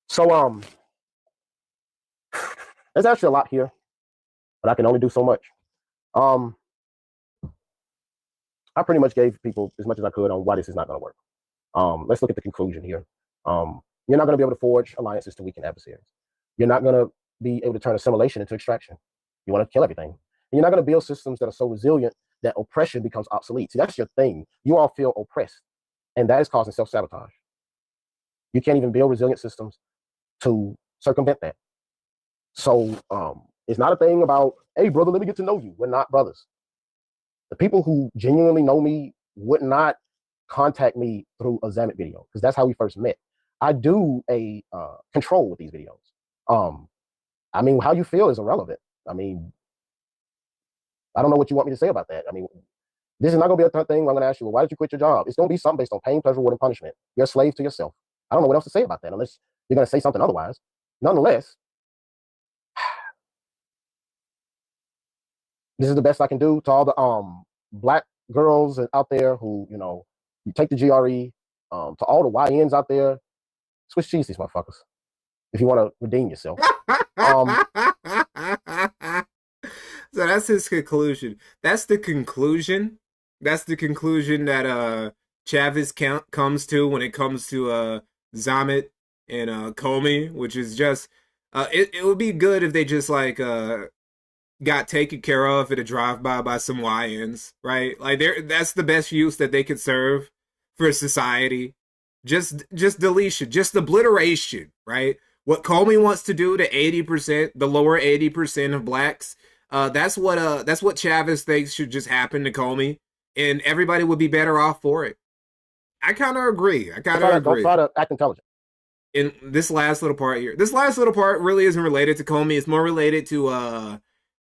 So there's actually a lot here, but I can only do so much. I pretty much gave people as much as I could on why this is not going to work. Let's look at the conclusion here. You're not going to be able to forge alliances to weaken adversaries. You're not going to be able to turn assimilation into extraction. You want to kill everything. And you're not going to build systems that are so resilient that oppression becomes obsolete. See, that's your thing. You all feel oppressed, and that is causing self-sabotage. You can't even build resilient systems to circumvent that. So it's not a thing about, hey, brother, let me get to know you. We're not brothers. The people who genuinely know me would not contact me through a Zamet video, because that's how we first met. I do a control with these videos. I mean, how you feel is irrelevant. I mean, I don't know what you want me to say about that. I mean, this is not going to be a thing where I'm going to ask you, well, why did you quit your job? It's going to be something based on pain, pleasure, reward, and punishment. You're a slave to yourself. I don't know what else to say about that unless you're going to say something otherwise. Nonetheless, this is the best I can do to all the black girls out there who, you know, you take the GRE, to all the YNs out there, Swiss cheese these motherfuckers if you want to redeem yourself. So that's his conclusion. That's the conclusion. That's the conclusion that Chavez comes to when it comes to Zamet and Comey, which is just it would be good if they just like got taken care of at a drive-by by some YNs, right? Like that's the best use that they could serve for society. Just deletion, just obliteration, right? What Comey wants to do to 80%, the lower 80% of blacks, that's what Chavez thinks should just happen to Comey, and everybody would be better off for it. I kind of agree. Don't try to act intelligent. In this last little part here, this last little part really isn't related to Comey. It's more related to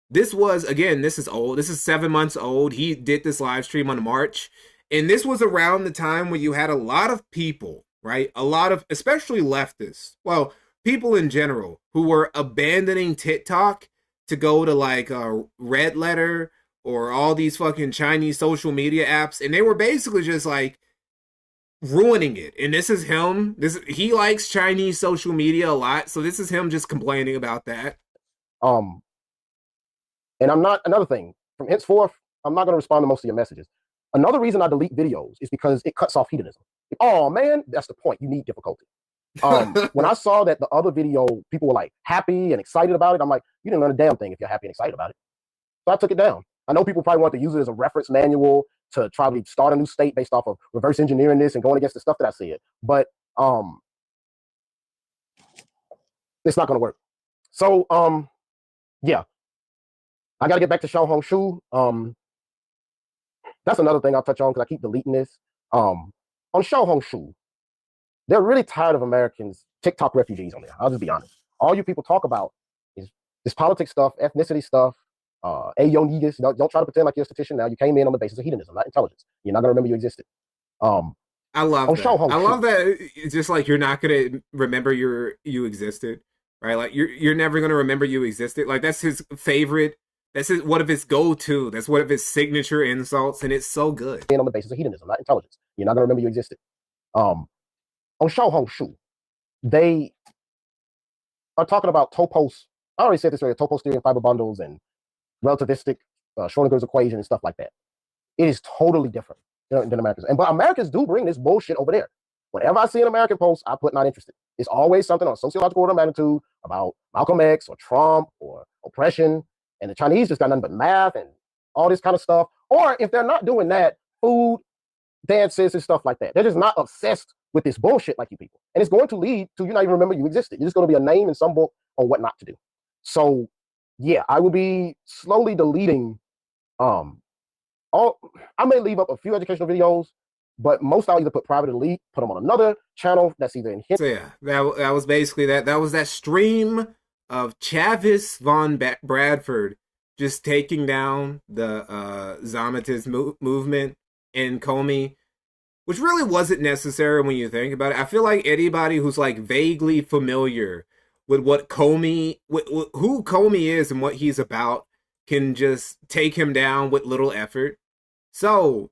this is old. This is 7 months old. He did this live stream on March. And this was around the time when you had a lot of people, right? A lot of, especially leftists, well, people in general, who were abandoning TikTok to go to like Red Letter or all these fucking Chinese social media apps. And they were basically just like ruining it. And this is him. He likes Chinese social media a lot. So this is him just complaining about that. And I'm not, another thing, from henceforth, I'm not going to respond to most of your messages. Another reason I delete videos is because it cuts off hedonism. Oh man, that's the point. You need difficulty. When I saw that the other video, people were like happy and excited about it, I'm like, you didn't learn a damn thing if you're happy and excited about it. So I took it down. I know people probably want to use it as a reference manual to try to start a new state based off of reverse engineering this and going against the stuff that I said. But it's not going to work. So yeah, I got to get back to Shao Hong Shu. That's another thing I'll touch on because I keep deleting this. On Shao Hong Shu, they're really tired of Americans, TikTok refugees on there. I'll just be honest. All you people talk about is this politics stuff, ethnicity stuff, ayo negus. Don't try to pretend like you're a statistician now. You came in on the basis of hedonism, not intelligence. You're not going to remember you existed. I love that. I love that. It's just like you're not going to remember you existed, right? Like you're never going to remember you existed. Like that's his favorite. That's one of his go-to. That's one of his signature insults, and it's so good. On the basis of hedonism, not intelligence. You're not going to remember you existed. On Shao Hong Shu, they are talking about topos. I already said this earlier, topos theory and fiber bundles and relativistic Schrodinger's equation and stuff like that. It is totally different than Americans. But Americans do bring this bullshit over there. Whenever I see an American post, I put not interested. It's always something on sociological order of magnitude about Malcolm X or Trump or oppression. And the Chinese just got nothing but math and all this kind of stuff. Or if they're not doing that, food, dances, and stuff like that. They're just not obsessed with this bullshit like you people. And it's going to lead to you not even remember you existed. You're just going to be a name in some book on what not to do. So, yeah, I will be slowly deleting I may leave up a few educational videos, but most I'll either put private or delete, put them on another channel that's either in here. So yeah, that was basically that. That was that stream of Chavis von Bradford just taking down the Zamatist movement in Comey, which really wasn't necessary when you think about it. I feel like anybody who's like vaguely familiar with what Comey, who Comey is and what he's about, can just take him down with little effort. So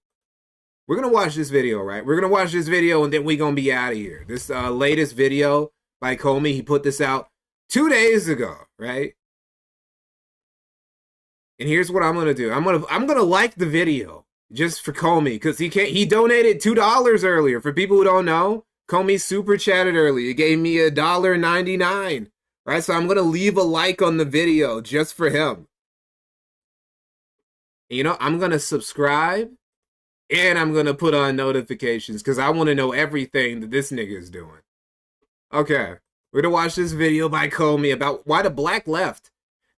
we're going to watch this video, right? We're going to watch this video and then we're going to be out of here. This latest video by Comey, he put this out 2 days ago, right? And here's what I'm going to do. I'm going to like the video just for Comey because he donated $2 earlier. For people who don't know, Comey super chatted earlier. He gave me $1.99, right? So I'm going to leave a like on the video just for him. You know, I'm going to subscribe and I'm going to put on notifications because I want to know everything that this nigga is doing. Okay, we're going to watch this video by Comey about why the black left.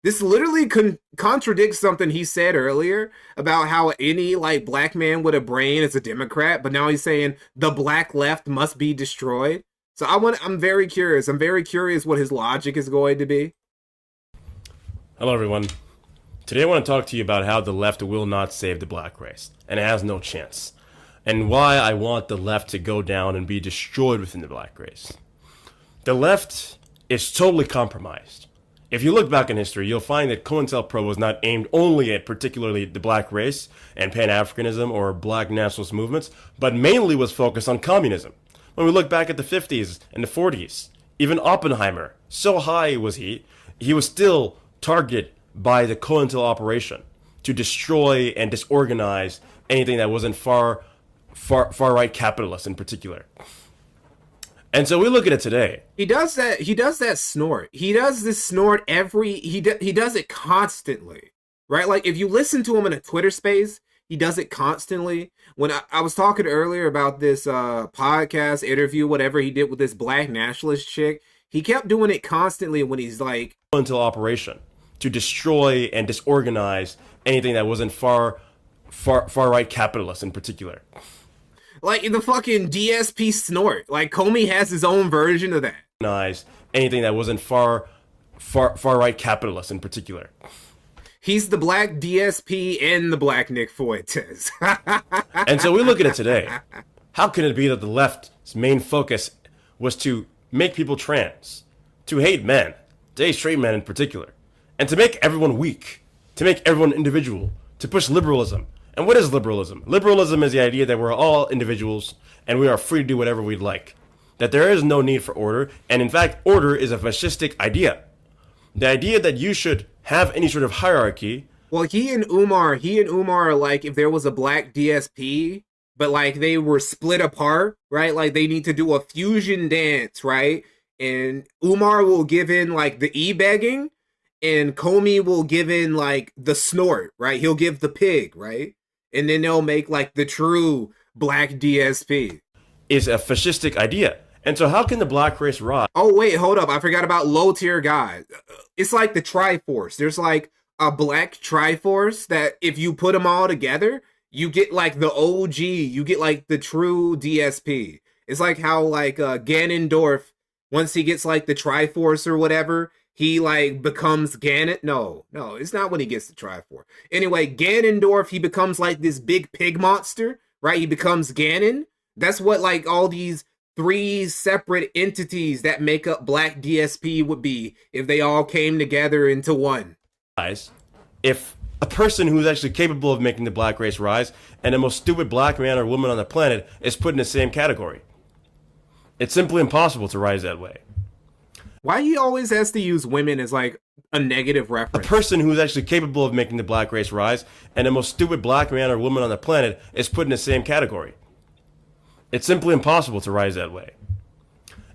This literally contradicts something he said earlier about how any like black man with a brain is a Democrat, but now he's saying the black left must be destroyed. So I'm very curious. I'm very curious what his logic is going to be. Hello, everyone. Today I want to talk to you about how the left will not save the black race, and it has no chance, and why I want the left to go down and be destroyed within the black race. The left is totally compromised. If you look back in history, you'll find that COINTELPRO was not aimed only at particularly the black race and Pan-Africanism or black nationalist movements, but mainly was focused on communism. When we look back at the 50s and the 40s, even Oppenheimer, so high was he was still targeted by the COINTEL operation to destroy and disorganize anything that wasn't far right capitalist in particular. And so we look at it today. He does that snort. He does this snort he does it constantly, right? Like if you listen to him in a Twitter space, he does it constantly. When I was talking earlier about this podcast interview, whatever he did with this black nationalist chick, he kept doing it constantly when he's like COINTEL operation to destroy and disorganize anything that wasn't far right capitalist in particular. Like in the fucking DSP snort. Like Comey has his own version of that. Anything that wasn't far right capitalist in particular. He's the black DSP and the black Nick Fuentes. And so we look at it today. How can it be that the left's main focus was to make people trans, to hate men, to hate straight men in particular, and to make everyone weak, to make everyone individual, to push liberalism? And what is liberalism? Liberalism is the idea that we're all individuals and we are free to do whatever we'd like. That there is no need for order, and in fact, order is a fascistic idea. The idea that you should have any sort of hierarchy. Well, he and Umar are like if there was a black DSP, but like they were split apart, right? Like they need to do a fusion dance, right? And Umar will give in like the e-begging, and Comey will give in like the snort, right? He'll give the pig, right? And then they'll make like the true black DSP. Is a fascistic idea. And so how can the black race rise? Oh, wait, hold up. I forgot about low tier guys. It's like the Triforce. There's like a black Triforce that if you put them all together, you get like the OG. You get like the true DSP. It's like how like Ganondorf, once he gets like the Triforce or whatever, he like becomes Ganon. No, it's not when he gets the Triforce. Anyway, Ganondorf, he becomes like this big pig monster, right? He becomes Ganon. That's what like all these 3 separate entities that make up black DSP would be if they all came together into one. If a person who's actually capable of making the black race rise and the most stupid black man or woman on the planet is put in the same category. It's simply impossible to rise that way. Why he always has to use women as like a negative a reference. person who's actually capable of making the black race rise, and the most stupid black man or woman on the planet is put in the same category. It's simply impossible to rise that way.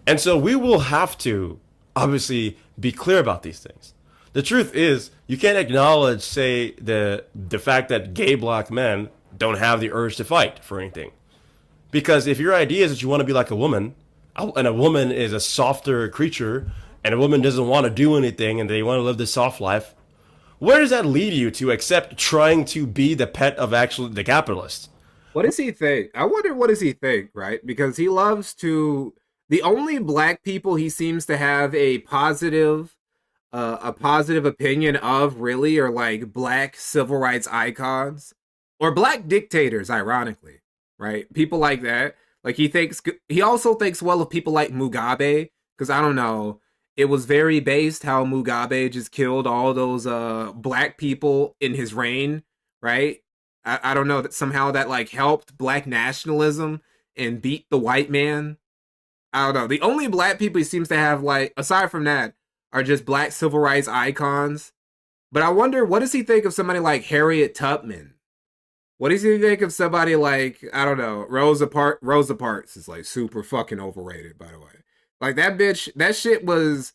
And so we will have to obviously be clear about these things. The truth is, you can't acknowledge, say, the fact that gay black men don't have the urge to fight for anything. Because if your idea is that you want to be like a woman, and a woman is a softer creature, and a woman doesn't want to do anything, and they want to live this soft life, where does that lead you to accept trying to be the pet of actually the capitalist? What does he think? I wonder what does he think, right? Because he loves to... The only black people he seems to have a positive opinion of, really, are like black civil rights icons or black dictators, ironically, right? People like that. Like he also thinks well of people like Mugabe, because I don't know, it was very based how Mugabe just killed all those black people in his reign, right? I don't know, that somehow that like helped black nationalism and beat the white man. I don't know. The only black people he seems to have, like, aside from that, are just black civil rights icons. But I wonder, what does he think of somebody like Harriet Tubman? What does he think of somebody like, I don't know, Rosa Parks is like super fucking overrated, by the way. Like that bitch, that shit was,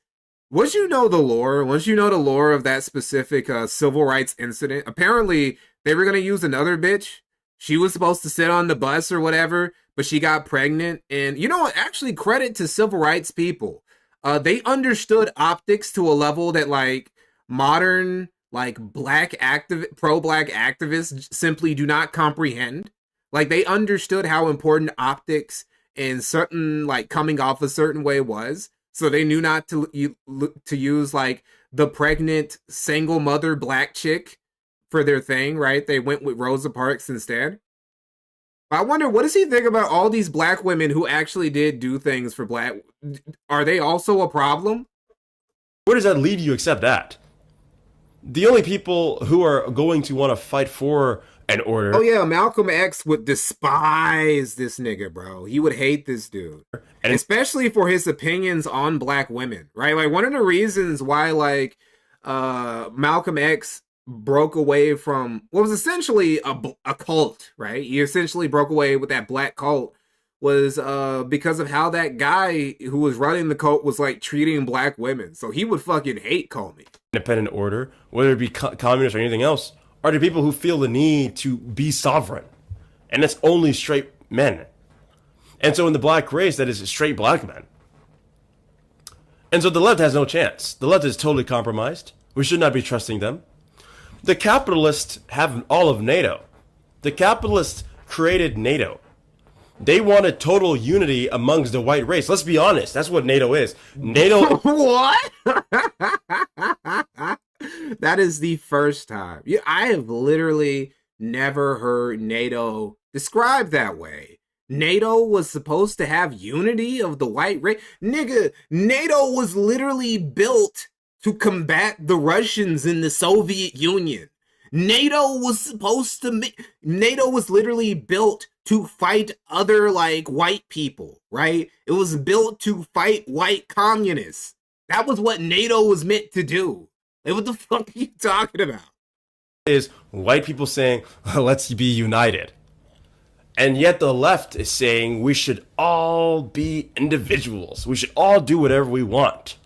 once you know the lore of that specific civil rights incident, apparently they were going to use another bitch. She was supposed to sit on the bus or whatever, but she got pregnant. And you know what? Actually, credit to civil rights people. They understood optics to a level that like modern like pro-black activists simply do not comprehend. Like they understood how important optics and certain like coming off a certain way was. So they knew not to use like the pregnant single mother black chick for their thing, right? They went with Rosa Parks instead. I wonder, what does he think about all these black women who actually did do things for black? Are they also a problem? Where does that lead you except that? The only people who are going to want to fight for an order... Oh yeah, Malcolm X would despise this nigga, bro. He would hate this dude. And especially for his opinions on black women, right? Like, one of the reasons why, like, Malcolm X broke away from what was essentially a cult, right? He essentially broke away with that black cult was because of how that guy who was running the cult was like treating black women. So he would fucking hate Comey. Independent order, whether it be communist or anything else, are the people who feel the need to be sovereign. And that's only straight men. And so in the black race, that is straight black men. And so the left has no chance. The left is totally compromised. We should not be trusting them. The capitalists have all of NATO. The capitalists created NATO. They wanted total unity amongst the white race. Let's be honest. That's what NATO is. NATO... What? That is the first time. I have literally never heard NATO described that way. NATO was supposed to have unity of the white race. Nigga, NATO was literally built to combat the Russians in the Soviet Union. NATO was literally built to fight other, like, white people, right? It was built to fight white communists. That was what NATO was meant to do. Like, what the fuck are you talking about? Is white people saying, let's be united. And yet the left is saying we should all be individuals. We should all do whatever we want.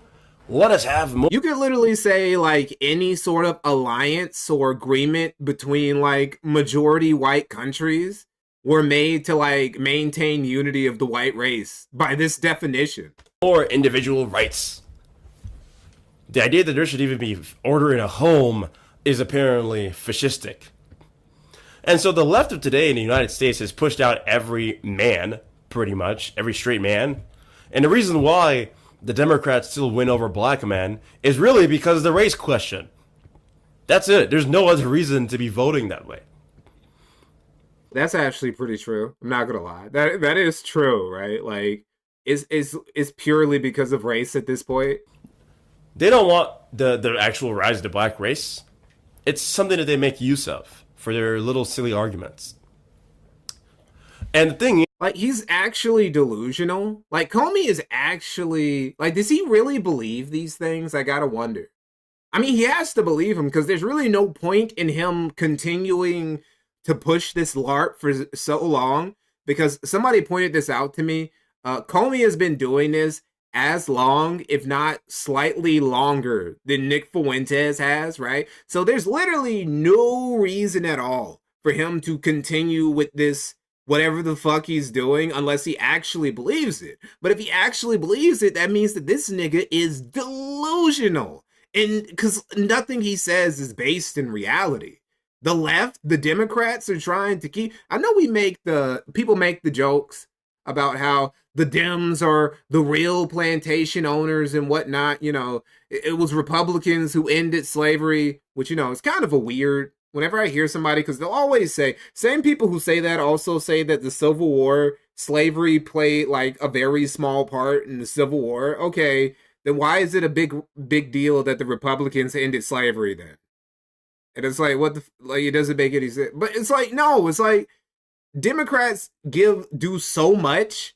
Let us have more. You could literally say, like, any sort of alliance or agreement between, like, majority white countries were made to, like, maintain unity of the white race by this definition. Or individual rights. The idea that there should even be order in a home is apparently fascistic. And so the left of today in the United States has pushed out every man, pretty much, every straight man. And the reason why the Democrats still win over black men is really because of the race question. That's it. There's no other reason to be voting that way. That's actually pretty true. I'm not gonna lie. That is true, right? Like, it's purely because of race at this point. They don't want the actual rise of the black race. It's something that they make use of for their little silly arguments. And the thing is, like, he's actually delusional. Like, Comey is actually, like, does he really believe these things? I gotta wonder. I mean, he has to believe him because there's really no point in him continuing to push this LARP for so long, because somebody pointed this out to me. Comey has been doing this as long, if not slightly longer, than Nick Fuentes has, right? So there's literally no reason at all for him to continue with this, whatever the fuck he's doing, unless he actually believes it. But if he actually believes it, that means that this nigga is delusional. And because nothing he says is based in reality. The left, the Democrats are trying to keep, I know people make the jokes about how the Dems are the real plantation owners and whatnot. You know, it was Republicans who ended slavery, which, you know, it's kind of a weird, whenever I hear somebody, because they'll always say, same people who say that also say that the Civil War, slavery played like a very small part in the Civil War. Okay, then why is it a big deal that the Republicans ended slavery then? And it's like, like, it doesn't make any sense. But it's like, no, it's like, Democrats do so much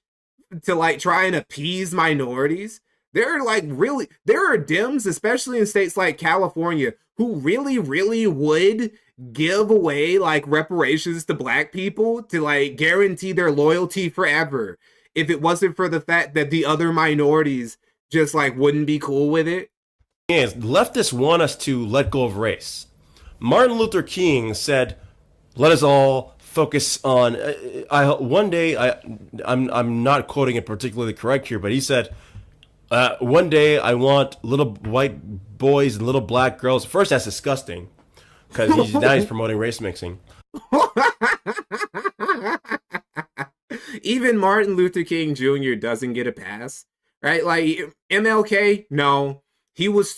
to like try and appease minorities. There are Dems, especially in states like California, who really, really would give away like reparations to black people to like guarantee their loyalty forever if it wasn't for the fact that the other minorities just like wouldn't be cool with it. Yes, leftists want us to let go of race. Martin Luther King said, "Let us all focus on." I'm not quoting it particularly correct here, but he said, "One day I want little white boys and little black girls." First, that's disgusting, because now he's promoting race mixing. Even Martin Luther King Jr. doesn't get a pass, right? Like MLK, no. He was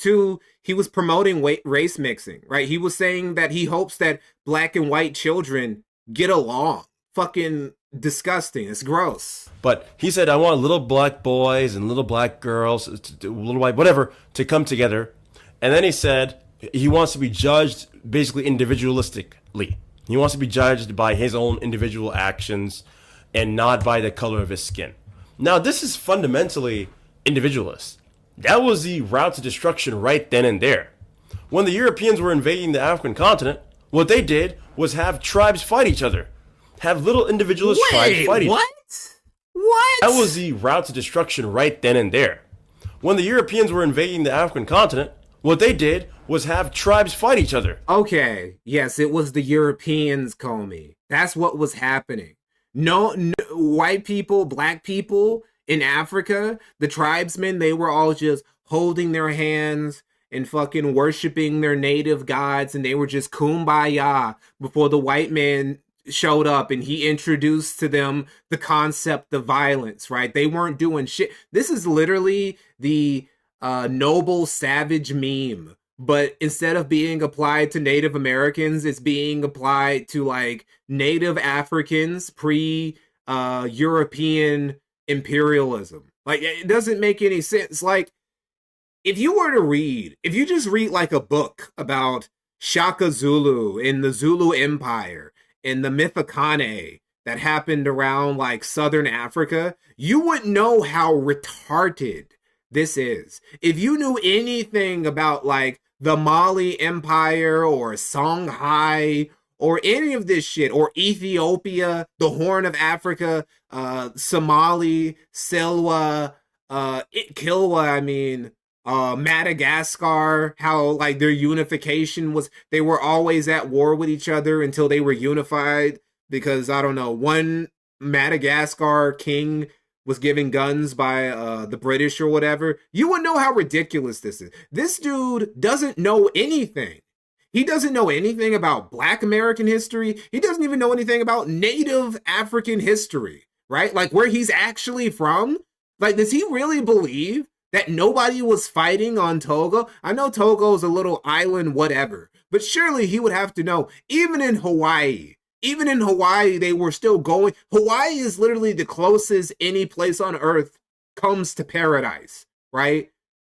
promoting race mixing, right? He was saying that he hopes that black and white children get along. Fucking disgusting. It's gross. But he said, "I want little black boys and little black girls, little white, whatever, to come together." And then he said he wants to be judged basically individualistically. He wants to be judged by his own individual actions and not by the color of his skin. Now, this is fundamentally individualist. That was the route to destruction right then and there. When the Europeans were invading the African continent, what they did was have tribes fight each other. Have little individualist tribes fight each other. What? That was the route to destruction right then and there. When the Europeans were invading the African continent, what they did was have tribes fight each other. Okay, yes, it was the Europeans, Comey. That's what was happening. No, white people, black people in Africa, the tribesmen, they were all just holding their hands and fucking worshiping their native gods, and they were just kumbaya before the white man showed up and he introduced to them the concept of violence, right? They weren't doing shit. This is literally the noble savage meme, but instead of being applied to Native Americans, it's being applied to like Native Africans pre-European imperialism. Like, it doesn't make any sense. Like, if you just read like a book about Shaka Zulu in the Zulu Empire and the Mythokane that happened around like Southern Africa, you wouldn't know how retarded this is. If you knew anything about like the Mali Empire or Songhai or any of this shit, or Ethiopia, the Horn of Africa, Somali, Kilwa, Madagascar, how like their unification was, they were always at war with each other until they were unified because, I don't know, one Madagascar king was given guns by the British or whatever. You would know how ridiculous this is. This dude doesn't know anything. He doesn't know anything about Black American history. He doesn't even know anything about Native African history, right? Like where he's actually from. Like, does he really believe that nobody was fighting on Togo? I know Togo is a little island, whatever, but surely he would have to know, even in Hawaii, they were still going. Hawaii is literally the closest any place on earth comes to paradise, right?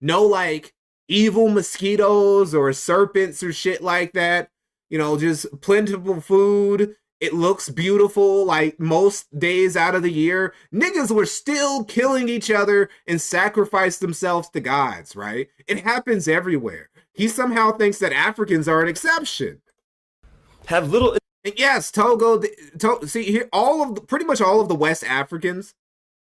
No, like, evil mosquitoes or serpents or shit like that. You know, just plentiful food. It looks beautiful like most days out of the year. Niggas were still killing each other and sacrificed themselves to gods, right? It happens everywhere. he somehow thinks that Africans are an exception. Have little. And yes, Togo. See here, pretty much all of the West Africans,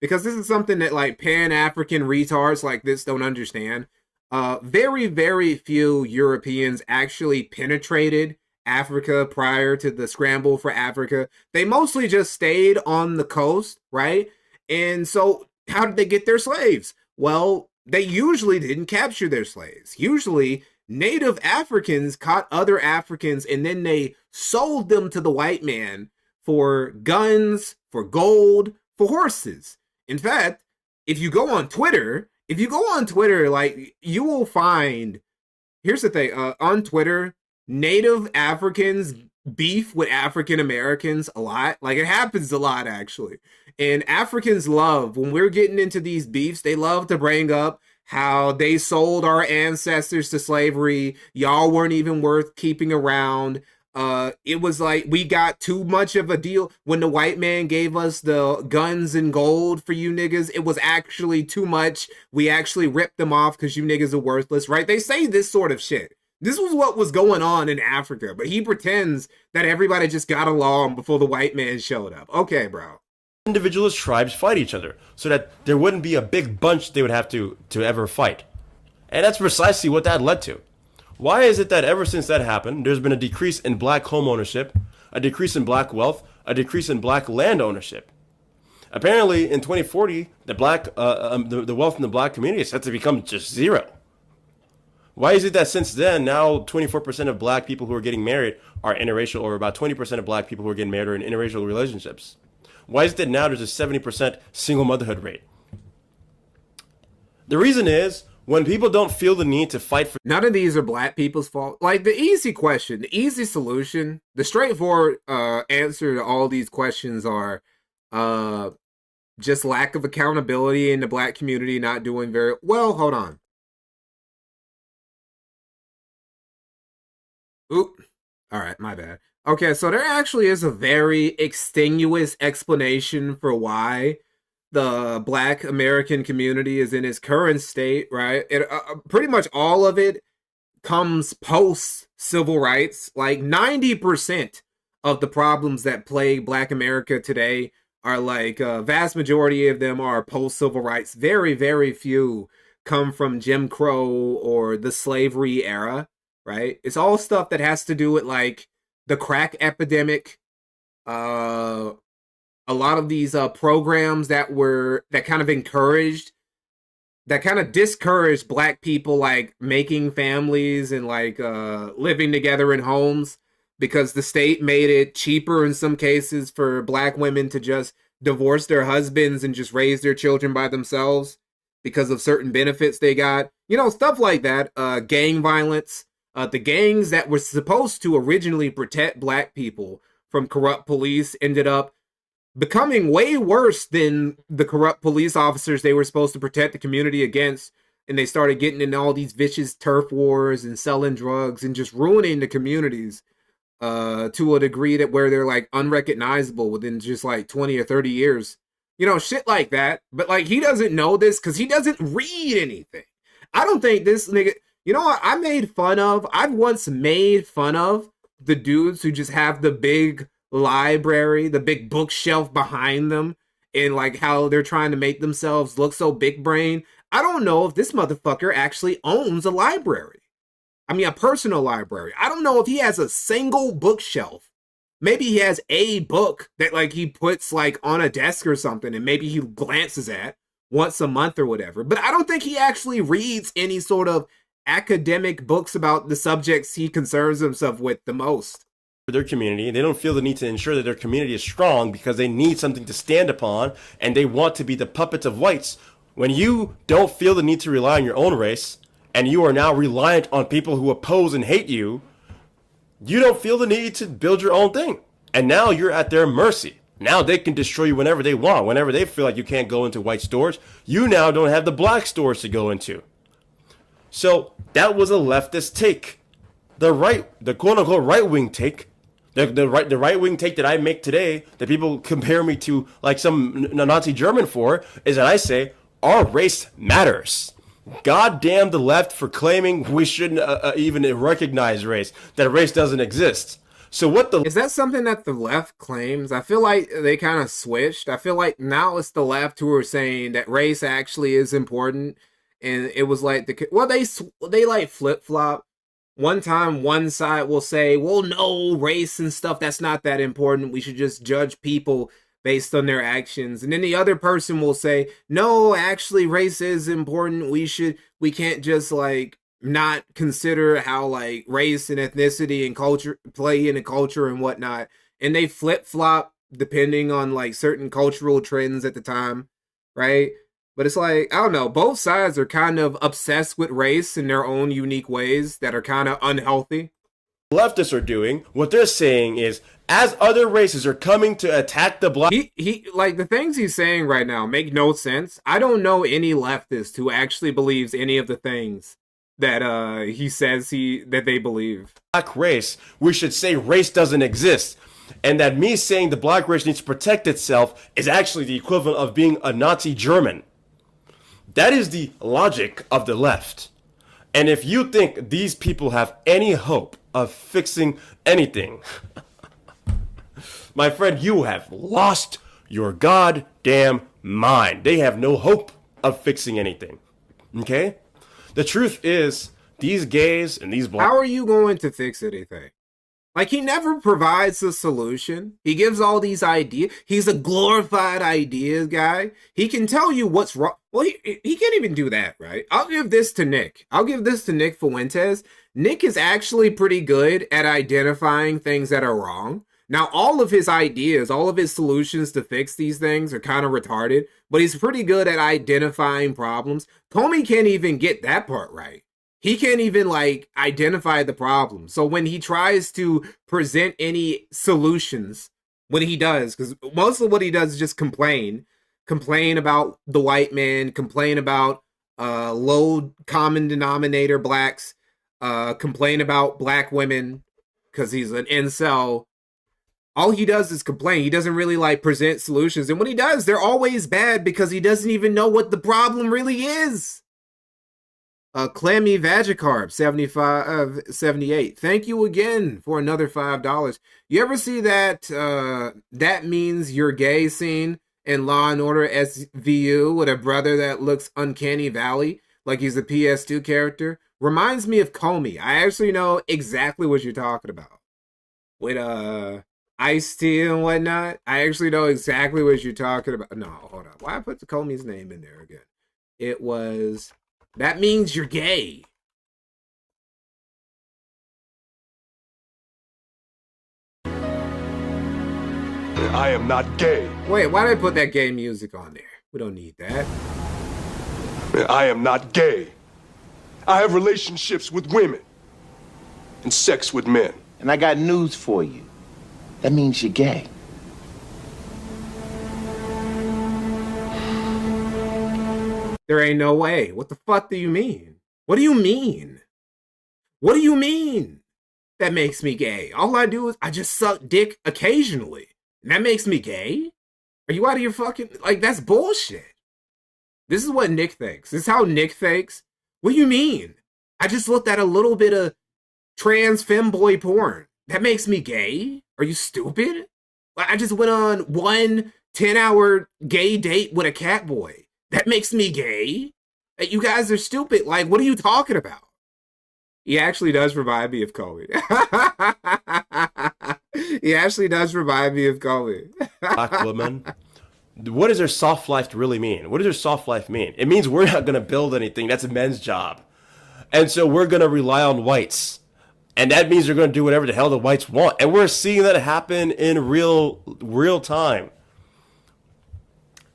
because this is something that like Pan-African retards like this don't understand. Very, very few Europeans actually penetrated Africa prior to the scramble for Africa. They mostly just stayed on the coast, right? And so how did they get their slaves? Well, they usually didn't capture their slaves. Usually, native Africans caught other Africans and then they sold them to the white man for guns, for gold, for horses. In fact, if you go on Twitter, like you will find, here's the thing, on Twitter, native Africans beef with African Americans a lot. Like it happens a lot actually. And Africans love, when we're getting into these beefs, they love to bring up how they sold our ancestors to slavery. Y'all weren't even worth keeping around. It was like we got too much of a deal when the white man gave us the guns and gold for you niggas. It was actually too much. We actually ripped them off because you niggas are worthless, right? They say this sort of shit. This was what was going on in Africa, but he pretends that everybody just got along before the white man showed up. Okay, bro. Individualist tribes fight each other so that there wouldn't be a big bunch they would have to ever fight. And that's precisely what that led to. Why is it that ever since that happened, there's been a decrease in black home ownership, a decrease in black wealth, a decrease in black land ownership? Apparently, in 2040, the wealth in the black community is set to become just zero. Why is it that since then, now 24% of black people who are getting married are interracial, or about 20% of black people who are getting married are in interracial relationships? Why is it that now there's a 70% single motherhood rate? The reason is, when people don't feel the need to fight for... None of these are black people's fault. Like, the easy question, the easy solution, the straightforward answer to all these questions are just lack of accountability in the black community, not doing very... Well, hold on. Oop. All right, my bad. Okay, so there actually is a very extenuous explanation for why the black American community is in its current state, right? Pretty much all of it comes post civil rights. Like 90% of the problems that plague black America today are like, vast majority of them are post civil rights. Very, very few come from Jim Crow or the slavery era, right? It's all stuff that has to do with like the crack epidemic, a lot of these programs that kind of discouraged black people like making families and like living together in homes, because the state made it cheaper in some cases for black women to just divorce their husbands and just raise their children by themselves because of certain benefits they got. You know, stuff like that. Gang violence. The gangs that were supposed to originally protect black people from corrupt police ended up becoming way worse than the corrupt police officers they were supposed to protect the community against. And they started getting in all these vicious turf wars and selling drugs and just ruining the communities to a degree that where they're like unrecognizable within just like 20 or 30 years. You know, shit like that. But like, he doesn't know this because he doesn't read anything. I don't think this nigga... You know what? I've once made fun of the dudes who just have the big library, the big bookshelf behind them, and like how they're trying to make themselves look so big brain. I don't know if this motherfucker actually owns a library. I mean, a personal library. I don't know if he has a single bookshelf. Maybe he has a book that like he puts like on a desk or something, and maybe he glances at once a month or whatever. But I don't think he actually reads any sort of academic books about the subjects he concerns himself with the most. For their community, they don't feel the need to ensure that their community is strong because they need something to stand upon, and they want to be the puppets of whites. When you don't feel the need to rely on your own race, and you are now reliant on people who oppose and hate you, you don't feel the need to build your own thing. And now you're at their mercy. Now they can destroy you whenever they want. Whenever they feel like you can't go into white stores, you now don't have the black stores to go into. So that was a leftist take. The quote-unquote right-wing take, the right-wing take that I make today, that people compare me to like some Nazi German for, is that I say, our race matters. goddamn the left for claiming we shouldn't even recognize race, that race doesn't exist. So what the... Is that something that the left claims? I feel like they kind of switched. I feel like now it's the left who are saying that race actually is important. And it was like, they like flip-flop. One time, one side will say, well, no, race and stuff, that's not that important. We should just judge people based on their actions. And then the other person will say, no, actually, race is important. We can't just like not consider how like race and ethnicity and culture play in a culture and whatnot. And they flip-flop depending on like certain cultural trends at the time, right? But it's like, I don't know, both sides are kind of obsessed with race in their own unique ways that are kind of unhealthy. Leftists are doing, what they're saying is, as other races are coming to attack the black... He like, the things he's saying right now make no sense. I don't know any leftist who actually believes any of the things that he says that they believe. Black race, we should say race doesn't exist. And that me saying the black race needs to protect itself is actually the equivalent of being a Nazi German. That is the logic of the left. And if you think these people have any hope of fixing anything, my friend, you have lost your goddamn mind. They have no hope of fixing anything. Okay? The truth is, these gays and these black... How are you going to fix anything? Like, he never provides a solution. He gives all these ideas. He's a glorified ideas guy. He can tell you what's wrong. Well, he can't even do that, right? I'll give this to Nick. I'll give this to Nick Fuentes. Nick is actually pretty good at identifying things that are wrong. Now, all of his ideas, all of his solutions to fix these things are kind of retarded, but he's pretty good at identifying problems. Comey can't even get that part right. He can't even, like, identify the problem. So when he tries to present any solutions, when he does, because most of what he does is just complain about the white man, complain about low common denominator blacks, complain about black women, because he's an incel. All he does is complain. He doesn't really, like, present solutions. And when he does, they're always bad because he doesn't even know what the problem really is. Clammy Vagicarb 78. Thank you again for another $5. You ever see that that means you're gay scene in Law and Order SVU with a brother that looks Uncanny Valley like he's a PS2 character? Reminds me of Comey. I actually know exactly what you're talking about. With Ice-T and whatnot. I actually know exactly what you're talking about. No, hold on. Why I put the Comey's name in there again? It was... That means you're gay. I am not gay. Wait, why did I put that gay music on there? We don't need that. I am not gay. I have relationships with women and sex with men. And I got news for you. That means you're gay. There ain't no way. What the fuck do you mean? What do you mean? What do you mean? That makes me gay. All I do is I just suck dick occasionally. And that makes me gay? Are you out of your fucking... Like, that's bullshit. This is what Nick thinks. This is how Nick thinks. What do you mean? I just looked at a little bit of trans femboy porn. That makes me gay? Are you stupid? I just went on one 10-hour gay date with a cat boy. That makes me gay? You guys are stupid. Like, what are you talking about? He actually does remind me of Kobe. He actually does remind me of Kobe. Black woman. What does their soft life really mean? What does their soft life mean? It means we're not going to build anything. That's a men's job. And so we're going to rely on whites. And that means they're going to do whatever the hell the whites want. And we're seeing that happen in real time.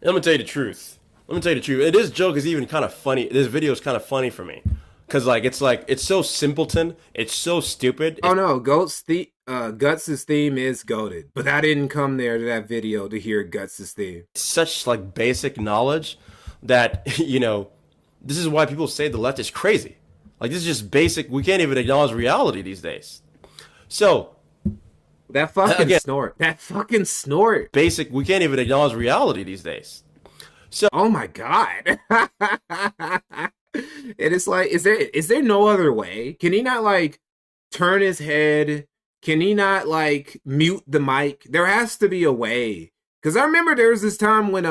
And I'm going to tell you the truth. This joke is even kind of funny. This video is kind of funny for me. Because, it's so simpleton. It's so stupid. Oh, no. Guts' theme is goated. But I didn't come there to that video to hear Guts' theme. It's such, basic knowledge that, this is why people say the left is crazy. This is just basic. We can't even acknowledge reality these days. So... That fucking snort. That fucking snort. Basic. We can't even acknowledge reality these days. So, oh my God. it's like, is there no other way? Can he not like turn his head? Can he not like mute the mic? There has to be a way. Because I remember there was this time when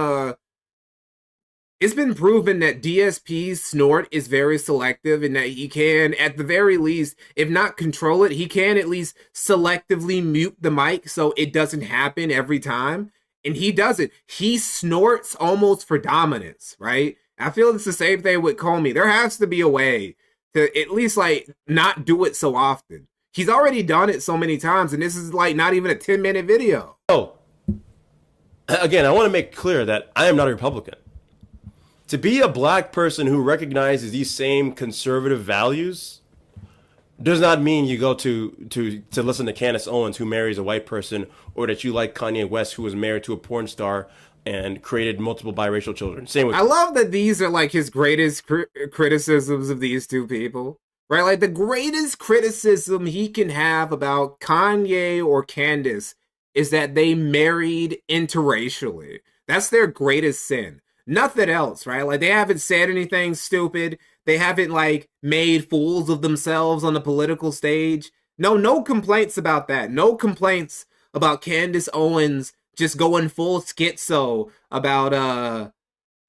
it's been proven that DSP's snort is very selective and that he can, at the very least, if not control it, he can at least selectively mute the mic so it doesn't happen every time. And he does it. He snorts almost for dominance, right? I feel it's the same thing with Comey. There has to be a way to at least like not do it so often. He's already done it so many times, and this is like not even a 10-minute video. Oh, again, I want to make clear that I am not a Republican. To be a black person who recognizes these same conservative values does not mean you go to listen to Candace Owens, who marries a white person, or that you like Kanye West, who was married to a porn star and created multiple biracial children. Same with. I love that these are like his greatest criticisms of these two people, right? Like the greatest criticism he can have about Kanye or Candace is that they married interracially. That's their greatest sin. Nothing else, right? Like they haven't said anything stupid. They haven't like made fools of themselves on the political stage. No complaints about that. No complaints about Candace Owens just going full schizo about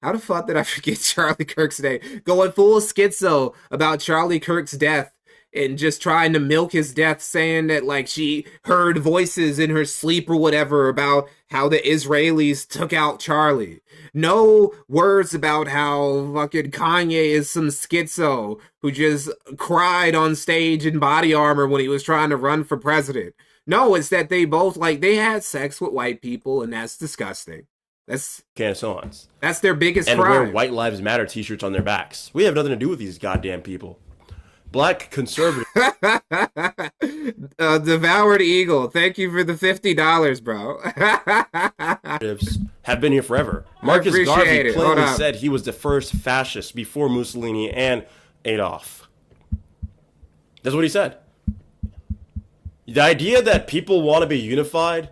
how the fuck did I forget Charlie Kirk's name? Going full schizo about Charlie Kirk's death and just trying to milk his death, saying that like she heard voices in her sleep or whatever about how the Israelis took out Charlie. No words about how fucking Kanye is some schizo who just cried on stage in body armor when he was trying to run for president. No, it's that they both like they had sex with white people, and that's disgusting. That's Candace Owens. That's their biggest and crime. Wear White Lives Matter t-shirts on their backs. We have nothing to do with these goddamn people. Black conservatives. Devoured Eagle. Thank you for the $50, bro. have been here forever. Marcus Garvey plainly said he was the first fascist before Mussolini and Adolf. That's what he said. The idea that people want to be unified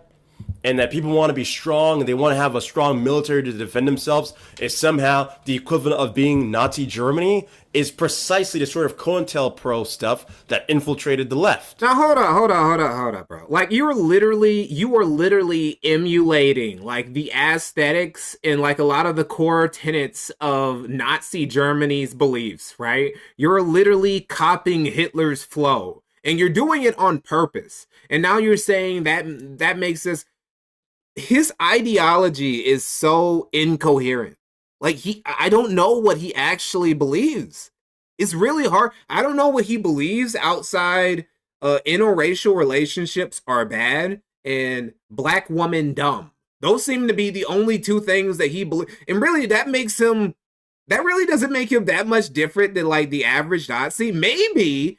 and that people want to be strong and they want to have a strong military to defend themselves is somehow the equivalent of being Nazi Germany is precisely the sort of COINTELPRO stuff that infiltrated the left. Now hold on, bro. Like you are literally emulating like the aesthetics and like a lot of the core tenets of Nazi Germany's beliefs, right? You're literally copying Hitler's flow. And you're doing it on purpose. And now you're saying that makes us... His ideology is so incoherent. Like, I don't know what he actually believes. It's really hard. I don't know what he believes outside interracial relationships are bad and black woman dumb. Those seem to be the only two things that he believes. And really, that really doesn't make him that much different than, like, the average Nazi. Maybe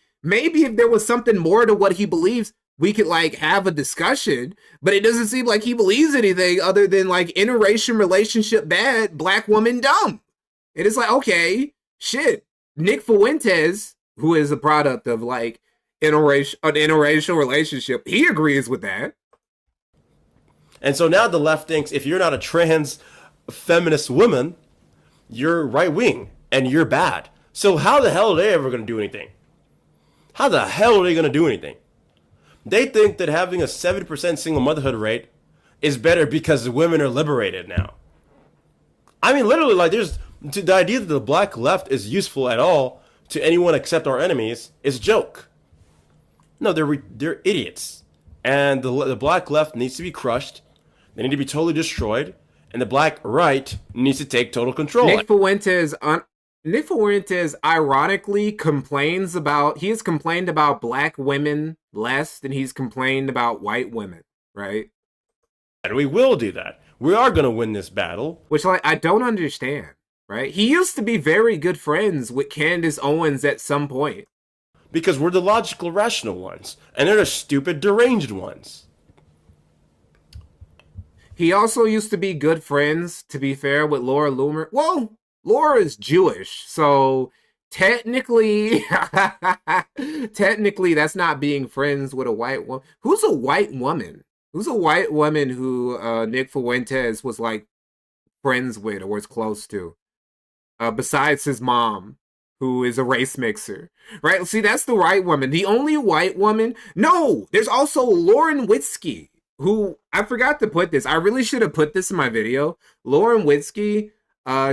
if there was something more to what he believes, we could like have a discussion, but it doesn't seem like he believes anything other than like interracial relationship bad, black woman dumb. It is like, okay, shit. Nick Fuentes, who is a product of like an interracial relationship, he agrees with that. And so now the left thinks if you're not a trans feminist woman, you're right wing and you're bad. So how the hell are they ever going to do anything? How the hell are they going to do anything? They think that having a 70% single motherhood rate is better because women are liberated now. I mean, literally, like, the idea that the black left is useful at all to anyone except our enemies is a joke. No, they're idiots. And the black left needs to be crushed. They need to be totally destroyed. And the black right needs to take total control. Nick Fuentes ironically complains about, he has complained about black women less than he's complained about white women, right? And we will do that. We are going to win this battle. Which, like, I don't understand, right? He used to be very good friends with Candace Owens at some point. Because we're the logical, rational ones. And they're the stupid, deranged ones. He also used to be good friends, to be fair, with Laura Loomer. Well, Laura is Jewish, so technically that's not being friends with a white woman. Who's a white woman? Who's a white woman who Nick Fuentes was like friends with or was close to? Besides his mom. who is a race mixer, right? See, that's the white woman. The only white woman. No, there's also Lauren Witzke, who I forgot to put this. I really should have put this in my video. Lauren Witzke,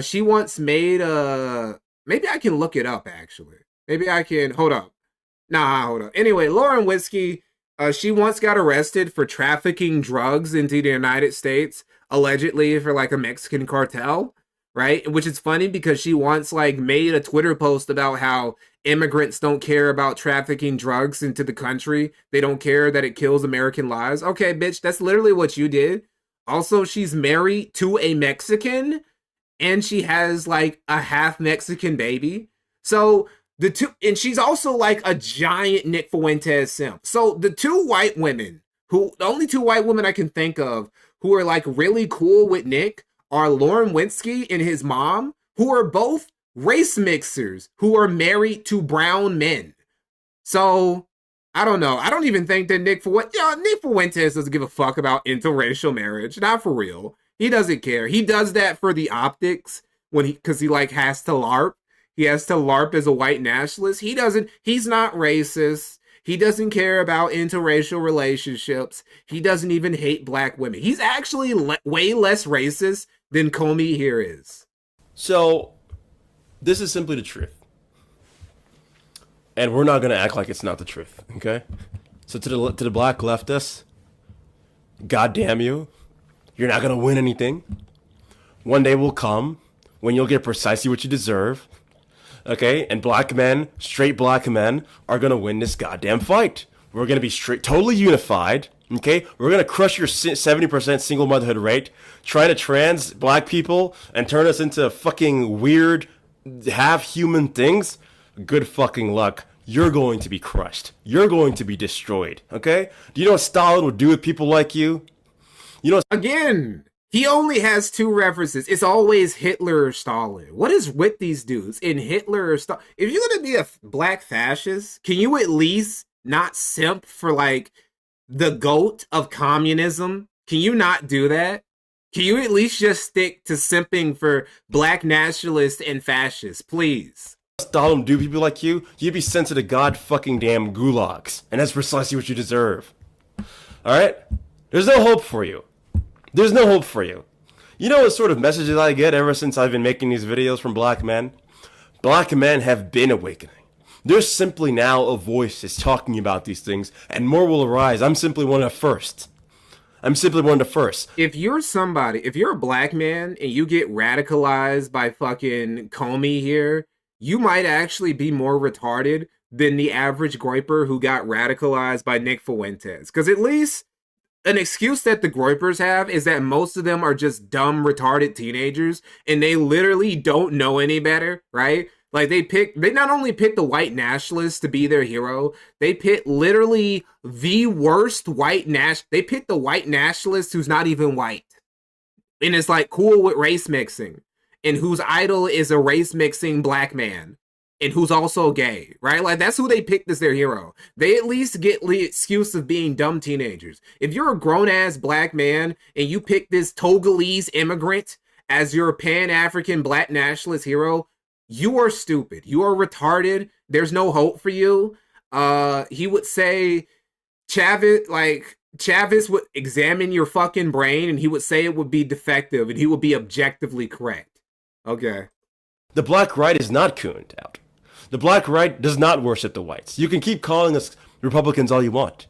she once made a. Maybe I can look it up actually. Maybe I can. Hold up. Nah, hold up. Anyway, Lauren Witzke, she once got arrested for trafficking drugs into the United States, allegedly for like a Mexican cartel. Right? Which is funny because she once like made a Twitter post about how immigrants don't care about trafficking drugs into the country. They don't care that it kills American lives. Okay, bitch, that's literally what you did. Also, she's married to a Mexican and she has like a half Mexican baby. So the two, and she's also like a giant Nick Fuentes simp. So the only two white women I can think of who are like really cool with Nick are Lauren Witzke and his mom, who are both race mixers who are married to brown men. So, I don't know. I don't even think that Nick Fuentes doesn't give a fuck about interracial marriage. Not for real. He doesn't care. He does that for the optics because he like has to LARP. He has to LARP as a white nationalist. He's not racist. He doesn't care about interracial relationships. He doesn't even hate black women. He's actually way less racist than Comey here is. So, this is simply the truth. And we're not going to act like it's not the truth, okay? So to the black leftists, God damn you, you're not going to win anything. One day will come when you'll get precisely what you deserve, okay? And black men, straight black men, are going to win this goddamn fight. We're going to be totally unified, okay? We're going to crush your 70% single motherhood rate, try to trans black people and turn us into fucking weird, half-human things. Good fucking luck. You're going to be crushed. You're going to be destroyed, okay? Do you know what Stalin would do with people like you? Again, he only has two references. It's always Hitler or Stalin. What is with these dudes in Hitler or Stalin? If you're going to be a black fascist, can you at least not simp for like the GOAT of communism? Can you not do that? Can you at least just stick to simping for black nationalists and fascists, please? Stalin do people like you, you'd be sent to the god fucking damn gulags. And that's precisely what you deserve. Alright? There's no hope for you. There's no hope for you. You know what sort of messages I get ever since I've been making these videos from black men? Black men have been awakening. There's simply now a voice that's talking about these things, and more will arise. I'm simply one of the first. If you're a black man and you get radicalized by fucking Comey here, you might actually be more retarded than the average groiper who got radicalized by Nick Fuentes. Because at least an excuse that the groipers have is that most of them are just dumb, retarded teenagers and they literally don't know any better, right? Like they not only pick the white nationalists to be their hero, they pick literally the worst they pick the white nationalist who's not even white. And it's like cool with race mixing. And whose idol is a race mixing black man. And who's also gay, right? Like that's who they picked as their hero. They at least get the excuse of being dumb teenagers. If you're a grown ass black man and you pick this Togolese immigrant as your Pan-African black nationalist hero, you are stupid. You are retarded. There's no hope for you. He would say Chavez would examine your fucking brain and he would say it would be defective and he would be objectively correct. Okay. The black right is not cooned out. The black right does not worship the whites. You can keep calling us Republicans all you want.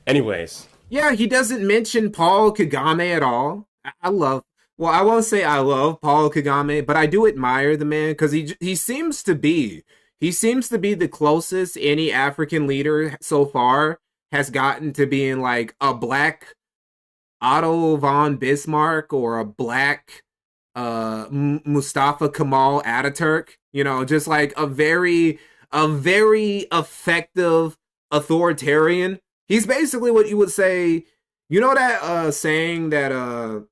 Anyways. Yeah, he doesn't mention Paul Kagame at all. I won't say I love Paul Kagame, but I do admire the man because he seems to be the closest any African leader so far has gotten to being like a black Otto von Bismarck or a black Mustafa Kemal Ataturk, you know, just like a very effective authoritarian. He's basically what you would say, you know, that saying that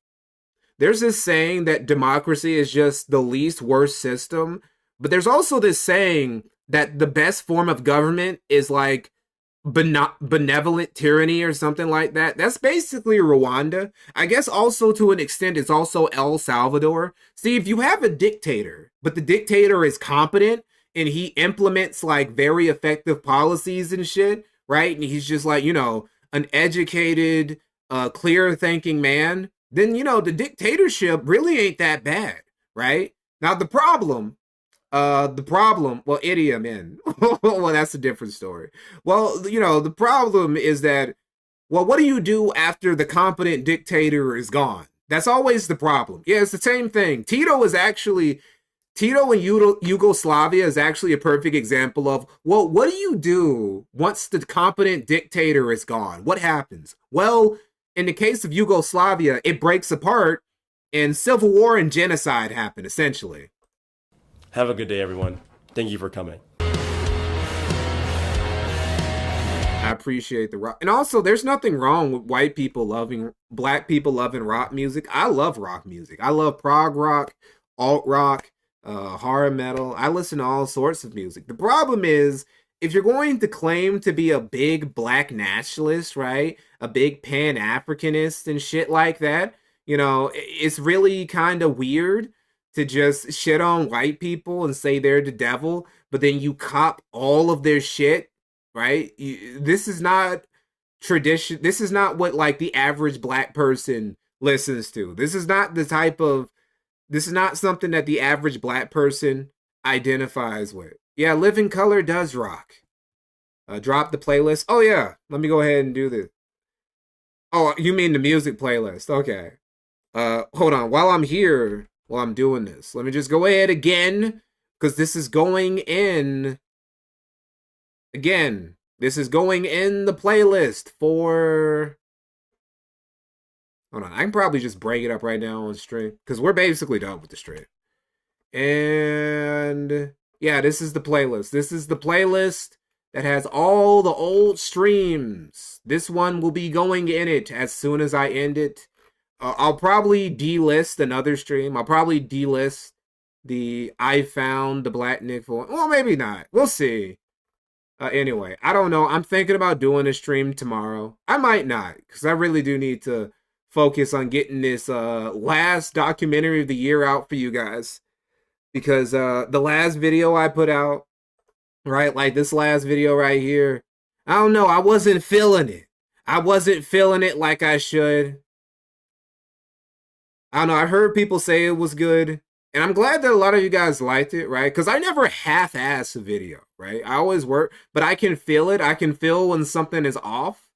there's this saying that democracy is just the least worst system, but there's also this saying that the best form of government is like benevolent tyranny or something like that. That's basically Rwanda. I guess also to an extent it's also El Salvador. See, if you have a dictator, but the dictator is competent and he implements like very effective policies and shit, right? And he's just like, you know, an educated, clear thinking man, then, you know, the dictatorship really ain't that bad, right? Now the problem, well, idiom in. Well, that's a different story. Well, you know, the problem is that, well, what do you do after the competent dictator is gone? That's always the problem. Yeah, it's the same thing. Tito in Yugoslavia is actually a perfect example of, well, what do you do once the competent dictator is gone? What happens? Well, in the case of Yugoslavia, it breaks apart and civil war and genocide happen, essentially. Have a good day, everyone. Thank you for coming. I appreciate the rock. And also, there's nothing wrong with black people loving rock music. I love rock music. I love prog rock, alt rock, horror metal. I listen to all sorts of music. The problem is, if you're going to claim to be a big black nationalist, right? A big pan-Africanist and shit like that, you know, it's really kind of weird to just shit on white people and say they're the devil, but then you cop all of their shit, right? This is not tradition. This is not what like the average black person listens to. This is not something that the average black person identifies with. Yeah, Living Color does rock. Drop the playlist. Oh yeah, let me go ahead and do this. Oh, you mean the music playlist? Okay. Hold on. While I'm doing this, let me just go ahead again, because this is going in. Again, this is going in the playlist for. Hold on, I can probably just break it up right now on stream, because we're basically done with the stream. And yeah, this is the playlist. This is the playlist that has all the old streams. This one will be going in it as soon as I end it. I'll probably delist another stream. I'll probably delist the I Found the Black Nick for. Well, maybe not. We'll see. Anyway, I don't know. I'm thinking about doing a stream tomorrow. I might not, because I really do need to focus on getting this last documentary of the year out for you guys. Because the last video I put out, right, like this last video right here, I don't know. I wasn't feeling it. I wasn't feeling it like I should. I don't know, I heard people say it was good, and I'm glad that a lot of you guys liked it, right? Because I never half-ass a video, right? I always work, but I can feel it. I can feel when something is off.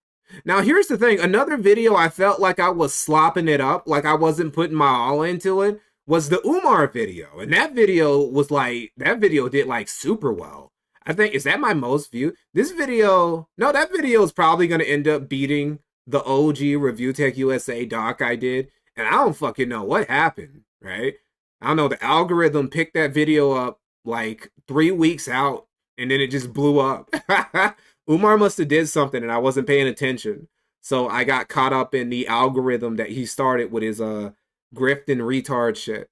Now, here's the thing. Another video I felt like I was slopping it up, like I wasn't putting my all into it, was the Umar video. And that video did like super well. I think, is that my most viewed? That video is probably going to end up beating the OG Review Tech USA doc I did. And I don't fucking know what happened, right? I don't know, the algorithm picked that video up like 3 weeks out, and then it just blew up. Umar must have did something, and I wasn't paying attention. So I got caught up in the algorithm that he started with his grift and retard shit.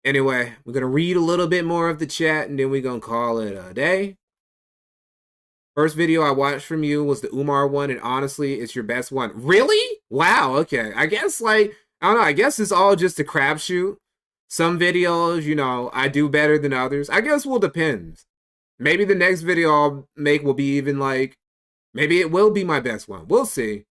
Anyway, we're going to read a little bit more of the chat, and then we're going to call it a day. First video I watched from you was the Umar one, and honestly, it's your best one. Really? Wow, okay. I guess, like, I don't know, I guess it's all just a crapshoot. Some videos, you know, I do better than others. I guess will depend. Maybe the next video I'll make will be even, like, maybe it will be my best one. We'll see.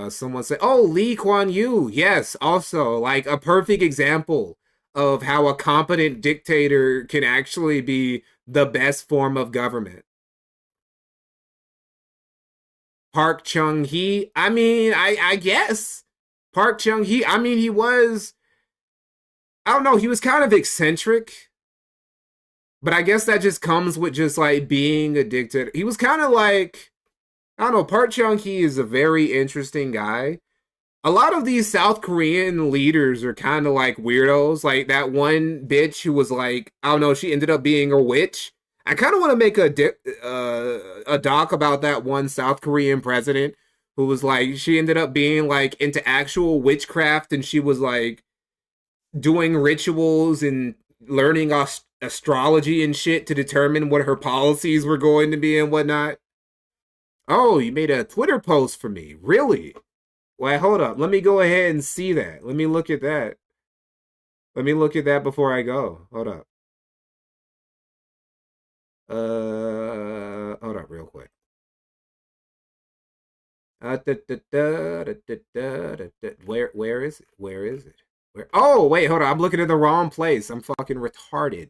Someone said, oh, Lee Kuan Yew. Yes, also, like, a perfect example of how a competent dictator can actually be the best form of government. Park Chung-hee, I mean, I guess. Park Chung-hee, I mean, he was, I don't know, he was kind of eccentric. But I guess that just comes with just, like, being a dictator. He was kind of like, I don't know, Park Chung-hee is a very interesting guy. A lot of these South Korean leaders are kind of like weirdos. Like that one bitch who was like, I don't know, she ended up being a witch. I kind of want to make a doc about that one South Korean president who was like, she ended up being like into actual witchcraft, and she was like doing rituals and learning astrology and shit to determine what her policies were going to be and whatnot. Oh, you made a Twitter post for me. Really? Wait, hold up. Let me go ahead and see that. Let me look at that. Let me look at that before I go. Hold up. Hold up real quick. Where is it? Where is it? Where? Oh, wait, hold on. I'm looking at the wrong place. I'm fucking retarded.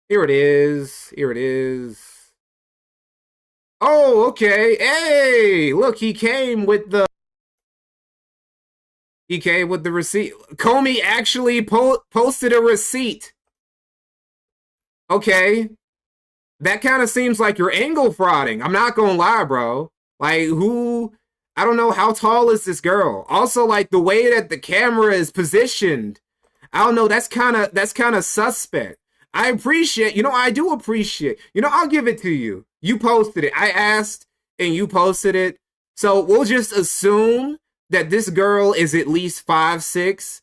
Here it is. Here it is. Oh, okay. Hey, look, he came with the receipt. Comey actually posted a receipt. Okay. That kind of seems like you're angle frauding. I'm not gonna lie, bro. Like, I don't know, how tall is this girl? Also, like, the way that the camera is positioned, I don't know, that's kind of suspect. I appreciate, I do appreciate, I'll give it to you. You posted it. I asked and you posted it. So we'll just assume that this girl is at least 5'6",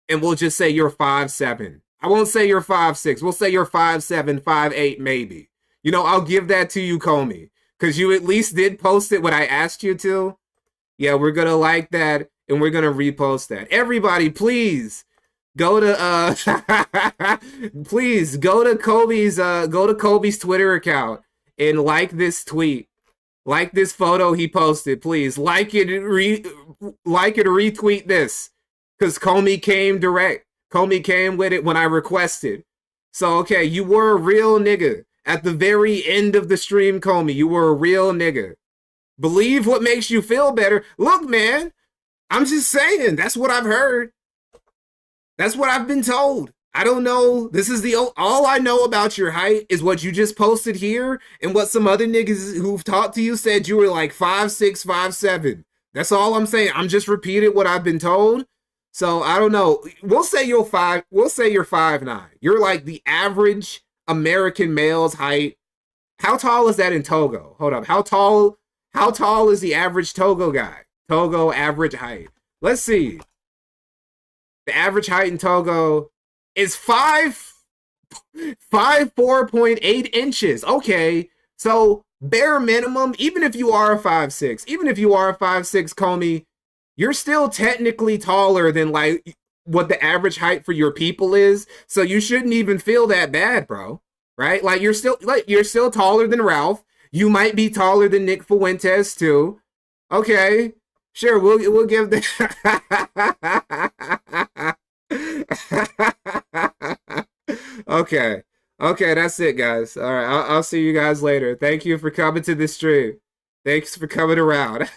and we'll just say you're 5'7". I won't say you're 5'6". We'll say you're 5'7", 5'8", maybe. I'll give that to you, Comey, because you at least did post it when I asked you to. Yeah, we're gonna like that, and we're gonna repost that. Everybody, please go to please go to Kobe's Twitter account and like this tweet. Like this photo he posted, please. Like it, retweet this. Because Comey came direct. Comey came with it when I requested. So, okay, you were a real nigga. At the very end of the stream, Comey, you were a real nigga. Believe what makes you feel better. Look, man, I'm just saying. That's what I've heard. That's what I've been told. I don't know. This is all I know about your height is what you just posted here and what some other niggas who've talked to you said you were like 5'6", 5'7". That's all I'm saying. I'm just repeating what I've been told. So I don't know. We'll say you're 5'9". You're like the average American male's height. How tall is that in Togo? Hold up. How tall is the average Togo guy? Togo average height. Let's see. The average height in Togo is 4.8 inches. Okay, so bare minimum, even if you are a 5'6", Comey, you're still technically taller than like what the average height for your people is. So you shouldn't even feel that bad, bro. Right? Like you're still taller than Ralph. You might be taller than Nick Fuentes too. Okay, sure, we'll give the. Okay, that's it, guys. All right, I'll see you guys later. Thank you for coming to the stream. Thanks for coming around.